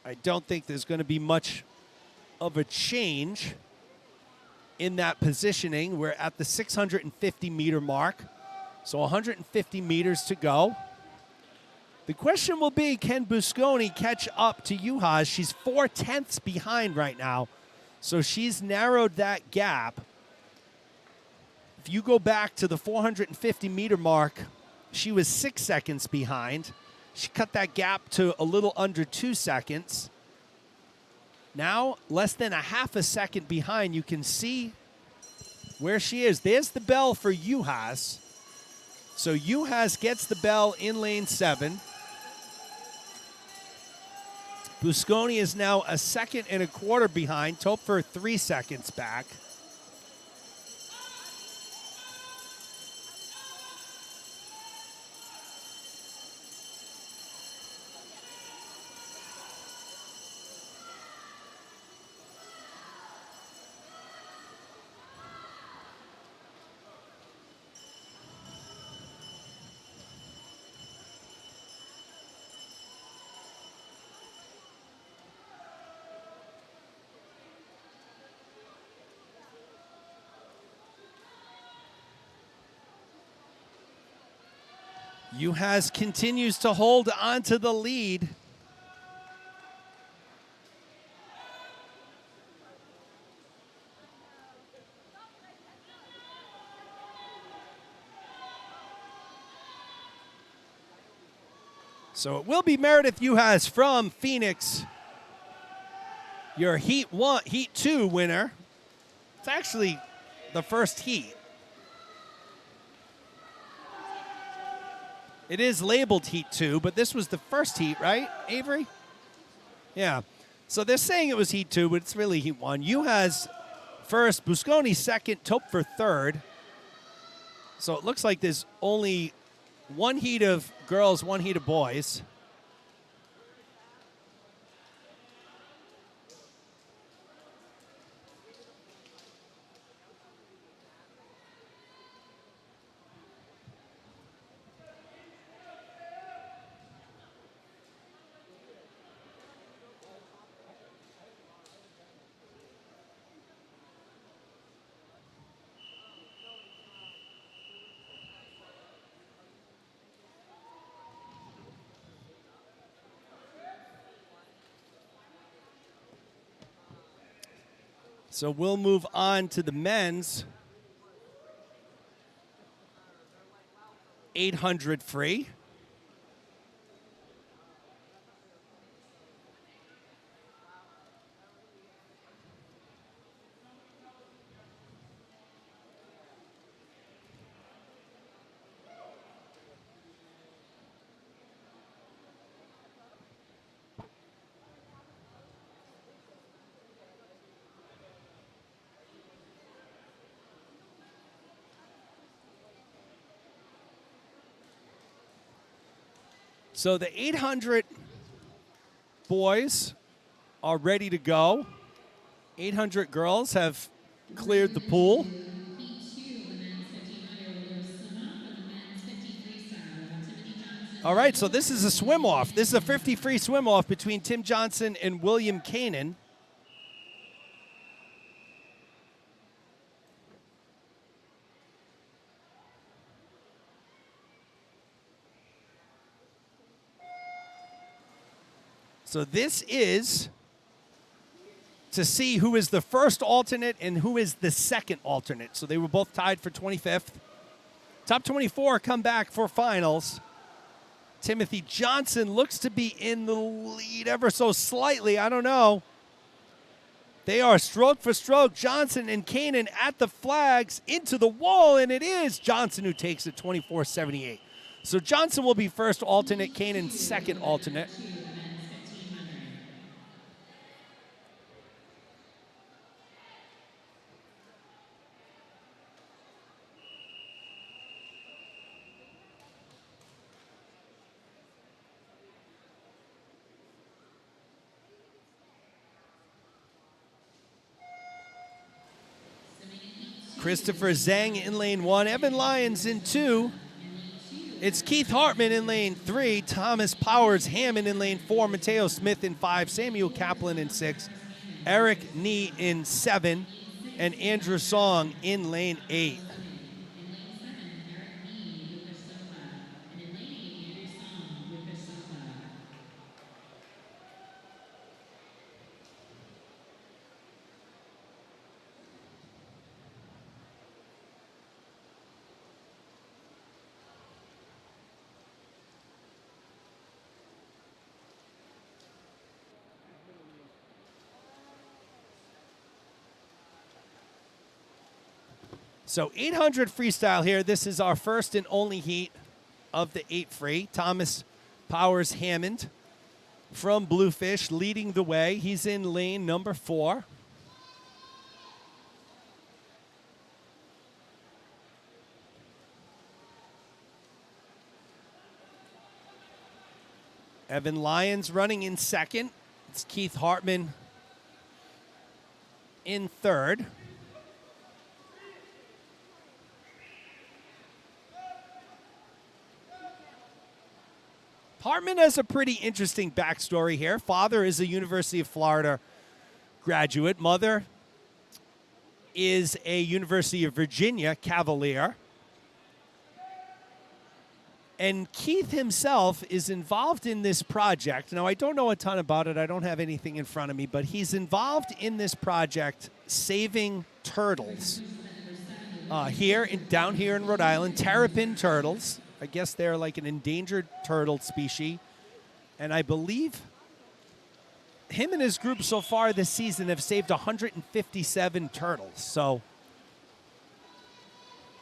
I don't think there's going to be much of a change in that positioning. We're at the 650-meter mark. So 150 meters to go. The question will be, can Busconi catch up to Juhas? She's 4/10 behind right now, so she's narrowed that gap. If you go back to the 450-meter mark, she was 6 seconds behind. She cut that gap to a little under 2 seconds. Now, less than a half a second behind. You can see where she is. There's the bell for Juhas. So Juhas gets the bell in lane 7. Busconi is now a second and a quarter behind. Topfer 3 seconds back. Juhas continues to hold onto the lead. So it will be Meredith Juhas from Phoenix, your Heat 2 winner. It's actually the first heat. It is labeled Heat 2, but this was the first heat, right, Avery? Yeah. So they're saying it was Heat 2, but it's really Heat 1. Juhas first, Busconi second, Topfer third. So it looks like there's only one heat of girls, one heat of boys. So we'll move on to the men's 800 free. So the 800 boys are ready to go. 800 girls have cleared the pool. All right, so this is a swim-off. This is a 50 free swim-off between Tim Johnson and William Kanan. So this is to see who is the first alternate and who is the second alternate. So they were both tied for 25th. Top 24 come back for finals. Timothy Johnson looks to be in the lead ever so slightly. I don't know. They are stroke for stroke. Johnson and Kanan at the flags into the wall, and it is Johnson who takes it 24-78. So Johnson will be first alternate, Kanan second alternate. Christopher Zhang in lane 1, Evan Lyons in 2. It's Keith Hartman in lane 3, Thomas Powers Hammond in lane 4, Mateo Smith in 5, Samuel Kaplan in 6, Eric Nee in 7, and Andrew Song in lane 8. So 800 freestyle here. This is our first and only heat of the 8 free. Thomas Powers Hammond from Bluefish leading the way. He's in lane number 4. Evan Lyons running in second. It's Keith Hartman in third. Hartman has a pretty interesting backstory here. Father is a University of Florida graduate. Mother is a University of Virginia Cavalier. And Keith himself is involved in this project. Now, I don't know a ton about it. I don't have anything in front of me, but he's involved in this project saving turtles down here in Rhode Island, terrapin turtles. I guess they're like an endangered turtle species. And I believe him and his group so far this season have saved 157 turtles. So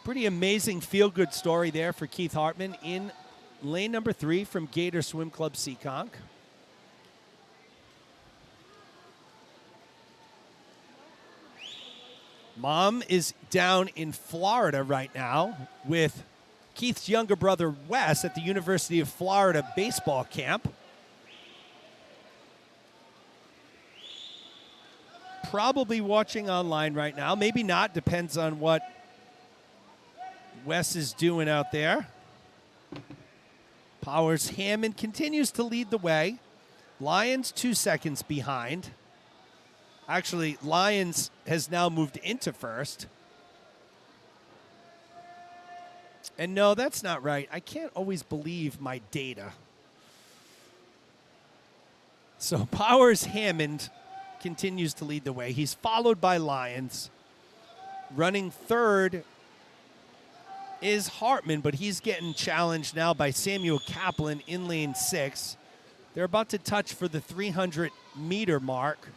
pretty amazing feel-good story there for Keith Hartman in lane number 3 from Gator Swim Club Seekonk. Mom is down in Florida right now with Keith's younger brother, Wes, at the University of Florida baseball camp. Probably watching online right now. Maybe not. Depends on what Wes is doing out there. Powers Hammond continues to lead the way. Lyons 2 seconds behind. Actually, Lyons has now moved into first. And no, that's not right. I can't always believe my data. So Powers Hammond continues to lead the way. He's followed by Lyons. Running third is Hartman, but he's getting challenged now by Samuel Kaplan in lane 6. They're about to touch for the 300-meter mark.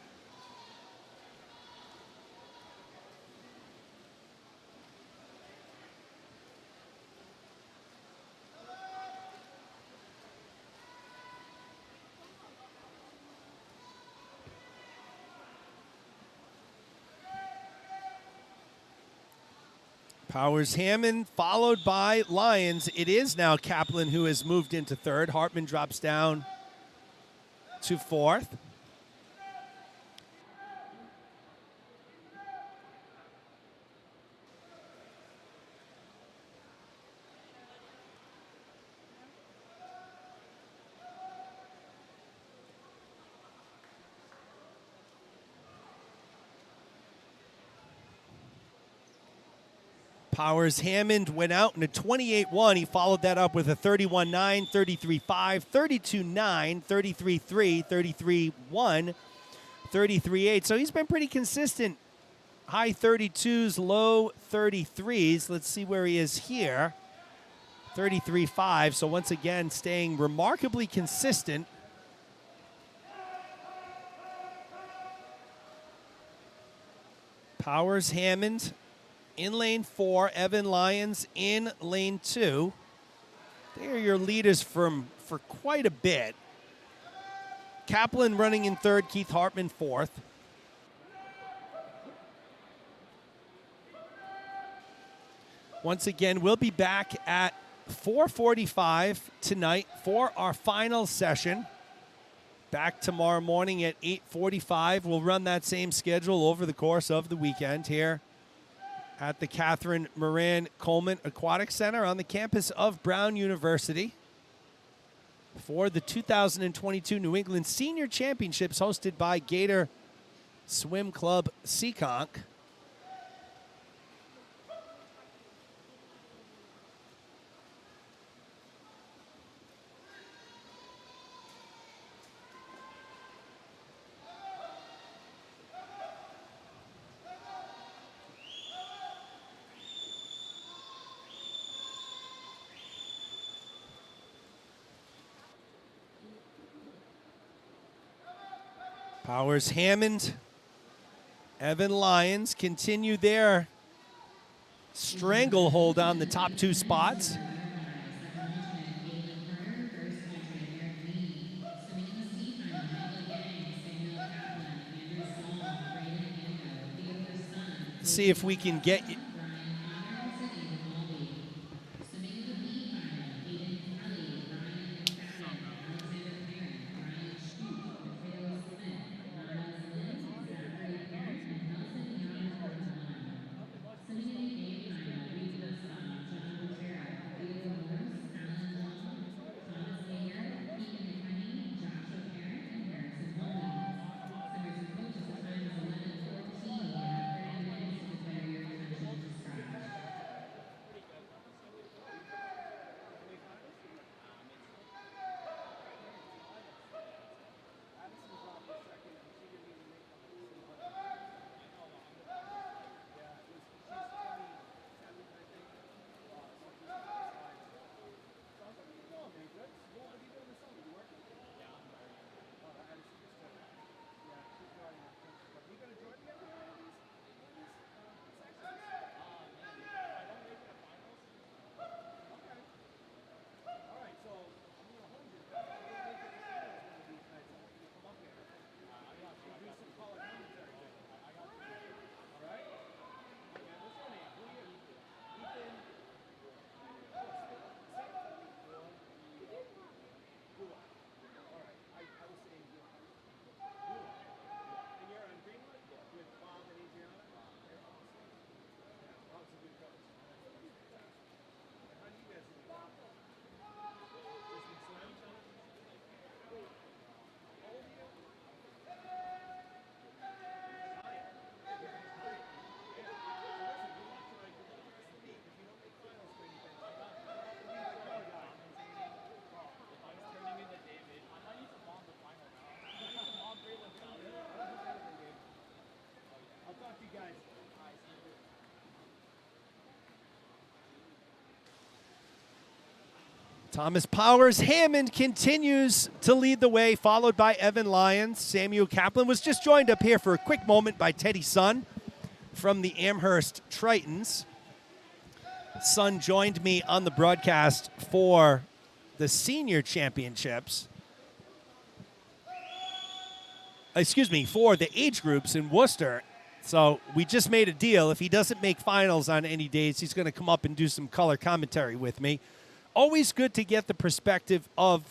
Powers Hammond followed by Lyons. It is now Kaplan who has moved into third. Hartman drops down to fourth. Powers Hammond went out in a 28-1. He followed that up with a 31-9, 33-5, 32-9, 33-3, 33-1, 33-8. So he's been pretty consistent. High 32s, low 33s. Let's see where he is here. 33-5. So once again, staying remarkably consistent. Powers Hammond in lane 4, Evan Lyons in lane 2. They are your leaders for quite a bit. Kaplan running in third, Keith Hartman fourth. Once again, we'll be back at 4:45 tonight for our final session. Back tomorrow morning at 8:45. We'll run that same schedule over the course of the weekend here at the Catherine Moran Coleman Aquatic Center on the campus of Brown University for the 2022 New England Senior Championships hosted by Gator Swim Club Seekonk. Powers Hammond, Evan Lyons continue their stranglehold on the top two spots. See if we can get Thomas Powers Hammond continues to lead the way, followed by Evan Lyons. Samuel Kaplan was just joined up here for a quick moment by Teddy Sun from the Amherst Tritons. Sun joined me on the broadcast for the senior championships. Excuse me, for the age groups in Worcester. So we just made a deal. If he doesn't make finals on any days, he's going to come up and do some color commentary with me. Always good to get the perspective of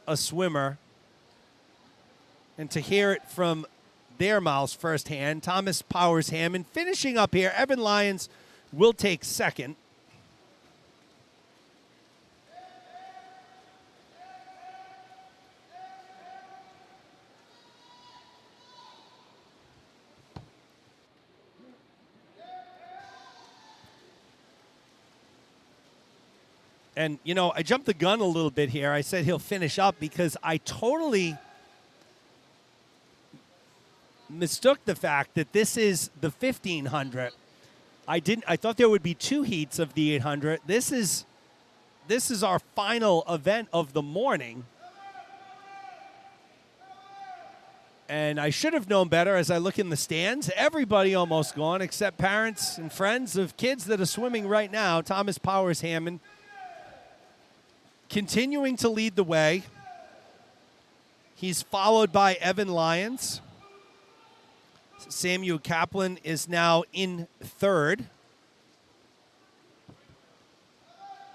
a swimmer and to hear it from their mouths firsthand. Thomas Powers Hammond finishing up here. Evan Lyons will take second. And, you know, I jumped the gun a little bit here. I said he'll finish up because I totally mistook the fact that this is the 1500. I thought there would be two heats of the 800. This is our final event of the morning. And I should have known better as I look in the stands. Everybody almost gone except parents and friends of kids that are swimming right now. Thomas Powers Hammond continuing to lead the way. He's followed by Evan Lyons. Samuel Kaplan is now in third.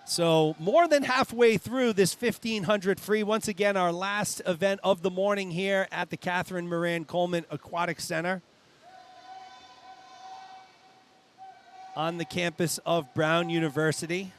So more than halfway through this 1500 free. Once again, our last event of the morning here at the Catherine Moran Coleman Aquatic Center on the campus of Brown University.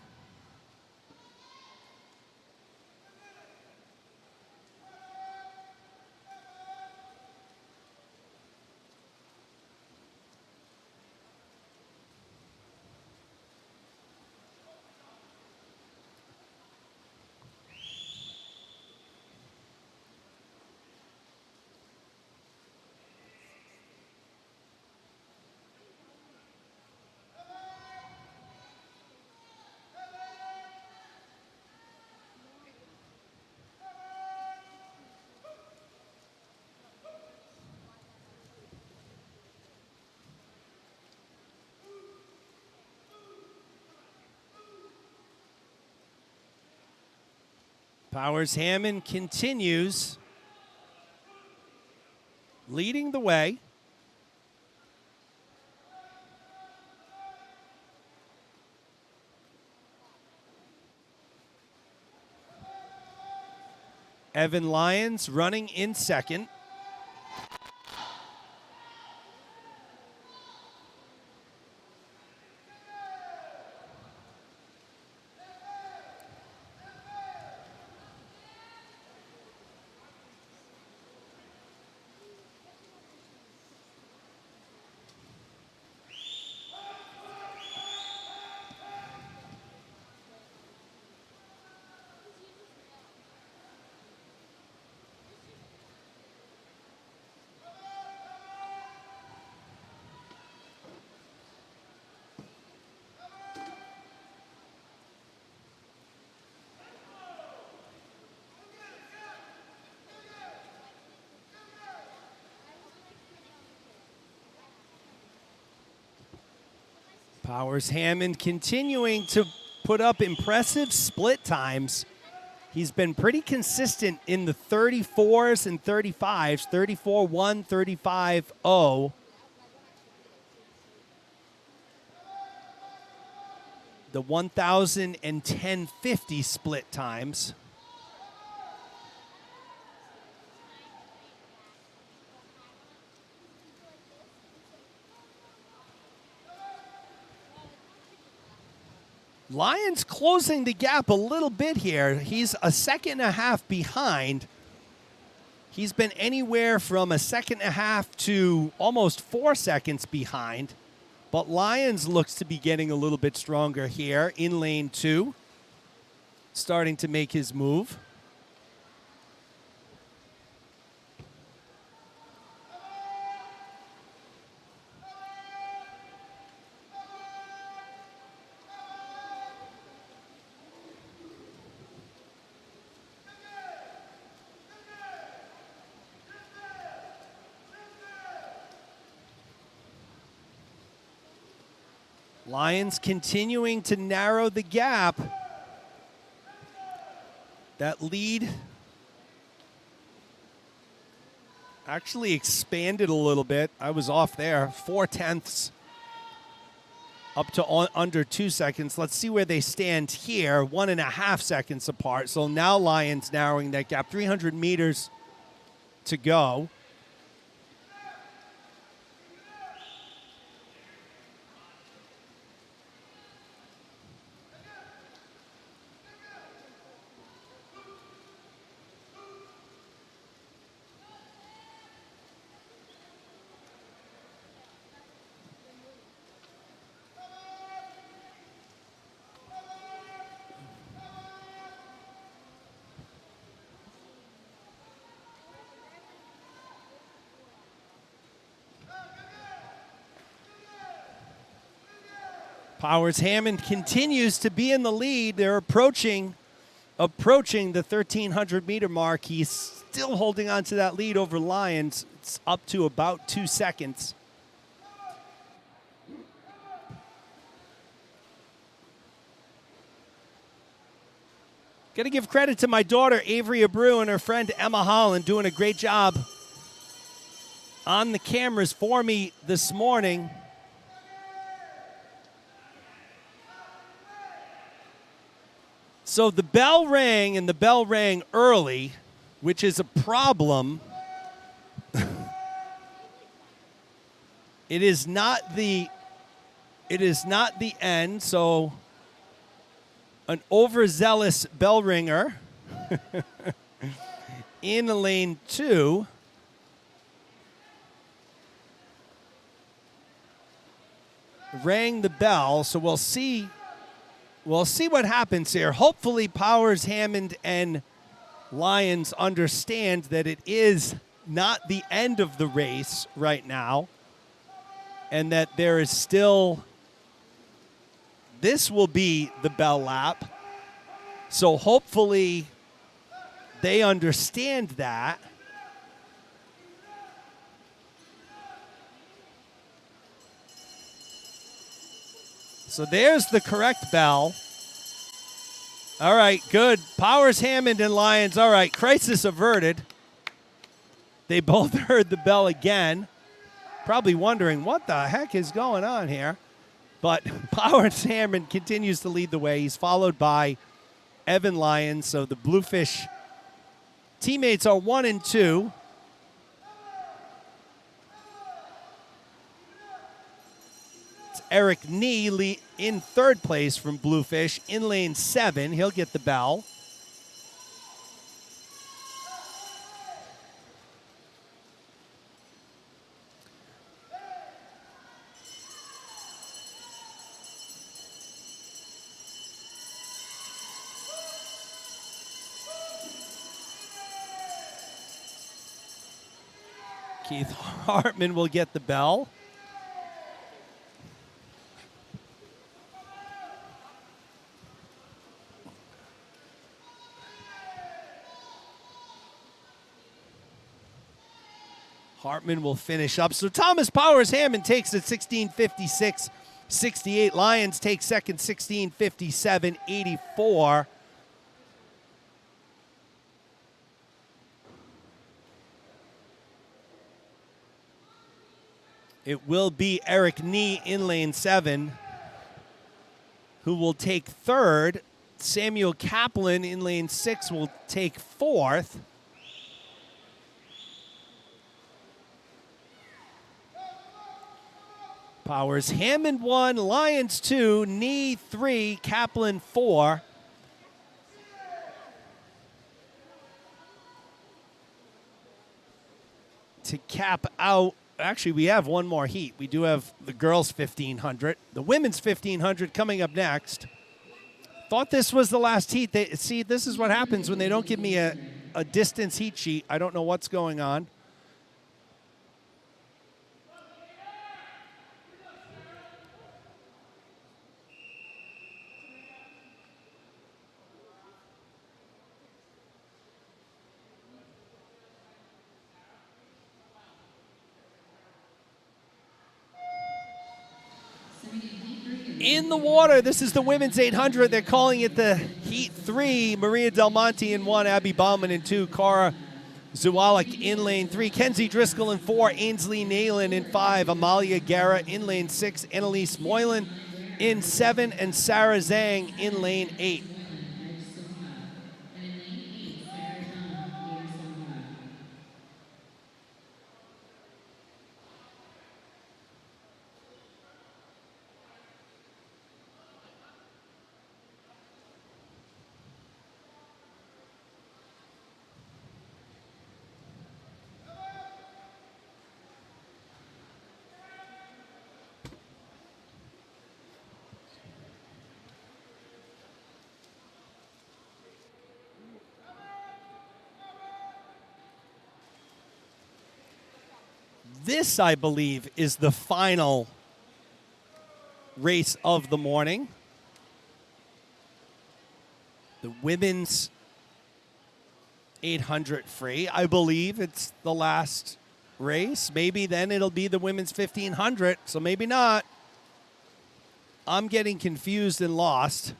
Powers Hammond continues leading the way. Evan Lyons running in second. Powers Hammond continuing to put up impressive split times. He's been pretty consistent in the 34s and 35s, 34-1, 35-0. The 1,000 and 1050 split times. Lyons closing the gap a little bit here. He's a second and a half behind. He's been anywhere from a second and a half to almost 4 seconds behind. But Lyons looks to be getting a little bit stronger here in lane 2. Starting to make his move. Lyons continuing to narrow the gap. That lead actually expanded a little bit. I was off there. 0.4 up to under 2 seconds. Let's see where they stand here. 1.5 seconds apart. So now Lyons narrowing that gap. 300 meters to go. Powers Hammond continues to be in the lead. They're approaching the 1,300 meter mark. He's still holding on to that lead over Lyons. It's up to about 2 seconds. Got to give credit to my daughter, Avery Abreu, and her friend, Emma Holland, doing a great job on the cameras for me this morning. So the bell rang, and the bell rang early, which is a problem. It is not the end, so an overzealous bell ringer in lane 2. Rang the bell, so we'll see what happens here. Hopefully Powers, Hammond, and Lyons understand that it is not the end of the race right now, and that there is still, this will be the bell lap. So hopefully they understand that. So there's the correct bell. All right, good. Powers, Hammond, and Lyons. All right, crisis averted. They both heard the bell again. Probably wondering what the heck is going on here. But Powers, Hammond continues to lead the way. He's followed by Evan Lyons. So the Bluefish teammates are 1 and 2. It's Eric Nee in third place from Bluefish in lane 7. He'll get the bell. Keith Hartman will get the bell. Hartman will finish up. So Thomas Powers Hammond takes it 16:56.68. Lyons takes second 16:57.84. It will be Eric Nee in lane 7 who will take third. Samuel Kaplan in lane 6 will take fourth. Powers Hammond 1, Lyons 2, Nee 3, Kaplan 4. To cap out, actually we have one more heat. We do have the girls 1500. The women's 1500 coming up next. Thought this was the last heat. See, this is what happens when they don't give me a distance heat sheet. I don't know what's going on. In the water, this is the women's 800. They're calling it the Heat 3. Maria Del Monte in 1, Abby Bauman in 2, Cara Zuwalik in lane 3, Kenzie Driscoll in 4, Ainsley Nayland in 5, Amalia Guerra in lane 6, Annalise Moylan in 7, and Sarah Zhang in lane 8. This, I believe, is the final race of the morning. The women's 800 free. I believe it's the last race. Maybe then it'll be the women's 1500, so maybe not. I'm getting confused and lost.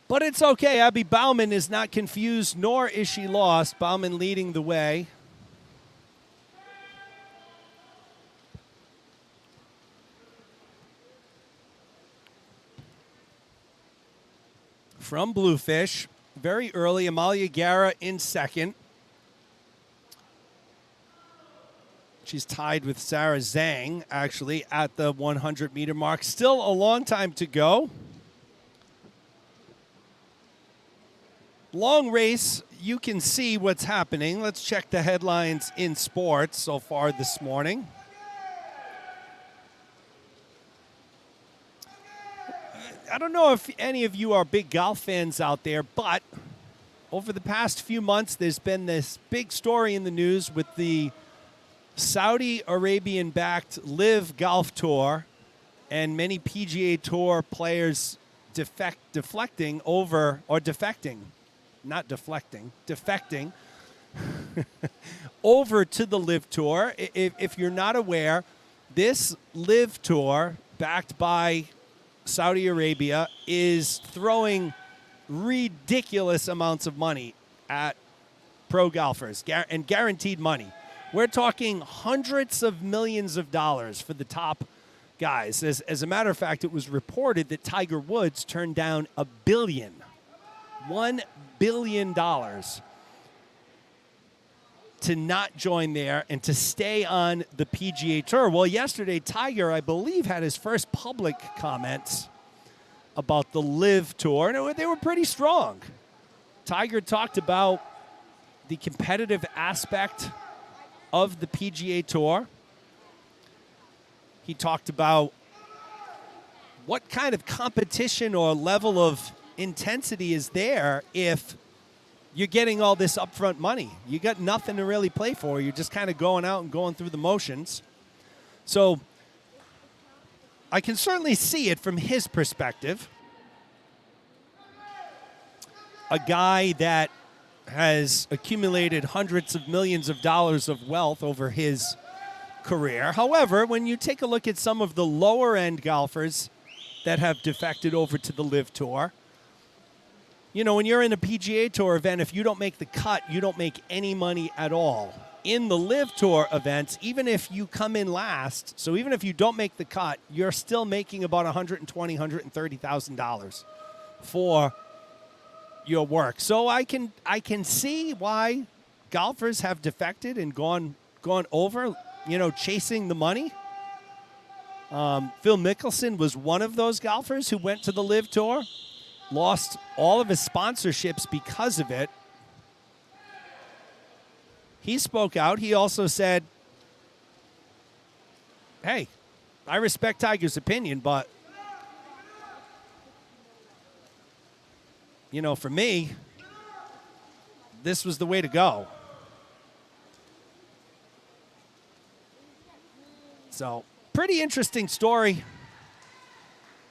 But it's okay. Abby Bauman is not confused, nor is she lost. Bauman leading the way. From Bluefish, very early, Amalia Guerra in second. She's tied with Sarah Zhang, actually, at the 100-meter mark. Still a long time to go. Long race, you can see what's happening. Let's check the headlines in sports so far this morning. I don't know if any of you are big golf fans out there, but over the past few months, there's been this big story in the news with the Saudi Arabian-backed LIV Golf Tour and many PGA Tour players defecting over to the LIV Tour. If you're not aware, this LIV Tour, backed by Saudi Arabia, is throwing ridiculous amounts of money at pro golfers and guaranteed money. We're talking hundreds of millions of dollars for the top guys. As a matter of fact, it was reported that Tiger Woods turned down $1 billion to not join there and to stay on the PGA Tour. Well, yesterday, Tiger, I believe, had his first public comments about the LIV Tour, and they were pretty strong. Tiger talked about the competitive aspect of the PGA Tour. He talked about what kind of competition or level of intensity is there if you're getting all this upfront money. You got nothing to really play for. You're just kind of going out and going through the motions. So I can certainly see it from his perspective. A guy that has accumulated hundreds of millions of dollars of wealth over his career. However, when you take a look at some of the lower-end golfers that have defected over to the LIV Tour, you know, when you're in a PGA Tour event, if you don't make the cut, you don't make any money at all. In the LIV Tour events, even if you come in last, so even if you don't make the cut, you're still making about $120,000, $130,000 for your work. So I can see why golfers have defected and gone over, you know, chasing the money. Phil Mickelson was one of those golfers who went to the LIV Tour, lost all of his sponsorships because of it. He spoke out. He also said, hey, I respect Tiger's opinion, but you know, for me, this was the way to go. So, pretty interesting story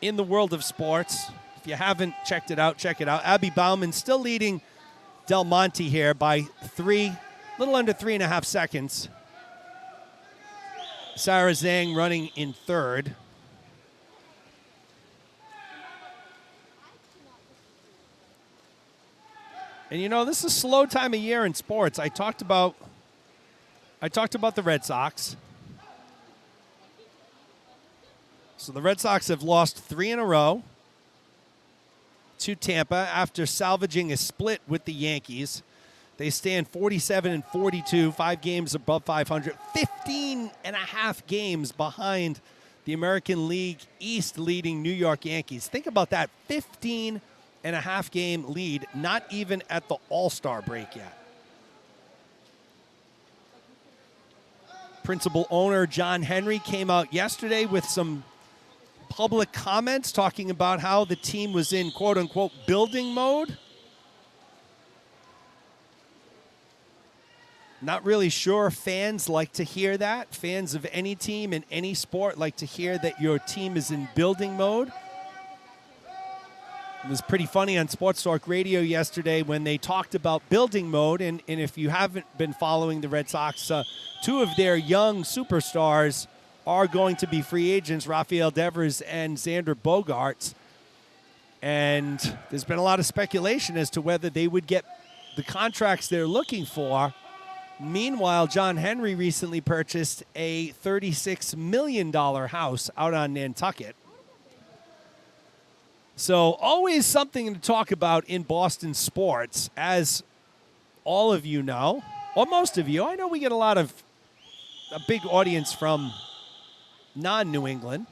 in the world of sports. If you haven't checked it out, check it out. Abby Bauman still leading Del Monte here by a little under 3.5 seconds. Sarah Zhang running in third. And you know, this is a slow time of year in sports. I talked about the Red Sox. So the Red Sox have lost 3 in a row to Tampa after salvaging a split with the Yankees. They stand 47-42, 5 games above 500, 15 and a half games behind the American League East leading New York Yankees. Think about that, 15 and a half game lead, not even at the All-Star break yet. Principal owner John Henry came out yesterday with some public comments talking about how the team was in quote-unquote building mode. Not really sure fans like to hear that. Fans of any team in any sport like to hear that your team is in building mode. It was pretty funny on Sports Talk Radio yesterday when they talked about building mode. And if you haven't been following the Red Sox, 2 of their young superstars are going to be free agents, Rafael Devers and Xander Bogaerts. And there's been a lot of speculation as to whether they would get the contracts they're looking for. Meanwhile, John Henry recently purchased a $36 million house out on Nantucket. So always something to talk about in Boston sports, as all of you know, or most of you. I know we get a big audience from non-New England.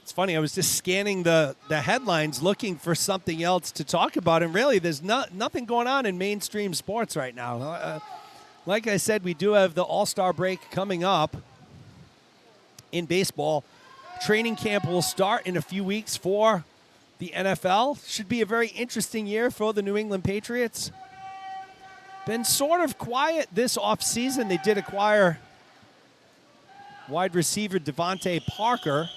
It's funny, I was just scanning the headlines looking for something else to talk about, and really there's nothing going on in mainstream sports right now. Like I said, we do have the All-Star break coming up in baseball. Training camp will start in a few weeks for the NFL. Should be a very interesting year for the New England Patriots. Been sort of quiet this offseason. They did acquire wide receiver Devontae Parker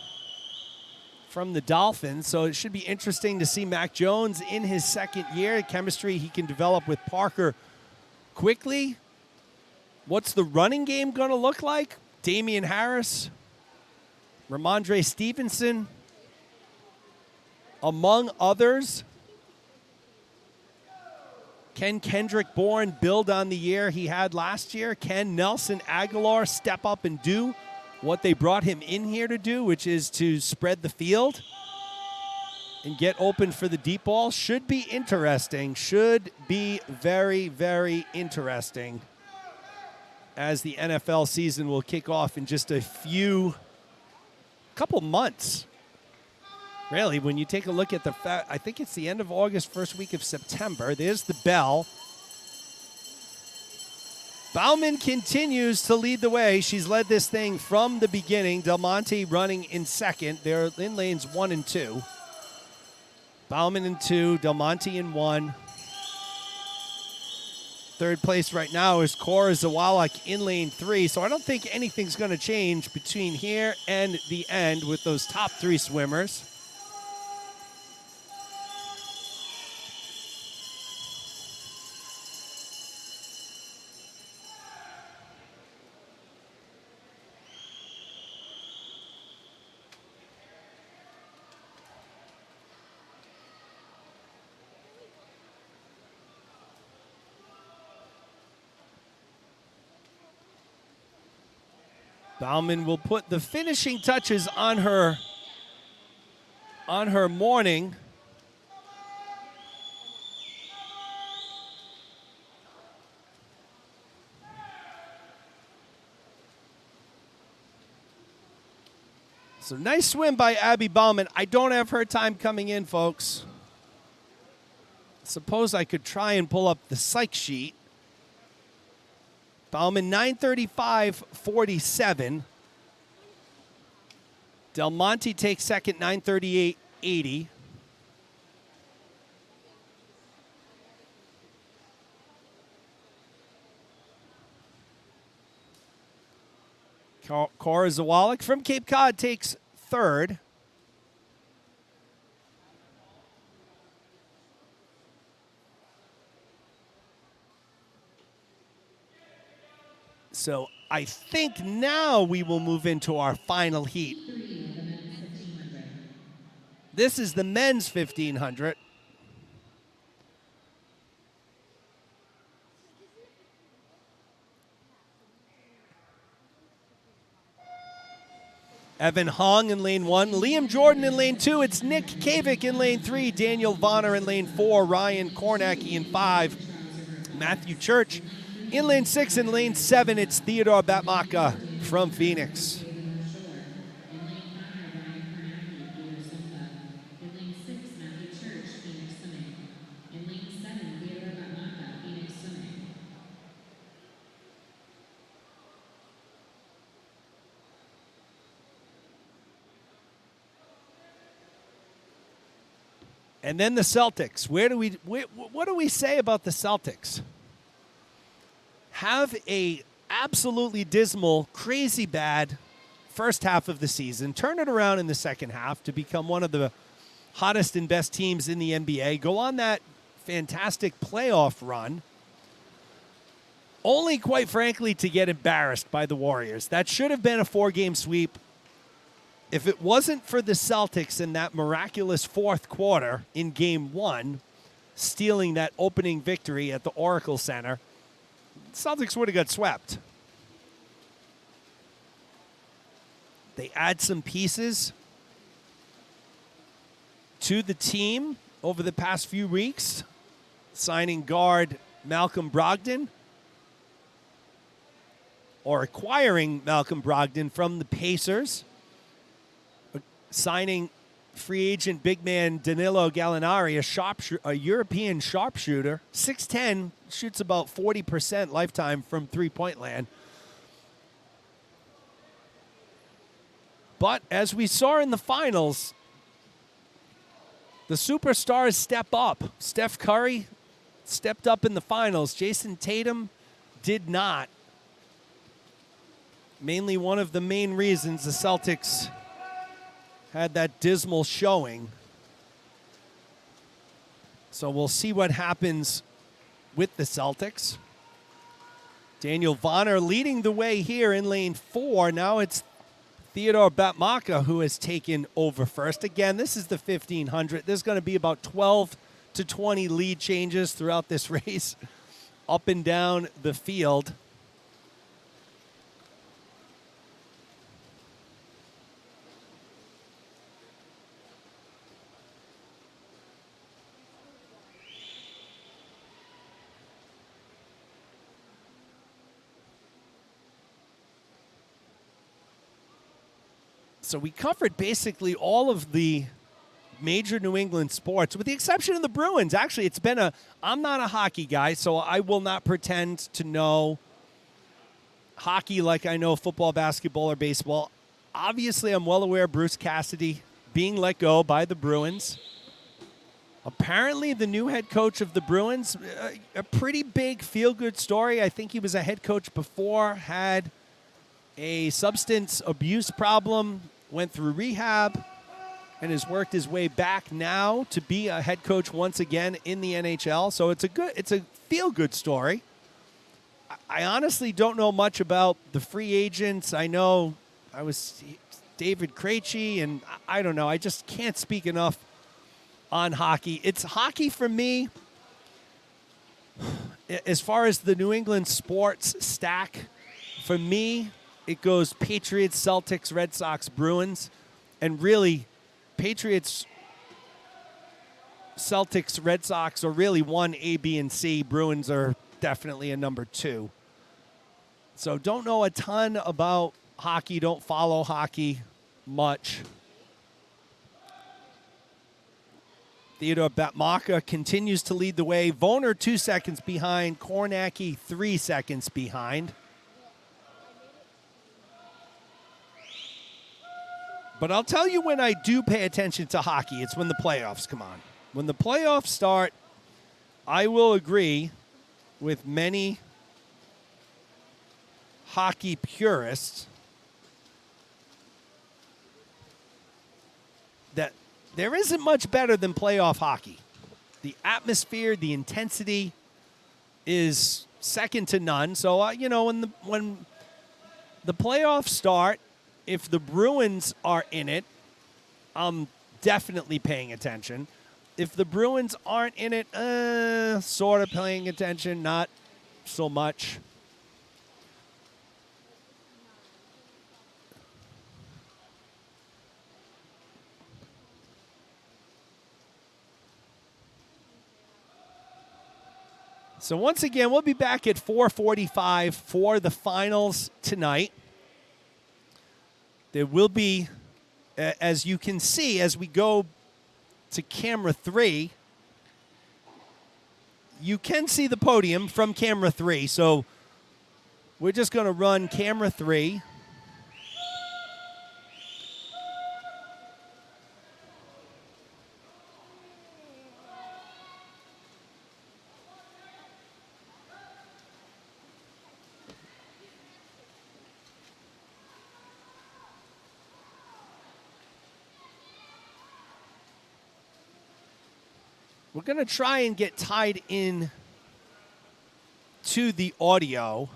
from the Dolphins, so it should be interesting to see Mac Jones in his second year. Chemistry he can develop with Parker quickly. What's the running game going to look like? Damian Harris, Ramondre Stevenson, among others. Can Kendrick Bourne build on the year he had last year? Can Nelson Aguilar step up and do what they brought him in here to do, which is to spread the field and get open for the deep ball? Should be interesting. Should be very, very interesting as the NFL season will kick off in just a couple months. Really, when you take a look at I think it's the end of August, first week of September. There's the bell. Bauman continues to lead the way. She's led this thing from the beginning. Del Monte running in second. They're in lanes 1 and 2. Bauman in 2, Del Monte in 1. Third place right now is Cora Zawalek in lane 3. So I don't think anything's going to change between here and the end with those top 3 swimmers. Bauman will put the finishing touches on her morning. So nice swim by Abby Bauman. I don't have her time coming in, folks. Suppose I could try and pull up the psych sheet. Bauman 9:35.47. Del Monte takes second, 9:38.80. Cora Zawalek from Cape Cod takes third. So I think now we will move into our final heat. This is the men's 1500. Evan Hong in lane 1, Liam Jordan in lane 2, it's Nick Kavik in lane 3, Daniel Vonner in lane 4, Ryan Kornacki in 5, Matthew Church in lane 6 and lane 7, it's Theodore Batmaka from Phoenix. And then the Celtics. What do we say about the Celtics? Have a absolutely dismal, crazy bad first half of the season. Turn it around in the second half to become one of the hottest and best teams in the NBA. Go on that fantastic playoff run. Only, quite frankly, to get embarrassed by the Warriors. That should have been a 4-game sweep. If it wasn't for the Celtics in that miraculous fourth quarter in Game 1, stealing that opening victory at the Oracle Center, Celtics would have got swept. They add some pieces to the team over the past few weeks, signing guard Malcolm Brogdon, or acquiring Malcolm Brogdon from the Pacers, signing free agent big man Danilo Gallinari, a European sharpshooter, 6'10", shoots about 40% lifetime from three-point land. But as we saw in the finals, the superstars step up. Steph Curry stepped up in the finals. Jason Tatum did not. Mainly one of the main reasons the Celtics had that dismal showing. So we'll see what happens with the Celtics. Daniel Vonner leading the way here in lane 4. Now it's Theodore Batmaka who has taken over first. Again, this is the 1500. There's going to be about 12 to 20 lead changes throughout this race up and down the field. So we covered basically all of the major New England sports, with the exception of the Bruins. Actually, I'm not a hockey guy, so I will not pretend to know hockey like I know football, basketball, or baseball. Obviously, I'm well aware of Bruce Cassidy being let go by the Bruins. Apparently, the new head coach of the Bruins, a pretty big feel-good story. I think he was a head coach before, had a substance abuse problem, went through rehab, and has worked his way back now to be a head coach once again in the NHL. So it's a feel-good story. I honestly don't know much about the free agents. I know I was David Krejci, and I don't know. I just can't speak enough on hockey. It's hockey for me. As far as the New England sports stack, for me, it goes Patriots, Celtics, Red Sox, Bruins, and really Patriots, Celtics, Red Sox are really 1, A, B, and C. Bruins are definitely a number 2. So don't know a ton about hockey, don't follow hockey much. Theodore Batmaka continues to lead the way. Voner 2 seconds behind. Kornacki 3 seconds behind. But I'll tell you when I do pay attention to hockey, it's when the playoffs come on. When the playoffs start, I will agree with many hockey purists that there isn't much better than playoff hockey. The atmosphere, the intensity is second to none. So, when the playoffs start, if the Bruins are in it, I'm definitely paying attention. If the Bruins aren't in it, sort of paying attention, not so much. So once again, we'll be back at 4:45 for the finals tonight. There will be, as you can see, as we go to camera 3, you can see the podium from camera 3. So we're just going to run camera 3. We're going to try and get tied in to the audio.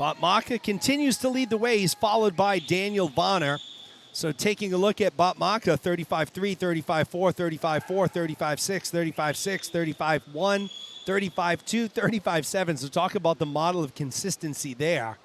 Botmaka continues to lead the way. He's followed by Daniel Vonner. So taking a look at Botmaka, 35-3, 35-4, 35-4, 35-6, 35-6, 35-1, 35-2, 35-7. So talk about the model of consistency there.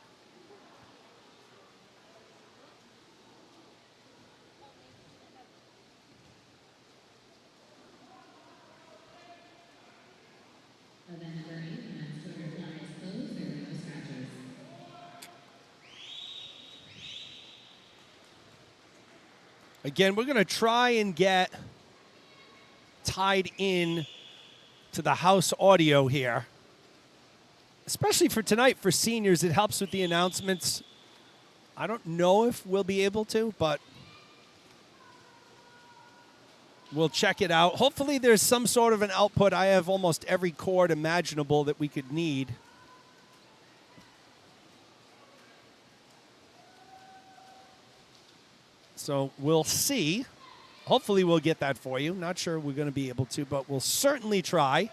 Again, we're going to try and get tied in to the house audio here. Especially for tonight, for seniors, it helps with the announcements. I don't know if we'll be able to, but we'll check it out. Hopefully there's some sort of an output. I have almost every cord imaginable that we could need. So we'll see. Hopefully we'll get that for you. Not sure we're going to be able to, but we'll certainly try.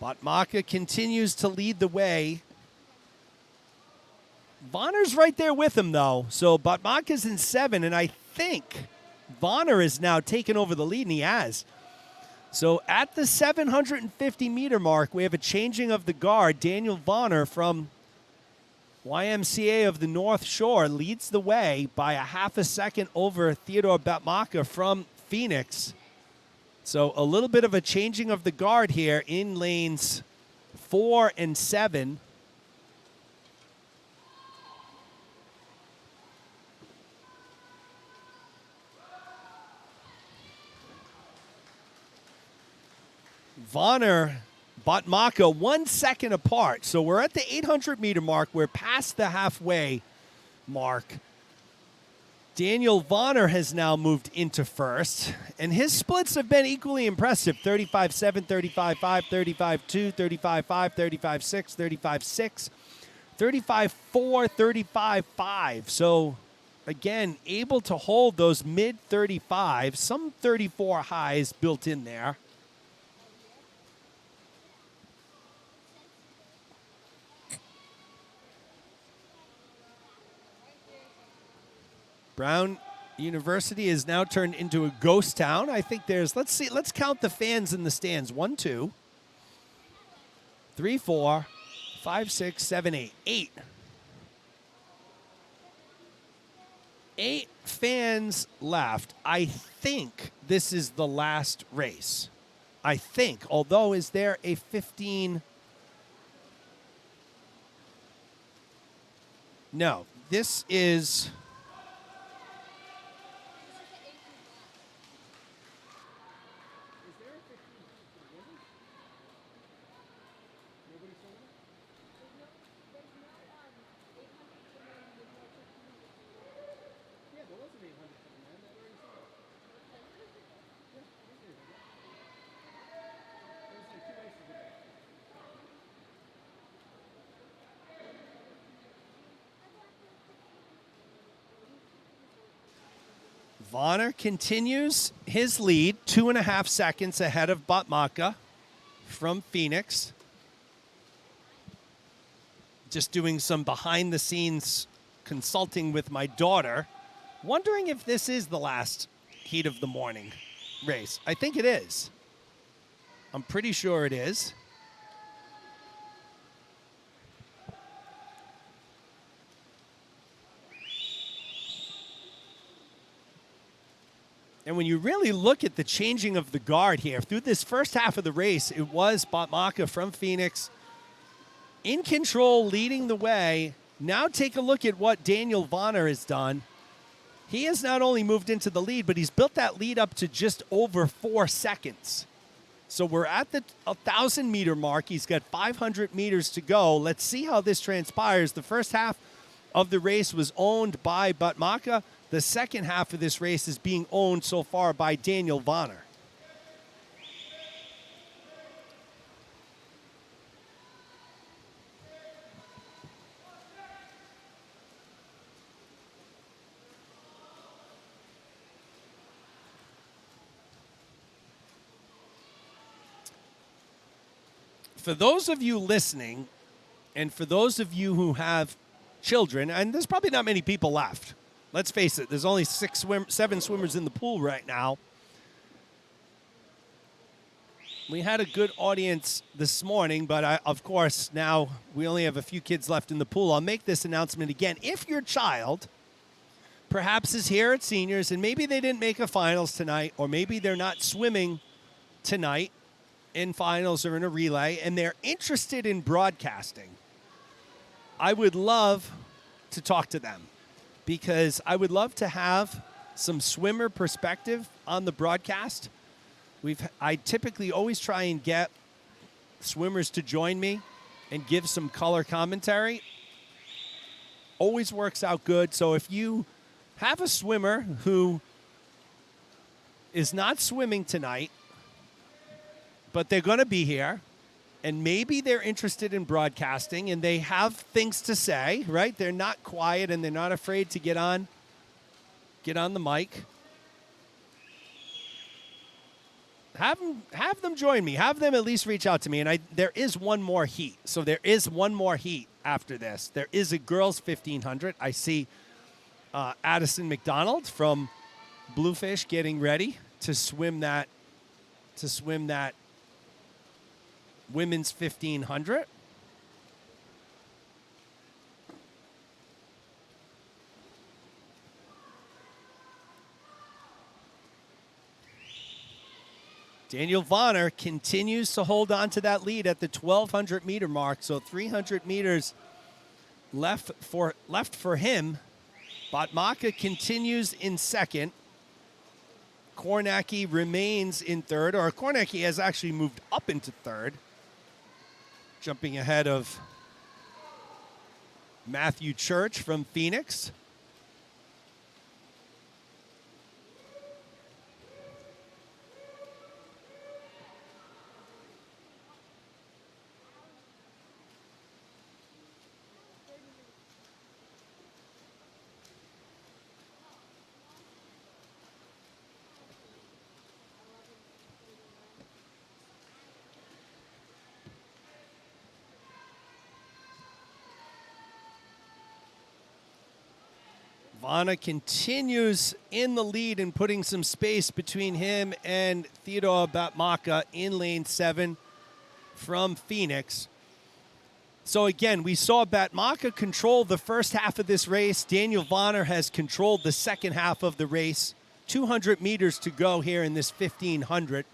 Botmaka continues to lead the way. Vonner's right there with him, though. So Botmaka's in 7, and I think Vonner is now taken over the lead, and he has. So at the 750-meter mark, we have a changing of the guard. Daniel Vonner from YMCA of the North Shore leads the way by a half a second over Theodore Botmaka from Phoenix. So a little bit of a changing of the guard here in lanes 4 and 7. Vonner, Botmaka 1 second apart. So we're at the 800-meter mark. We're past the halfway mark. Daniel Vonner has now moved into first, and his splits have been equally impressive. 35-7, 35-5, 35-2, 35-5, 35-6, 35-6, 35-4, 35-5. So, again, able to hold those mid-35s, some 34 highs built in there. Brown University is now turned into a ghost town. I think there's, let's count the fans in the stands. 1, 2, 3, 4, 5, 6, 7, 8. 8. 8 fans left. I think this is the last race. I think. Although, is there a 15? No. This is... Vonner continues his lead, 2.5 seconds ahead of Botmaka from Phoenix. Just doing some behind-the-scenes consulting with my daughter, wondering if this is the last heat of the morning race. I think it is. I'm pretty sure it is. And when you really look at the changing of the guard here, through this first half of the race, it was Botmaka from Phoenix in control, leading the way. Now take a look at what Daniel Vonner has done. He has not only moved into the lead, but he's built that lead up to just over 4 seconds. So we're at the 1,000-meter mark. He's got 500 meters to go. Let's see how this transpires. The first half of the race was owned by Botmaka. The second half of this race is being owned so far by Daniel Vonner. For those of you listening, and for those of you who have children, and there's probably not many people left. Let's face it, there's only 7 swimmers in the pool right now. We had a good audience this morning, but of course, now we only have a few kids left in the pool. I'll make this announcement again. If your child perhaps is here at seniors and maybe they didn't make a finals tonight, or maybe they're not swimming tonight in finals or in a relay, and they're interested in broadcasting, I would love to talk to them, because I would love to have some swimmer perspective on the broadcast. I typically always try and get swimmers to join me and give some color commentary. Always works out good. So if you have a swimmer who is not swimming tonight, but they're going to be here, and maybe they're interested in broadcasting and they have things to say, right? They're not quiet and they're not afraid to get on the mic. Have them join me. Have them at least reach out to me. And there is one more heat. So there is one more heat after this. There is a girls 1500. I see Addison McDonald from Bluefish getting ready to swim that women's 1500. Daniel Vonner continues to hold on to that lead at the 1,200 meter mark. So 300 meters left for him. Batmaka continues in second. Kornacki remains in third, or Kornacki has actually moved up into third, jumping ahead of Matthew Church from Phoenix. Vanna continues in the lead and putting some space between him and Theodore Batmaka in lane 7 from Phoenix. So again, we saw Batmaka control the first half of this race. Daniel Vonner has controlled the second half of the race. 200 meters to go here in this 1500.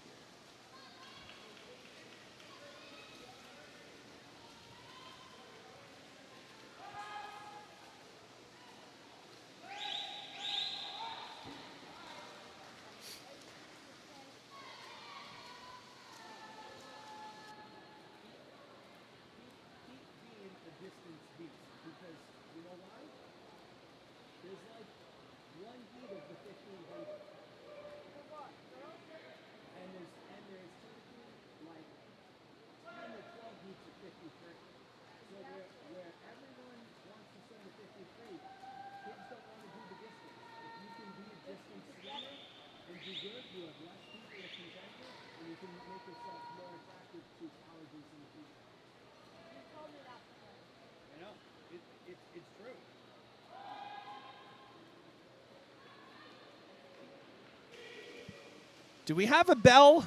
Do we have a bell?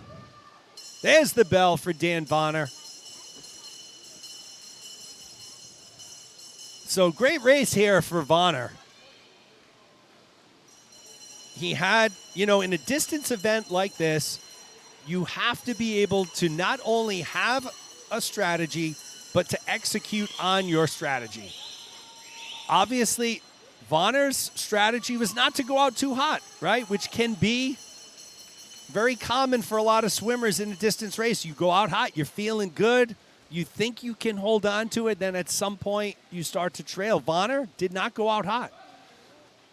There's the bell for Dan Vonner. So great race here for Vonner. He had, in a distance event like this, you have to be able to not only have a strategy, but to execute on your strategy. Obviously, Vonner's strategy was not to go out too hot, right? Which can be very common for a lot of swimmers in a distance race. You go out hot, you're feeling good, you think you can hold on to it, then at some point you start to trail. Vonner did not go out hot.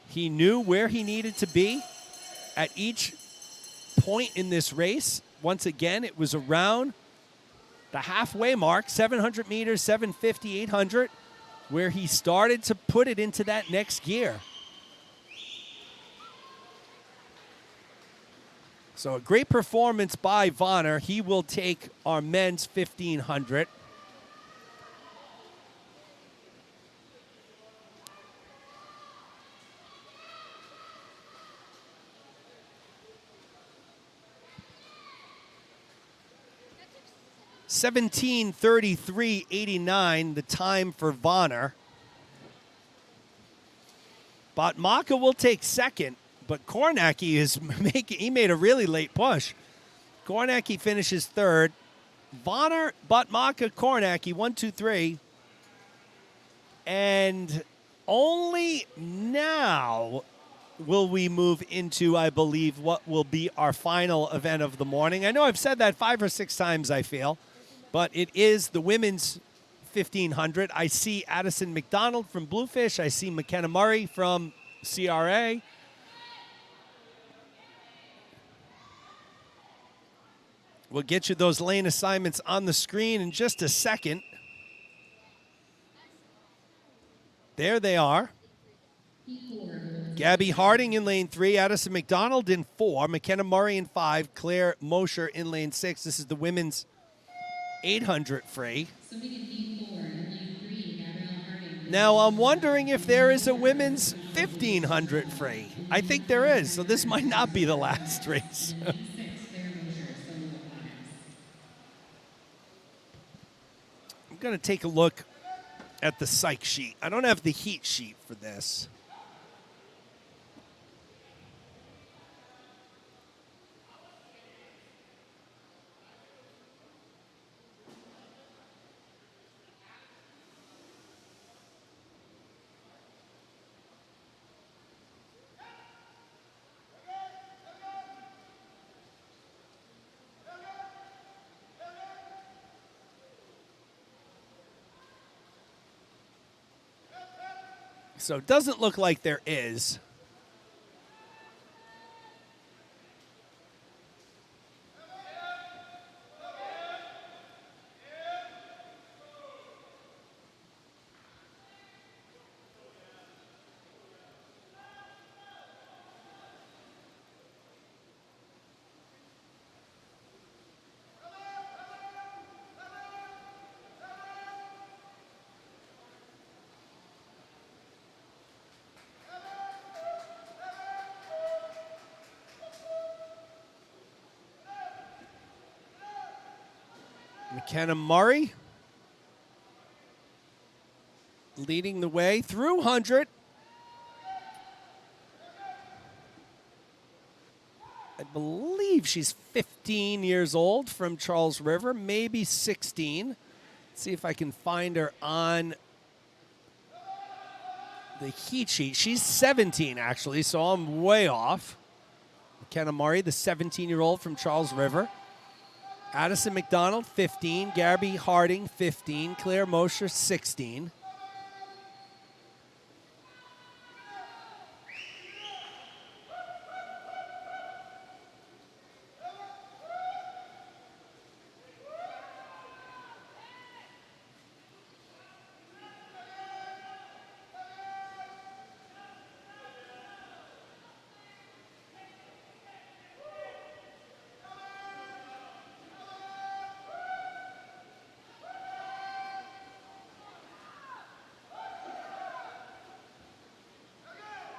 He knew where he needed to be at each point in this race. Once again, it was around the halfway mark, 700 meters, 750, 800, where he started to put it into that next gear. So a great performance by Vonner. He will take our men's 1500. (17:33.89) the time for Vonner. Botmaka will take second, but Kornacki he made a really late push. Kornacki finishes third. Vonner, Botmaka, Kornacki, 1, 2, 3. And only now will we move into, I believe, what will be our final event of the morning. I know I've said that 5 or 6 times, I feel, but it is the women's 1500. I see Addison McDonald from Bluefish. I see McKenna Murray from CRA. We'll get you those lane assignments on the screen in just a second. There they are. Gabby Harding in lane 3, Addison McDonald in 4, McKenna Murray in 5, Claire Mosher in lane 6. This is the women's 800 free. Now I'm wondering if there is a women's 1500 free. I think there is, so this might not be the last race. I'm going to take a look at the psych sheet. I don't have the heat sheet for this. So it doesn't look like there is. McKenna Murray leading the way through 100. I believe she's 15 years old from Charles River, maybe 16. Let's see if I can find her on the heat sheet. She's 17, actually, so I'm way off. McKenna Murray, the 17-year-old from Charles River. Addison McDonald, 15. Gabby Harding, 15. Claire Mosher, 16.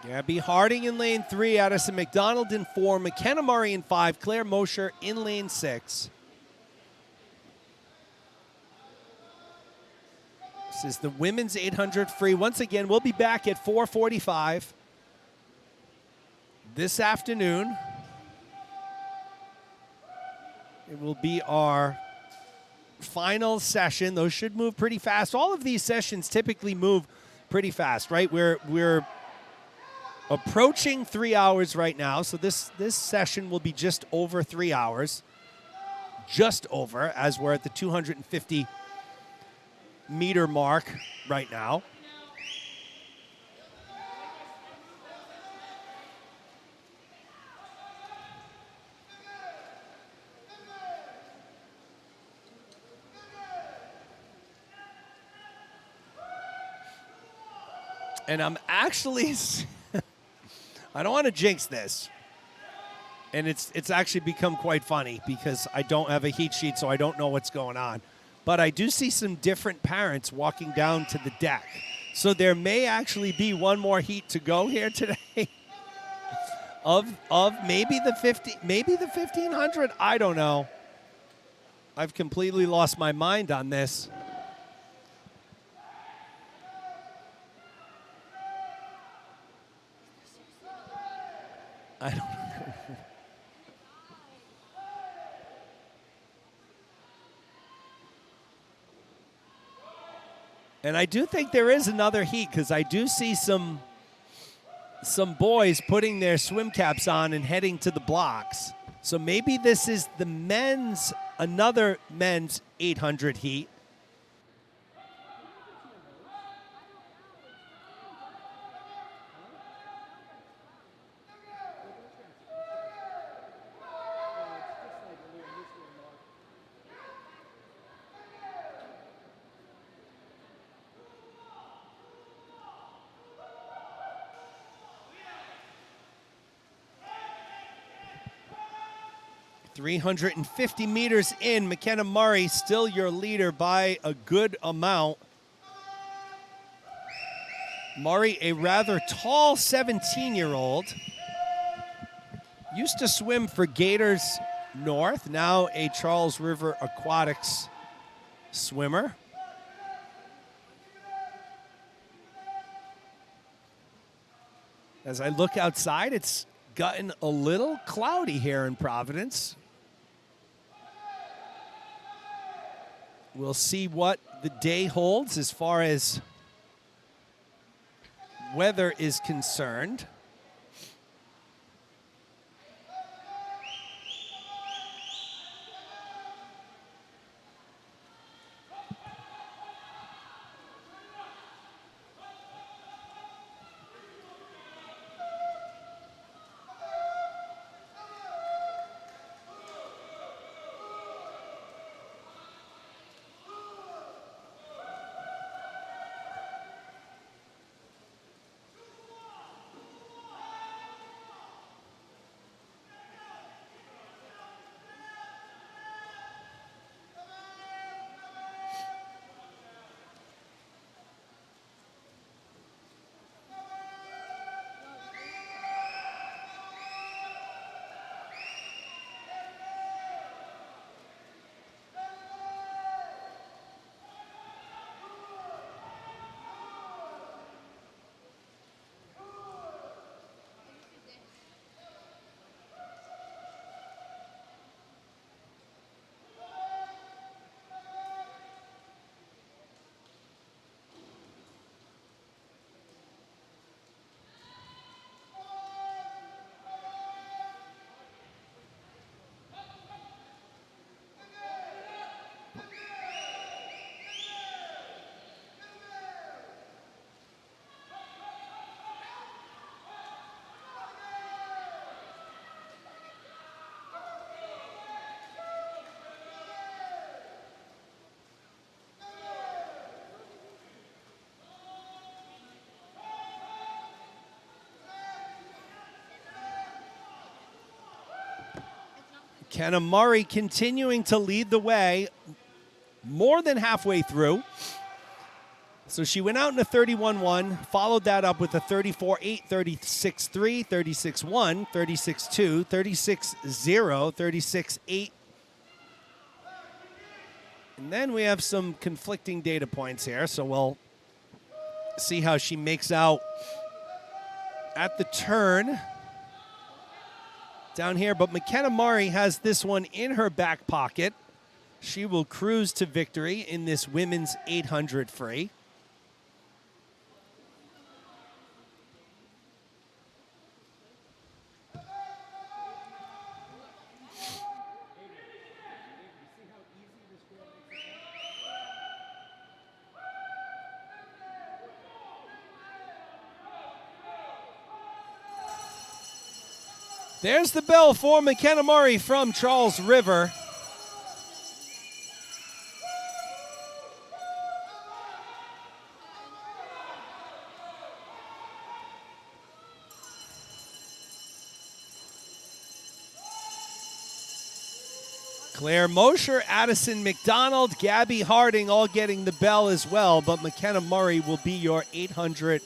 Gabby Harding in lane 3, Addison McDonald in 4, McKenna Murray in 5, Claire Mosher in lane 6. This is the women's 800 free. Once again, we'll be back at 4:45 this afternoon. It will be our final session. Those should move pretty fast. All of these sessions typically move pretty fast, right? We're approaching 3 hours right now, so this session will be just over 3 hours. Just over, as we're at the 250-meter mark right now. And I'm actually... I don't want to jinx this, And it's actually become quite funny because I don't have a heat sheet, so I don't know what's going on. But I do see some different parents walking down to the deck. So there may actually be one more heat to go here today. of maybe the 1500. I don't know. I've completely lost my mind on this. I don't. And I do think there is another heat because I do see some boys putting their swim caps on and heading to the blocks. So maybe this is the another men's 800 heat. .350 meters in. McKenna Murray still your leader by a good amount. Murray, a rather tall 17-year-old. Used to swim for Gators North, now a Charles River Aquatics swimmer. As I look outside, it's gotten a little cloudy here in Providence. We'll see what the day holds as far as weather is concerned. Kenna Murray continuing to lead the way more than halfway through. So she went out in a 31-1, followed that up with a 34-8, 36-3, 36-1, 36-2, 36-0, 36-8. And then we have some conflicting data points here, so we'll see how she makes out at the turn down here. But McKenna Murray has this one in her back pocket. She will cruise to victory in this women's 800 free. There's the bell for McKenna Murray from Charles River. Claire Mosher, Addison McDonald, Gabby Harding all getting the bell as well, but McKenna Murray will be your 800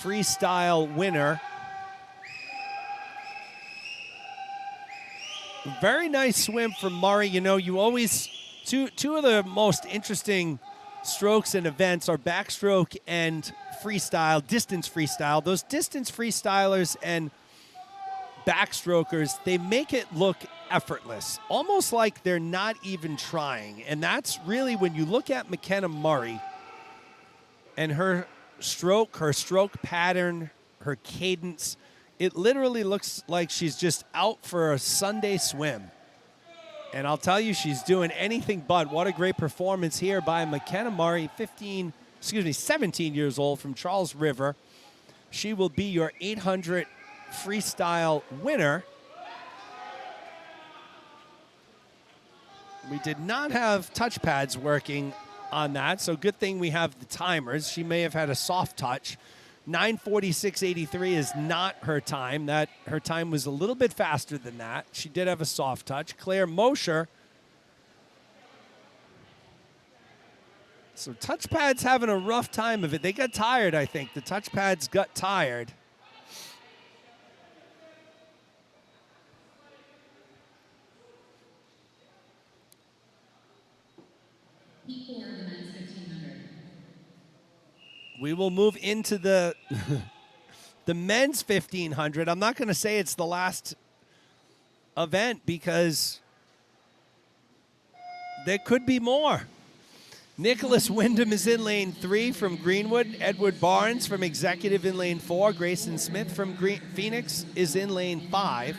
freestyle winner. Very nice swim from Murray. You know, you always, two of the most interesting strokes in events are backstroke and freestyle, distance freestyle. Those distance freestylers and backstrokers, they make it look effortless, almost like they're not even trying. And that's really when you look at McKenna Murray and her stroke pattern, her cadence, it literally looks like she's just out for a Sunday swim. And I'll tell you, she's doing anything but. What a great performance here by McKenna Murray, 17 years old from Charles River. She will be your 800 freestyle winner. We did not have touch pads working on that, so good thing we have the timers. She may have had a soft touch. 9:46.83 is not her time. Her time was a little bit faster than that. She did have a soft touch. Claire Mosher. So touch pads having a rough time of it. They got tired, I think. The touch pads got tired. We will move into the the men's 1500. I'm not going to say it's the last event because there could be more. Nicholas Wyndham is in lane 3 from Greenwood. Edward Barnes from Executive in lane 4. Grayson Smith from Phoenix is in lane 5.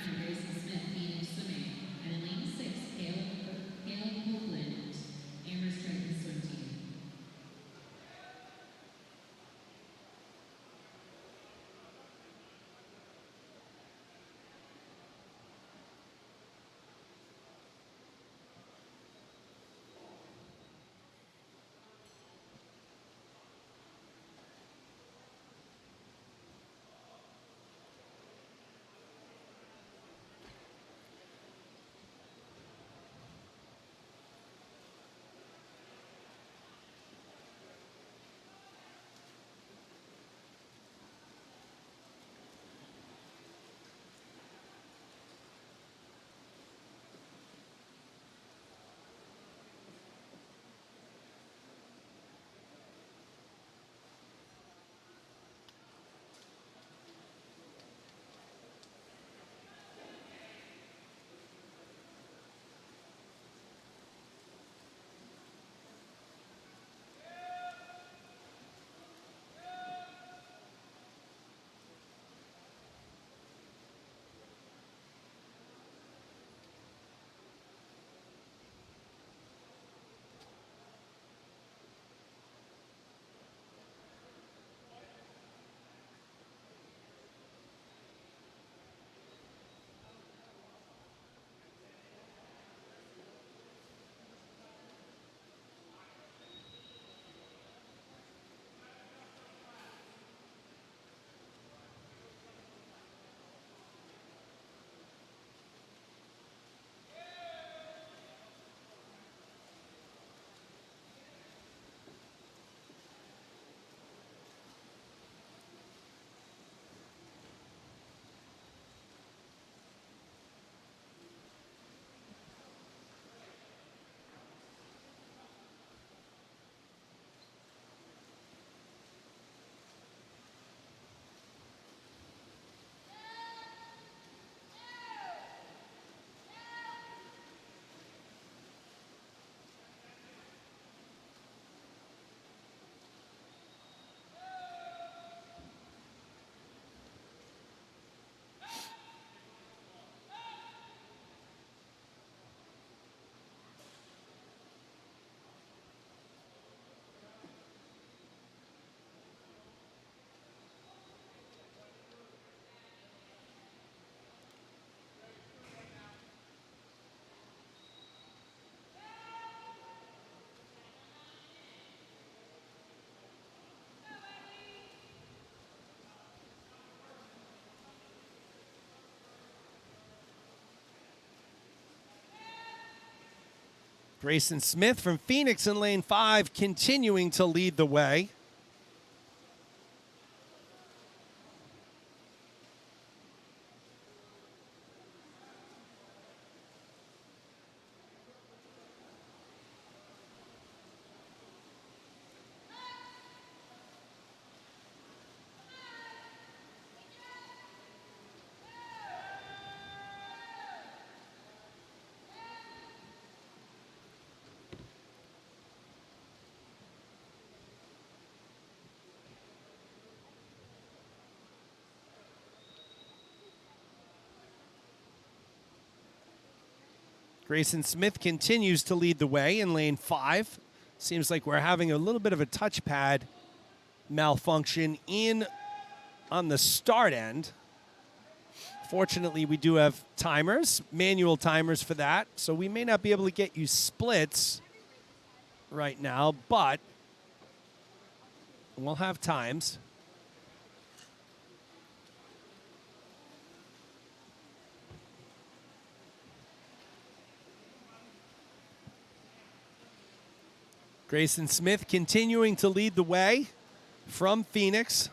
Grayson Smith from Phoenix in lane 5 continuing to lead the way. Grayson Smith continues to lead the way in lane 5. Seems like we're having a little bit of a touchpad malfunction on the start end. Fortunately, we do have timers, manual timers for that, so we may not be able to get you splits right now, but we'll have times. Grayson Smith continuing to lead the way from Phoenix.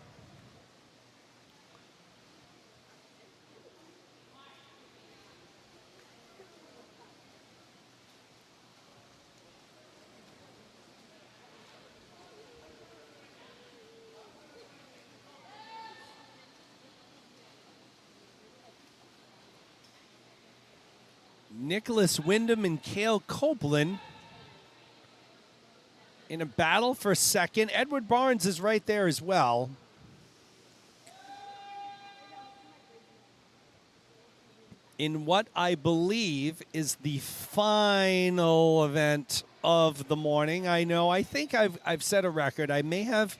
Nicholas Wyndham and Cale Copeland in a battle for second. Edward Barnes is right there as well. In what I believe is the final event of the morning. I think I've set a record. I may have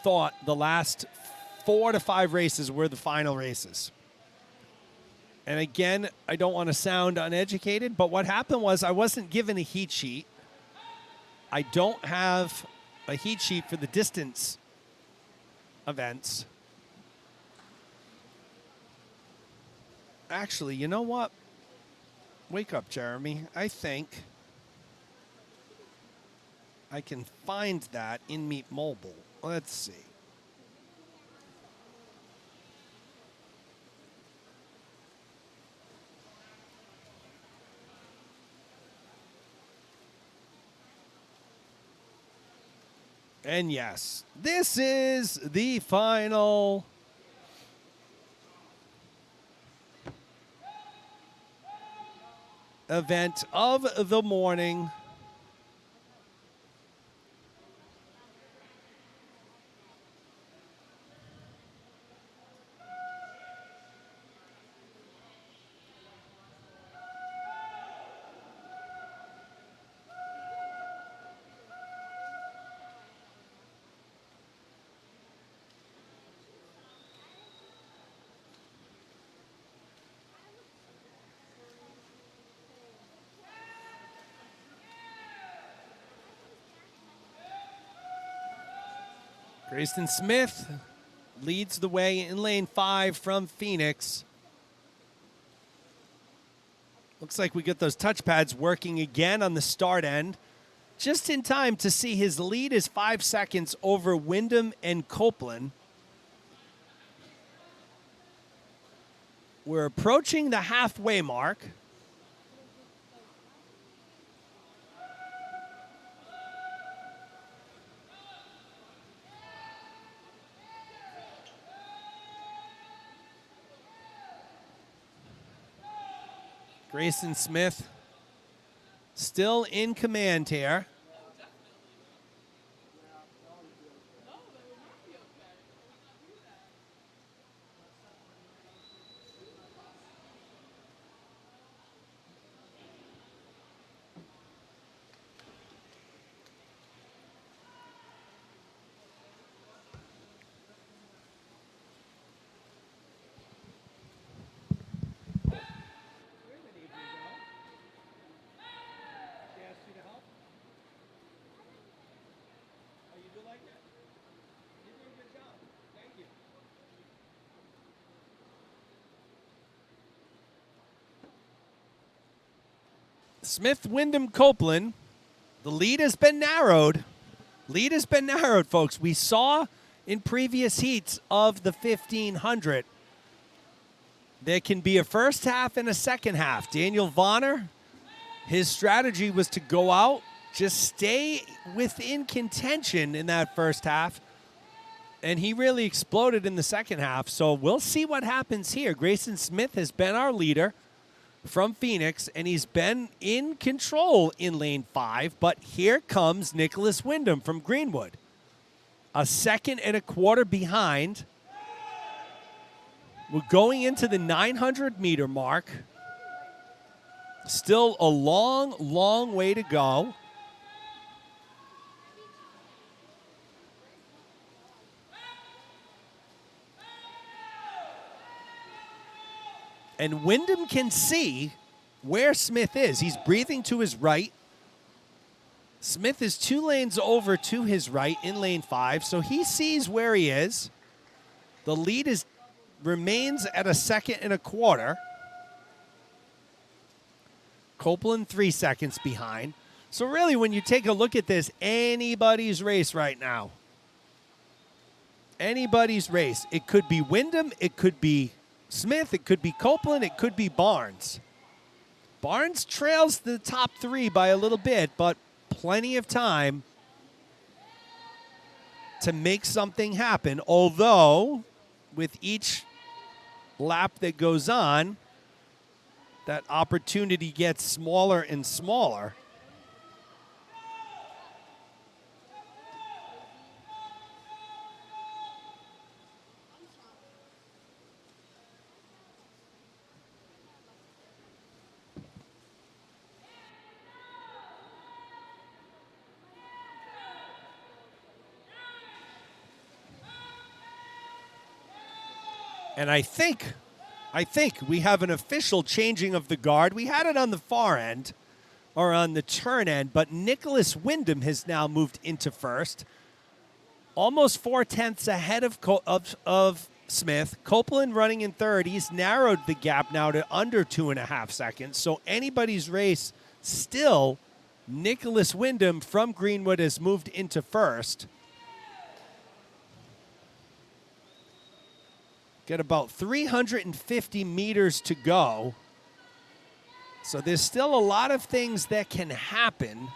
thought the last 4 to 5 races were the final races. And again, I don't want to sound uneducated, but what happened was I wasn't given a heat sheet. I don't have a heat sheet for the distance events. Actually, you know what? Wake up, Jeremy. I think I can find that in Meet Mobile. Let's see. And yes, this is the final event of the morning. Grayson Smith leads the way in lane 5 from Phoenix. Looks like we get those touchpads working again on the start end. Just in time to see his lead is 5 seconds over Wyndham and Copeland. We're approaching the halfway mark. Grayson Smith still in command here. Smith, Wyndham, Copeland. The lead has been narrowed. Lead has been narrowed, folks. We saw in previous heats of the 1500, there can be a first half and a second half. Daniel Vonner, his strategy was to go out, just stay within contention in that first half, and he really exploded in the second half. So we'll see what happens here. Grayson Smith has been our leader from Phoenix, and he's been in control in lane 5, but here comes Nicholas Wyndham from Greenwood. A second and a quarter behind. We're going into the 900-meter mark. Still a long, long way to go. And Wyndham can see where Smith is. He's breathing to his right. Smith is 2 lanes over to his right in lane 5, so he sees where he is. The lead remains at a second and a quarter. Copeland 3 seconds behind. So really, when you take a look at this, anybody's race right now. Anybody's race. It could be Wyndham, it could be Smith, it could be Copeland, it could be Barnes. Barnes trails the top 3 by a little bit, but plenty of time to make something happen. Although, with each lap that goes on, that opportunity gets smaller and smaller. And I think we have an official changing of the guard. We had it on the far end, or on the turn end, but Nicholas Wyndham has now moved into first. Almost 4/10 ahead of Smith. Copeland running in third. He's narrowed the gap now to under 2.5 seconds. So anybody's race still. Nicholas Wyndham from Greenwood has moved into first. Got about 350 meters to go. So there's still a lot of things that can happen.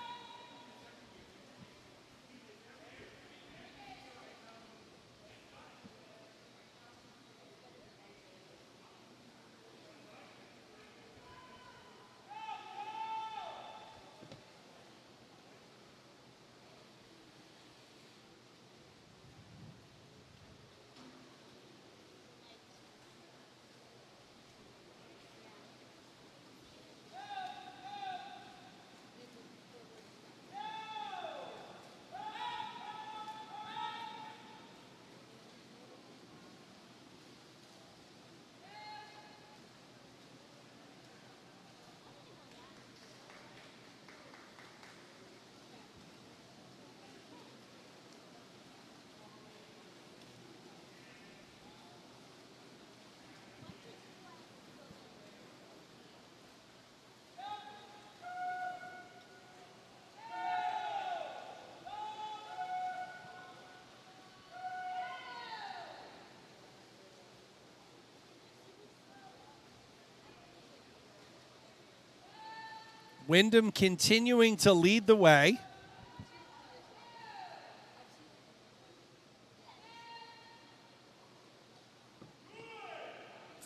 Wyndham continuing to lead the way.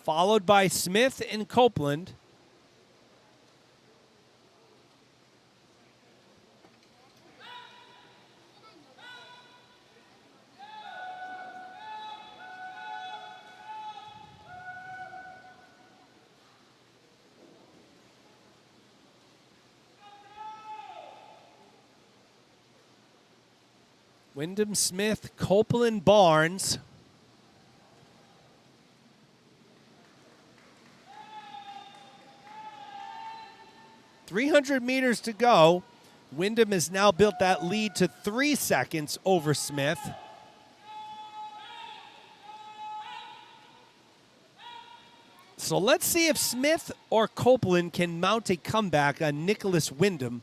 Followed by Smith and Copeland. Wyndham, Smith, Copeland, Barnes. .300 meters to go. Wyndham has now built that lead to 3 seconds over Smith. So let's see if Smith or Copeland can mount a comeback on Nicholas Wyndham.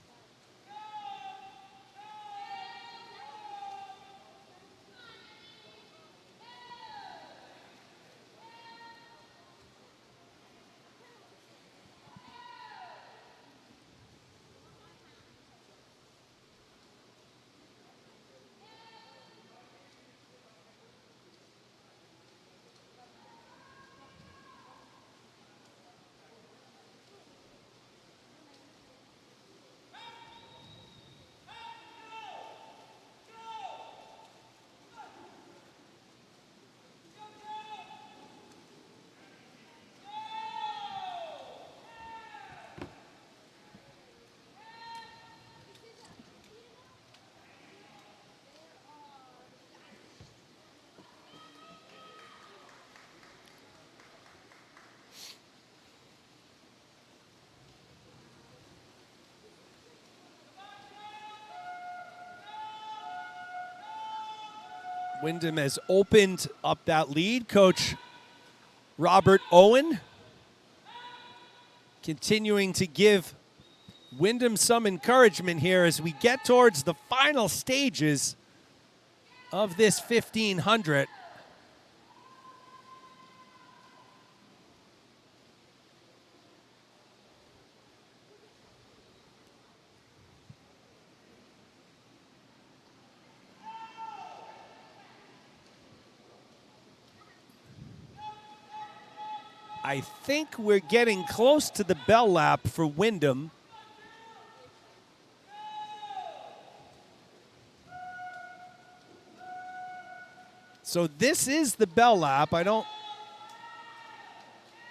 Wyndham has opened up that lead. Coach Robert Owen continuing to give Wyndham some encouragement here as we get towards the final stages of this 1500. I think we're getting close to the bell lap for Wyndham. So this is the bell lap.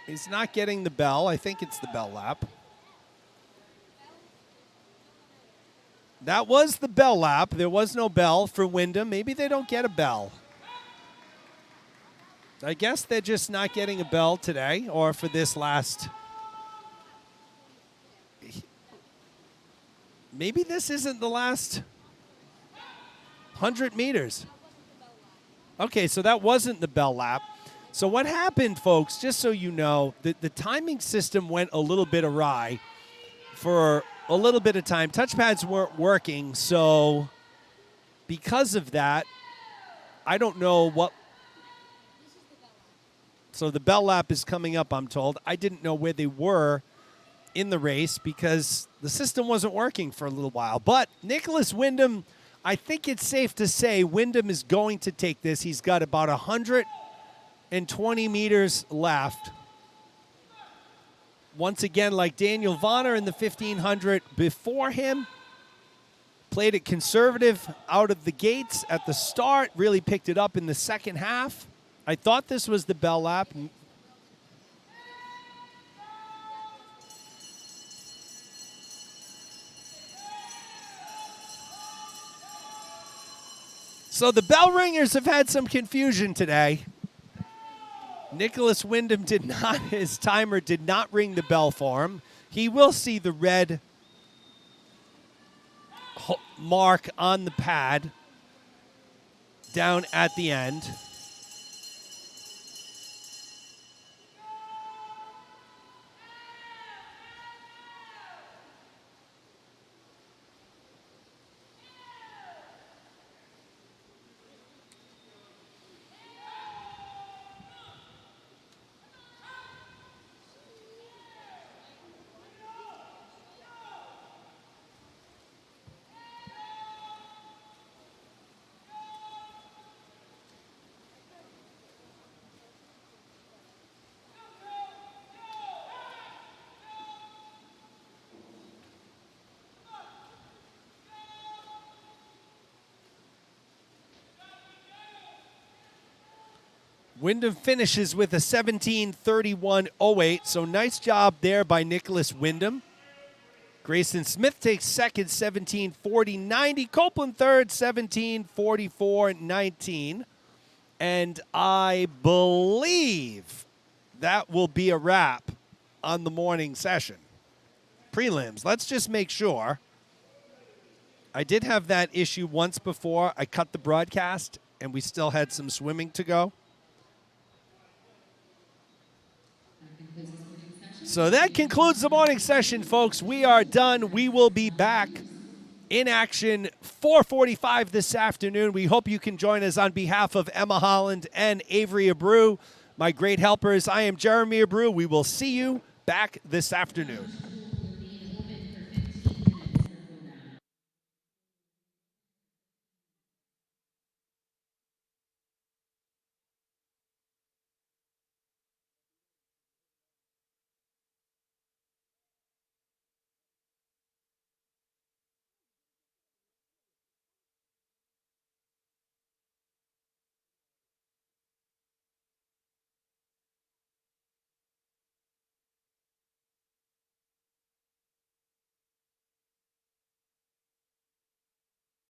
He's not getting the bell. I think it's the bell lap. That was the bell lap. There was no bell for Wyndham. Maybe they don't get a bell. I guess they're just not getting a bell today or for this last. Maybe this isn't the last 100 meters. Okay, so that wasn't the bell lap. So what happened, folks, just so you know, the timing system went a little bit awry for a little bit of time. Touchpads weren't working, so because of that, I don't know what. So the bell lap is coming up, I'm told. I didn't know where they were in the race because the system wasn't working for a little while. But Nicholas Wyndham, I think it's safe to say Wyndham is going to take this. He's got about 120 meters left. Once again, like Daniel Vonner in the 1500 before him, played it conservative out of the gates at the start, really picked it up in the second half. I thought this was the bell lap. So the bell ringers have had some confusion today. Nicholas Wyndham did not, his timer did not ring the bell for him. He will see the red mark on the pad down at the end. Wyndham finishes with a 17:31.08, so nice job there by Nicholas Wyndham. Grayson Smith takes second, 17:40.90. Copeland third, 17:44.19. And I believe that will be a wrap on the morning session. Prelims, let's just make sure. I did have that issue once before. I cut the broadcast, and we still had some swimming to go. So that concludes the morning session, folks. We are done. We will be back in action 4:45 this afternoon. We hope you can join us. On behalf of Emma Holland and Avery Abreu, my great helpers, I am Jeremy Abreu. We will see you back this afternoon.